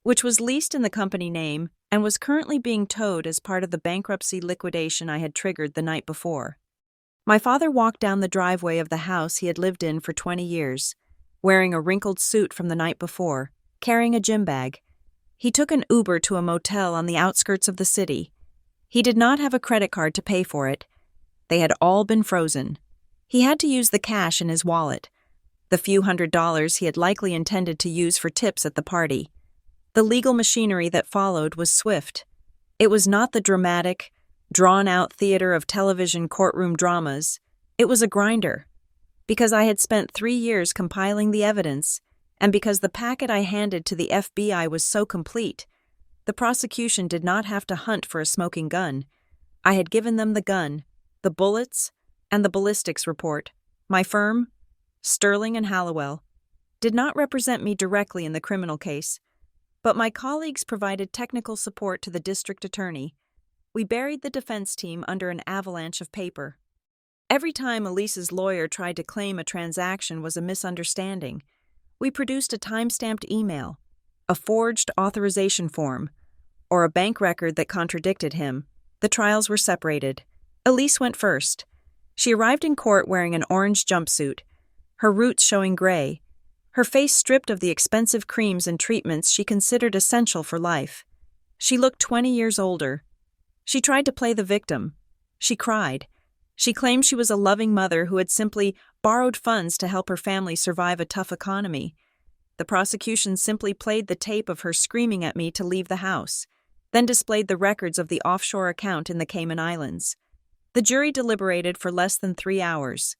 which was leased in the company name and was currently being towed as part of the bankruptcy liquidation I had triggered the night before. My father walked down the driveway of the house he had lived in for 20 years, wearing a wrinkled suit from the night before, carrying a gym bag. He took an Uber to a motel on the outskirts of the city. He did not have a credit card to pay for it. They had all been frozen. He had to use the cash in his wallet, the few $100s he had likely intended to use for tips at the party. The legal machinery that followed was swift. It was not the dramatic, drawn-out theater of television courtroom dramas. It was a grinder. Because I had spent 3 years compiling the evidence, and because the packet I handed to the FBI was so complete, the prosecution did not have to hunt for a smoking gun. I had given them the gun, the bullets, and the ballistics report. My firm, Sterling and Hallowell, did not represent me directly in the criminal case, but my colleagues provided technical support to the district attorney. We buried the defense team under an avalanche of paper. Every time Elise's lawyer tried to claim a transaction was a misunderstanding, we produced a time-stamped email, a forged authorization form, or a bank record that contradicted him. The trials were separated. Elise went first. She arrived in court wearing an orange jumpsuit, her roots showing gray, her face stripped of the expensive creams and treatments she considered essential for life. She looked 20 years older. She tried to play the victim. She cried. She claimed she was a loving mother who had simply borrowed funds to help her family survive a tough economy. The prosecution simply played the tape of her screaming at me to leave the house, then displayed the records of the offshore account in the Cayman Islands. The jury deliberated for less than 3 hours.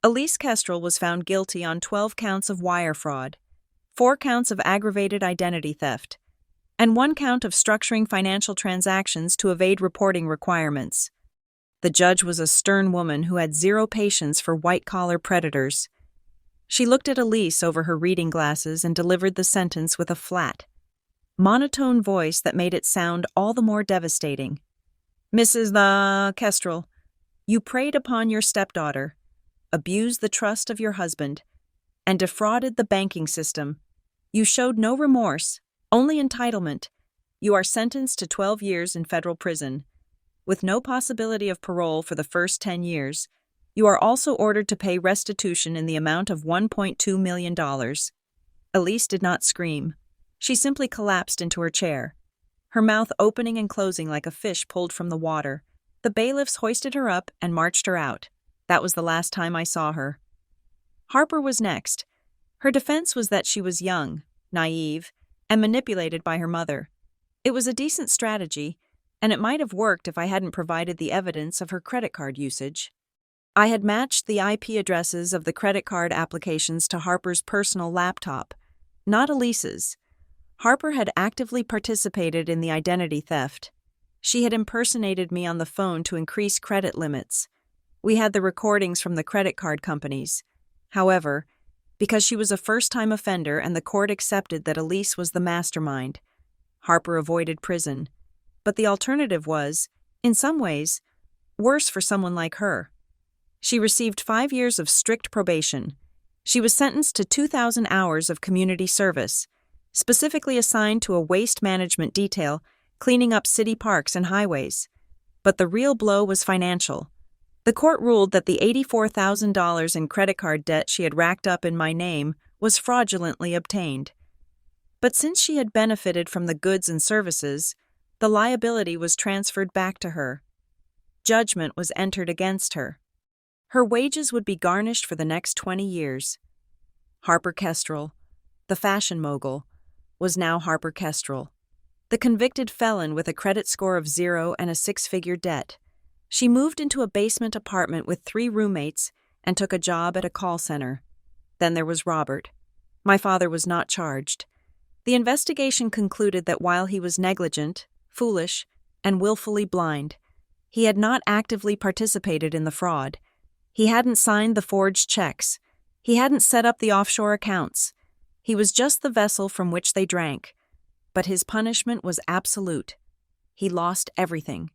Elise Kestrel was found guilty on 12 counts of wire fraud, 4 counts of aggravated identity theft, and 1 count of structuring financial transactions to evade reporting requirements. The judge was a stern woman who had zero patience for white-collar predators. She looked at Elise over her reading glasses and delivered the sentence with a flat, monotone voice that made it sound all the more devastating. Mrs. Kestrel, you preyed upon your stepdaughter, abused the trust of your husband, and defrauded the banking system. You showed no remorse, only entitlement. You are sentenced to 12 years in federal prison, with no possibility of parole for the first 10 years. You are also ordered to pay restitution in the amount of $1.2 million. Elise did not scream. She simply collapsed into her chair, her mouth opening and closing like a fish pulled from the water. The bailiffs hoisted her up and marched her out. That was the last time I saw her. Harper was next. Her defense was that she was young, naive, and manipulated by her mother. It was a decent strategy, and it might have worked if I hadn't provided the evidence of her credit card usage. I had matched the IP addresses of the credit card applications to Harper's personal laptop, not Elise's. Harper had actively participated in the identity theft. She had impersonated me on the phone to increase credit limits. We had the recordings from the credit card companies. However, because she was a first-time offender and the court accepted that Elise was the mastermind, Harper avoided prison. But the alternative was, in some ways, worse for someone like her. She received 5 years of strict probation. She was sentenced to 2,000 hours of community service, specifically assigned to a waste management detail cleaning up city parks and highways. But the real blow was financial. The court ruled that the $84,000 in credit card debt she had racked up in my name was fraudulently obtained. But since she had benefited from the goods and services, the liability was transferred back to her. Judgment was entered against her. Her wages would be garnished for the next 20 years. Harper Kestrel, the fashion mogul, was now Harper Kestrel, the convicted felon with a credit score of 0 and a 6-figure debt. She moved into a basement apartment with 3 roommates and took a job at a call center. Then there was Robert. My father was not charged. The investigation concluded that while he was negligent, foolish, and willfully blind, he had not actively participated in the fraud. He hadn't signed the forged checks. He hadn't set up the offshore accounts. He was just the vessel from which they drank. But his punishment was absolute. He lost everything.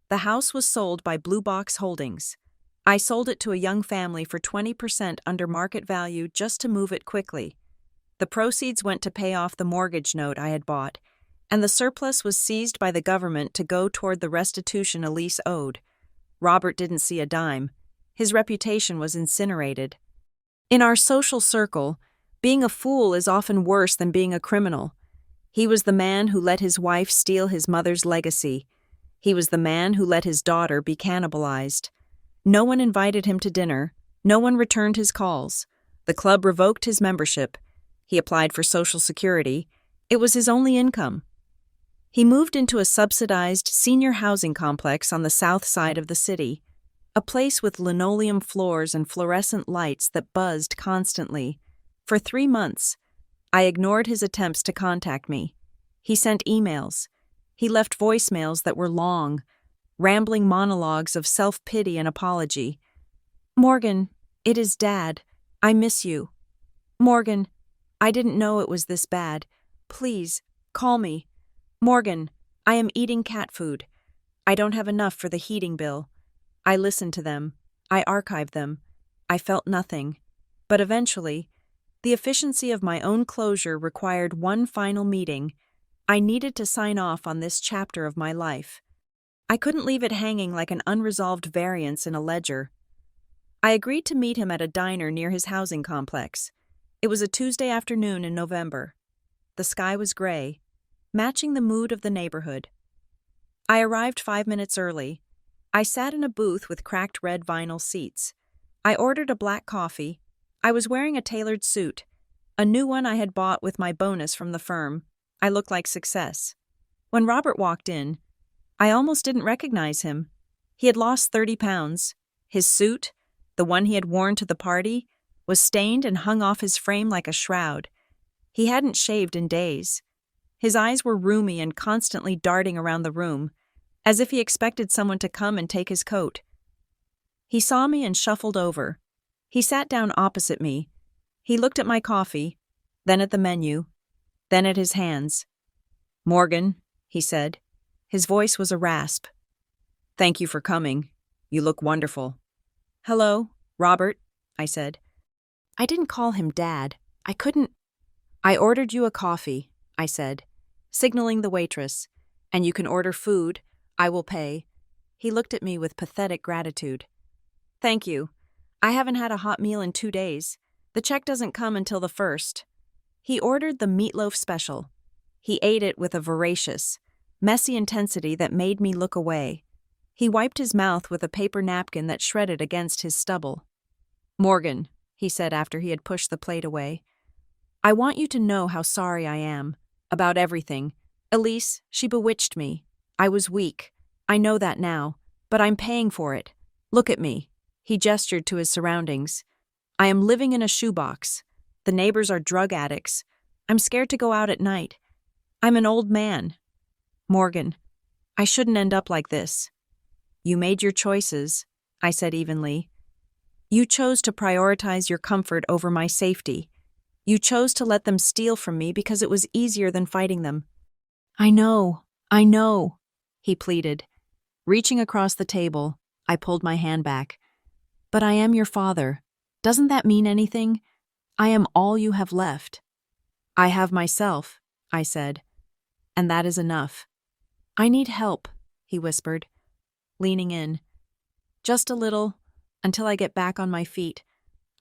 The house was sold by Blue Box Holdings. I sold it to a young family for 20% under market value just to move it quickly. The proceeds went to pay off the mortgage note I had bought, and the surplus was seized by the government to go toward the restitution Elise owed. Robert didn't see a dime. His reputation was incinerated. In our social circle, being a fool is often worse than being a criminal. He was the man who let his wife steal his mother's legacy. He was the man who let his daughter be cannibalized. No one invited him to dinner. No one returned his calls. The club revoked his membership. He applied for Social Security. It was his only income. He moved into a subsidized senior housing complex on the south side of the city, a place with linoleum floors and fluorescent lights that buzzed constantly. For 3 months, I ignored his attempts to contact me. He sent emails. He left voicemails that were long, rambling monologues of self-pity and apology. "Morgan, it is Dad. I miss you. Morgan, I didn't know it was this bad. Please, call me. Morgan, I am eating cat food. I don't have enough for the heating bill." I listened to them. I archived them. I felt nothing. But eventually, the efficiency of my own closure required one final meeting. I needed to sign off on this chapter of my life. I couldn't leave it hanging like an unresolved variance in a ledger. I agreed to meet him at a diner near his housing complex. It was a Tuesday afternoon in November. The sky was gray, matching the mood of the neighborhood. I arrived 5 minutes early. I sat in a booth with cracked red vinyl seats. I ordered a black coffee. I was wearing a tailored suit, a new one I had bought with my bonus from the firm. I looked like success. When Robert walked in, I almost didn't recognize him. He had lost 30 pounds. His suit, the one he had worn to the party, was stained and hung off his frame like a shroud. He hadn't shaved in days. His eyes were rheumy and constantly darting around the room, as if he expected someone to come and take his coat. He saw me and shuffled over. He sat down opposite me. He looked at my coffee, then at the menu, then at his hands. "Morgan," he said. His voice was a rasp. "Thank you for coming. You look wonderful." "Hello, Robert," I said. I didn't call him Dad. I couldn't. "I ordered you a coffee," I said, signaling the waitress. "And you can order food. I will pay." He looked at me with pathetic gratitude. "Thank you. I haven't had a hot meal in 2 days. The check doesn't come until the 1st. He ordered the meatloaf special. He ate it with a voracious, messy intensity that made me look away. He wiped his mouth with a paper napkin that shredded against his stubble. "Morgan," he said after he had pushed the plate away, "I want you to know how sorry I am. About everything. Elise, she bewitched me. I was weak. I know that now. But I'm paying for it. Look at me." He gestured to his surroundings. "I am living in a shoebox. The neighbors are drug addicts. I'm scared to go out at night. I'm an old man. Morgan, I shouldn't end up like this." "You made your choices," I said evenly. "You chose to prioritize your comfort over my safety. You chose to let them steal from me because it was easier than fighting them." I know, he pleaded. Reaching across the table, I pulled my hand back. "But I am your father. Doesn't that mean anything? I am all you have left." "I have myself," I said, "and that is enough." "I need help," he whispered, leaning in. "Just a little, until I get back on my feet.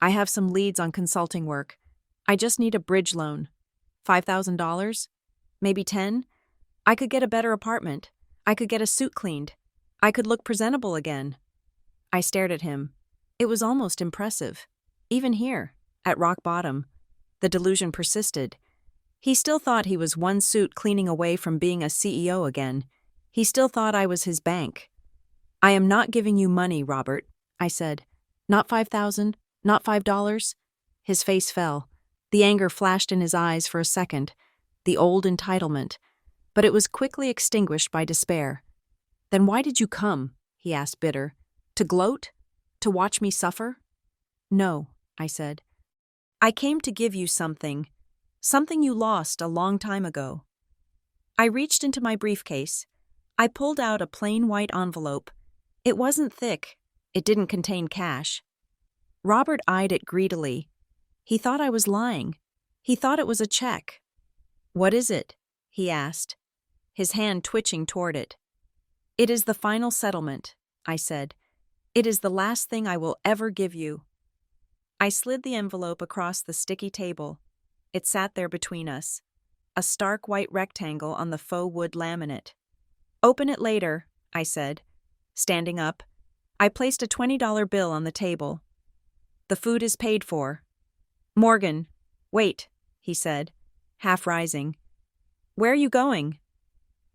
I have some leads on consulting work. I just need a bridge loan. $5,000? Maybe 10? I could get a better apartment. I could get a suit cleaned. I could look presentable again. I stared at him. It was almost impressive. Even here, at rock bottom, the delusion persisted. He still thought he was one suit cleaning away from being a CEO again. He still thought I was his bank. I am not giving you money, Robert, I said. Not 5,000, not $5. His face fell. The anger flashed in his eyes for a second, the old entitlement, but it was quickly extinguished by despair. Then why did you come? He asked bitter. To gloat? To watch me suffer? No, I said. I came to give you something you lost a long time ago. I reached into my briefcase. I pulled out a plain white envelope. It wasn't thick. It didn't contain cash. Robert eyed it greedily. He thought I was lying. He thought it was a check. What is it? He asked, his hand twitching toward it. It is the final settlement, I said. It is the last thing I will ever give you. I slid the envelope across the sticky table. It sat there between us, a stark white rectangle on the faux wood laminate. Open it later, I said. Standing up, I placed a $20 bill on the table. The food is paid for. Morgan, wait, he said, half rising. Where are you going?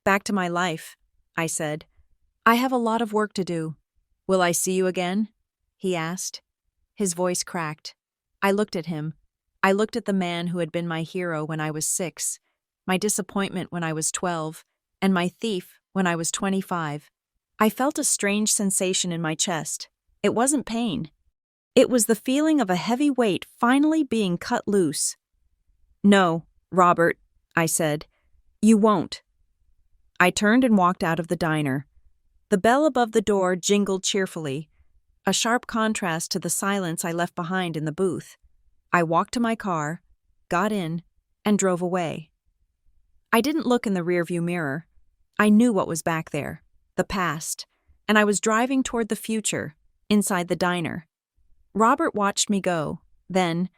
Back to my life, I said. I have a lot of work to do. Will I see you again? He asked. His voice cracked. I looked at him. I looked at the man who had been my hero when I was 6, my disappointment when I was 12, and my thief when I was 25. I felt a strange sensation in my chest. It wasn't pain. It was the feeling of a heavy weight finally being cut loose. No, Robert, I said. You won't. I turned and walked out of the diner. The bell above the door jingled cheerfully, a sharp contrast to the silence I left behind in the booth. I walked to my car, got in, and drove away. I didn't look in the rearview mirror. I knew what was back there, the past, and I was driving toward the future, inside the diner. Robert watched me go. Then,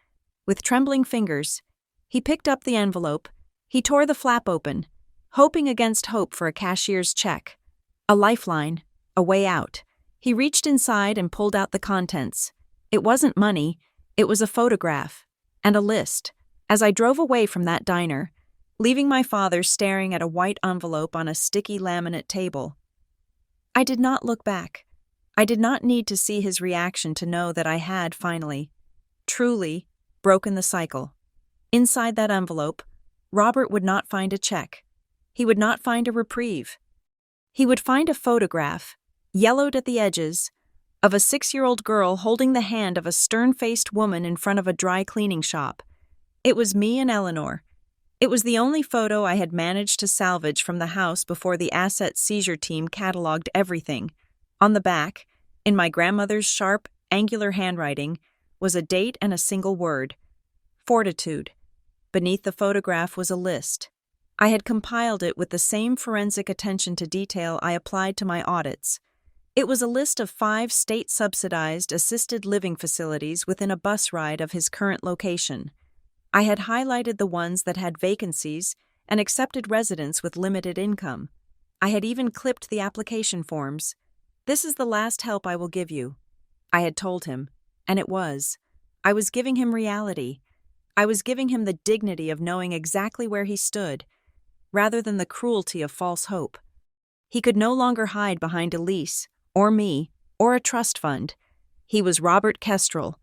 with trembling fingers, he picked up the envelope. He tore the flap open, hoping against hope for a cashier's check. A lifeline, a way out. He reached inside and pulled out the contents. It wasn't money, it was a photograph, and a list. As I drove away from that diner, leaving my father staring at a white envelope on a sticky laminate table. I did not look back. I did not need to see his reaction to know that I had finally, truly, broken the cycle. Inside that envelope, Robert would not find a check. He would not find a reprieve. He would find a photograph, yellowed at the edges, of a 6-year-old girl holding the hand of a stern-faced woman in front of a dry cleaning shop. It was me and Eleanor. It was the only photo I had managed to salvage from the house before the asset seizure team cataloged everything. On the back, in my grandmother's sharp, angular handwriting, was a date and a single word: fortitude. Beneath the photograph was a list. I had compiled it with the same forensic attention to detail I applied to my audits. It was a list of 5 state-subsidized assisted living facilities within a bus ride of his current location. I had highlighted the ones that had vacancies and accepted residents with limited income. I had even clipped the application forms. This is the last help I will give you, I had told him, and it was. I was giving him reality. I was giving him the dignity of knowing exactly where he stood, rather than the cruelty of false hope. He could no longer hide behind a lease, or me, or a trust fund. He was Robert Kestrel,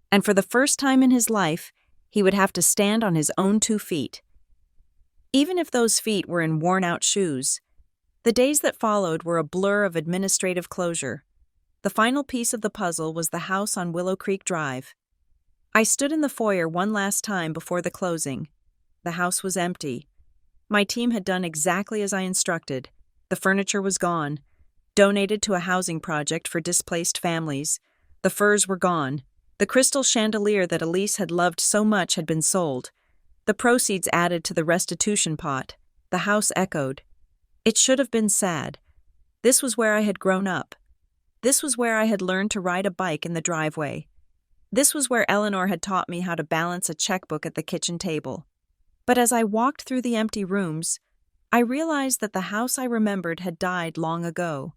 and for the first time in his life, he would have to stand on his own 2 feet. Even if those feet were in worn-out shoes, the days that followed were a blur of administrative closure. The final piece of the puzzle was the house on Willow Creek Drive. I stood in the foyer one last time before the closing. The house was empty. My team had done exactly as I instructed. The furniture was gone, donated to a housing project for displaced families. The furs were gone. The crystal chandelier that Elise had loved so much had been sold. The proceeds added to the restitution pot. The house echoed. It should have been sad. This was where I had grown up. This was where I had learned to ride a bike in the driveway. This was where Eleanor had taught me how to balance a checkbook at the kitchen table. But as I walked through the empty rooms, I realized that the house I remembered had died long ago.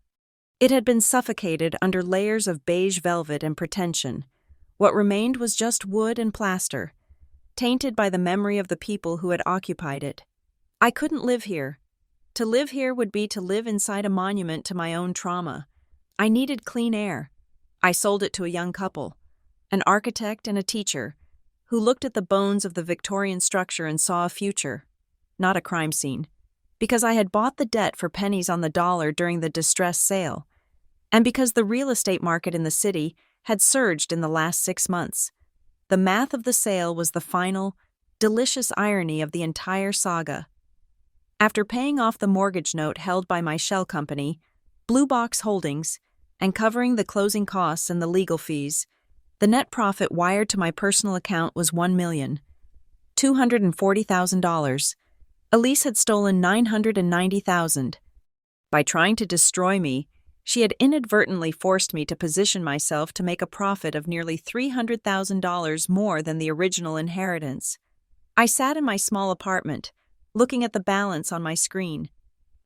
It had been suffocated under layers of beige velvet and pretension. What remained was just wood and plaster, tainted by the memory of the people who had occupied it. I couldn't live here. To live here would be to live inside a monument to my own trauma. I needed clean air. I sold it to a young couple, an architect and a teacher, who looked at the bones of the Victorian structure and saw a future, not a crime scene, because I had bought the debt for pennies on the dollar during the distress sale, and because the real estate market in the city had surged in the last 6 months. The math of the sale was the final, delicious irony of the entire saga. After paying off the mortgage note held by my shell company, Blue Box Holdings, and covering the closing costs and the legal fees, the net profit wired to my personal account was $1,240,000. Elise had stolen $990,000. By trying to destroy me, she had inadvertently forced me to position myself to make a profit of nearly $300,000 more than the original inheritance. I sat in my small apartment, looking at the balance on my screen.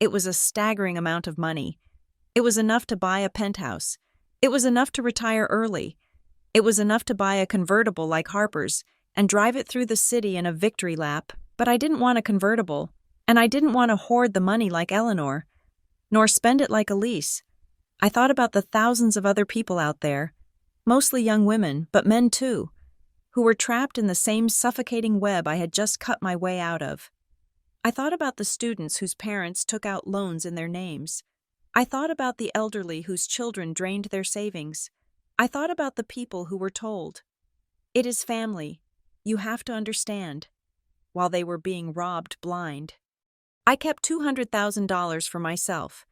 It was a staggering amount of money. It was enough to buy a penthouse. It was enough to retire early. It was enough to buy a convertible like Harper's and drive it through the city in a victory lap, but I didn't want a convertible, and I didn't want to hoard the money like Eleanor, nor spend it like Elise. I thought about the thousands of other people out there, mostly young women, but men too, who were trapped in the same suffocating web I had just cut my way out of. I thought about the students whose parents took out loans in their names. I thought about the elderly whose children drained their savings. I thought about the people who were told, "It is family. You have to understand," while they were being robbed blind. I kept $200,000 for myself.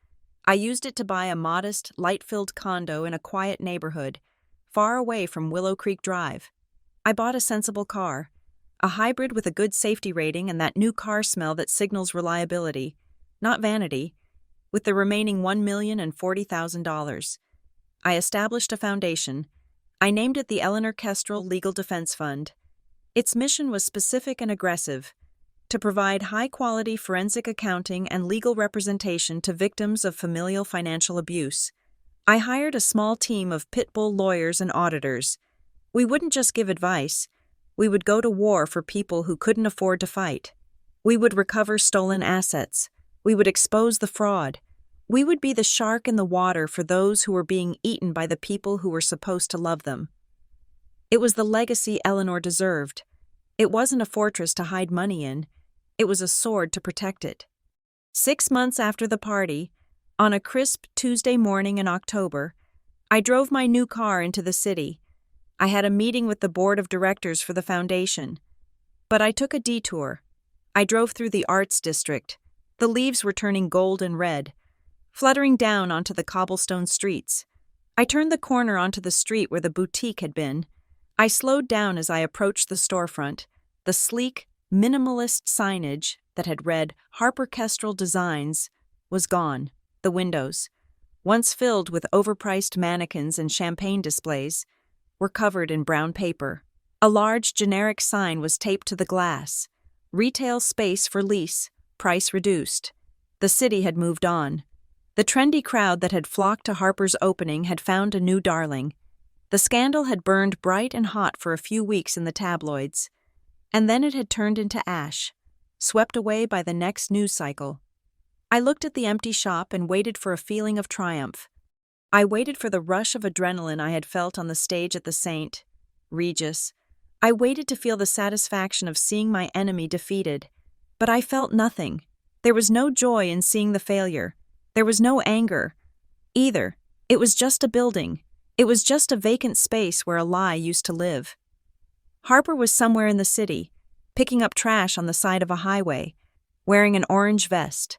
I used it to buy a modest, light-filled condo in a quiet neighborhood, far away from Willow Creek Drive. I bought a sensible car, a hybrid with a good safety rating and that new car smell that signals reliability, not vanity, with the remaining $1,040,000. I established a foundation. I named it the Eleanor Kestrel Legal Defense Fund. Its mission was specific and aggressive: to provide high-quality forensic accounting and legal representation to victims of familial financial abuse. I hired a small team of pit bull lawyers and auditors. We wouldn't just give advice. We would go to war for people who couldn't afford to fight. We would recover stolen assets. We would expose the fraud. We would be the shark in the water for those who were being eaten by the people who were supposed to love them. It was the legacy Eleanor deserved. It wasn't a fortress to hide money in. It was a sword to protect it. 6 months after the party, on a crisp Tuesday morning in October, I drove my new car into the city. I had a meeting with the board of directors for the foundation. But I took a detour. I drove through the arts district. The leaves were turning gold and red, fluttering down onto the cobblestone streets. I turned the corner onto the street where the boutique had been. I slowed down as I approached the storefront. The sleek, minimalist signage that had read Harper Kestrel Designs was gone. The windows, once filled with overpriced mannequins and champagne displays, were covered in brown paper. A large generic sign was taped to the glass: "Retail space for lease, price reduced." The city had moved on. The trendy crowd that had flocked to Harper's opening had found a new darling. The scandal had burned bright and hot for a few weeks in the tabloids, and then it had turned into ash, swept away by the next news cycle. I looked at the empty shop and waited for a feeling of triumph. I waited for the rush of adrenaline I had felt on the stage at the St. Regis. I waited to feel the satisfaction of seeing my enemy defeated. But I felt nothing. There was no joy in seeing the failure. There was no anger, either. It was just a building. It was just a vacant space where a lie used to live. Harper was somewhere in the city, picking up trash on the side of a highway, wearing an orange vest,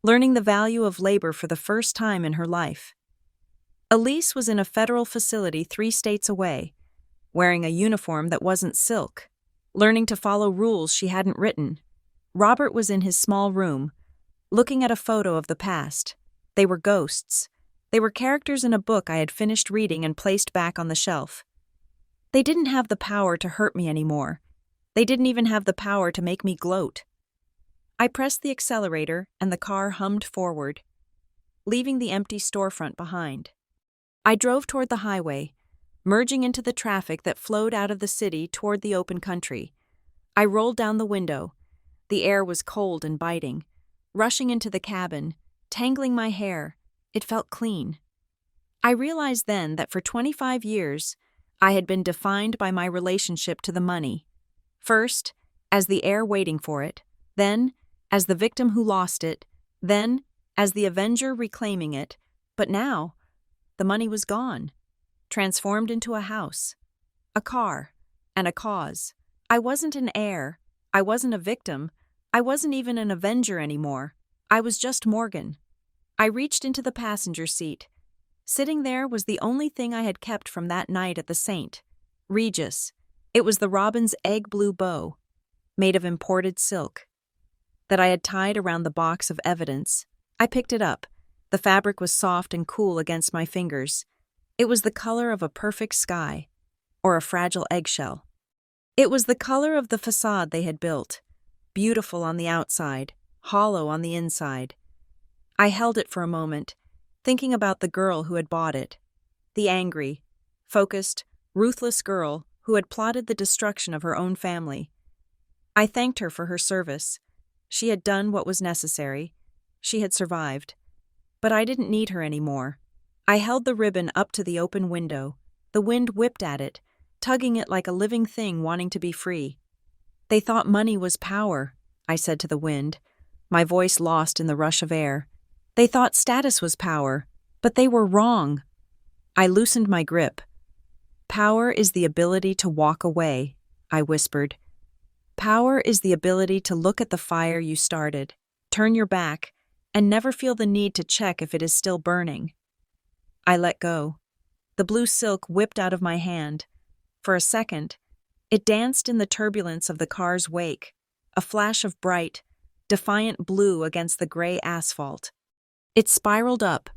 learning the value of labor for the first time in her life. Elise was in a federal facility 3 states away, wearing a uniform that wasn't silk, learning to follow rules she hadn't written. Robert was in his small room, looking at a photo of the past. They were ghosts. They were characters in a book I had finished reading and placed back on the shelf. They didn't have the power to hurt me anymore. They didn't even have the power to make me gloat. I pressed the accelerator and the car hummed forward, leaving the empty storefront behind. I drove toward the highway, merging into the traffic that flowed out of the city toward the open country. I rolled down the window. The air was cold and biting. Rushing into the cabin, tangling my hair, it felt clean. I realized then that for 25 years, I had been defined by my relationship to the money. First, as the heir waiting for it, then, as the victim who lost it, then, as the avenger reclaiming it, but now, the money was gone, transformed into a house, a car, and a cause. I wasn't an heir, I wasn't a victim, I wasn't even an avenger anymore. I was just Morgan. I reached into the passenger seat. Sitting there was the only thing I had kept from that night at the Saint. Regis. It was the robin's egg blue bow, made of imported silk, that I had tied around the box of evidence. I picked it up. The fabric was soft and cool against my fingers. It was the color of a perfect sky, or a fragile eggshell. It was the color of the facade they had built, beautiful on the outside, hollow on the inside. I held it for a moment, thinking about the girl who had bought it, the angry, focused, ruthless girl who had plotted the destruction of her own family. I thanked her for her service. She had done what was necessary. She had survived. But I didn't need her anymore. I held the ribbon up to the open window. The wind whipped at it, tugging it like a living thing wanting to be free. They thought money was power, I said to the wind, my voice lost in the rush of air. They thought status was power, but they were wrong. I loosened my grip. Power is the ability to walk away, I whispered. Power is the ability to look at the fire you started, turn your back, and never feel the need to check if it is still burning. I let go. The blue silk whipped out of my hand. For a second, it danced in the turbulence of the car's wake, a flash of bright, defiant blue against the gray asphalt. It spiraled up,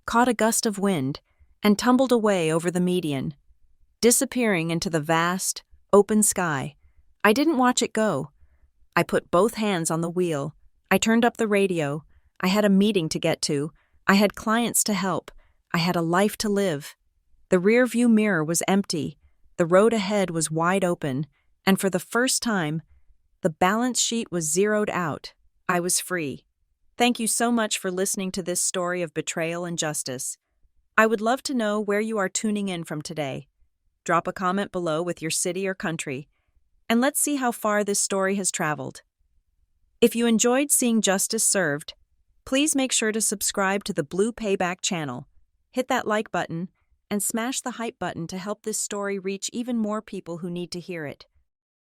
caught a gust of wind, and tumbled away over the median, disappearing into the vast, open sky. I didn't watch it go. I put both hands on the wheel. I turned up the radio. I had a meeting to get to. I had clients to help. I had a life to live. The rearview mirror was empty. The road ahead was wide open, and for the first time, the balance sheet was zeroed out. I was free. Thank you so much for listening to this story of betrayal and justice. I would love to know where you are tuning in from today. Drop a comment below with your city or country, and let's see how far this story has traveled. If you enjoyed seeing justice served, please make sure to subscribe to the Blue Payback channel, hit that like button, and smash the hype button to help this story reach even more people who need to hear it.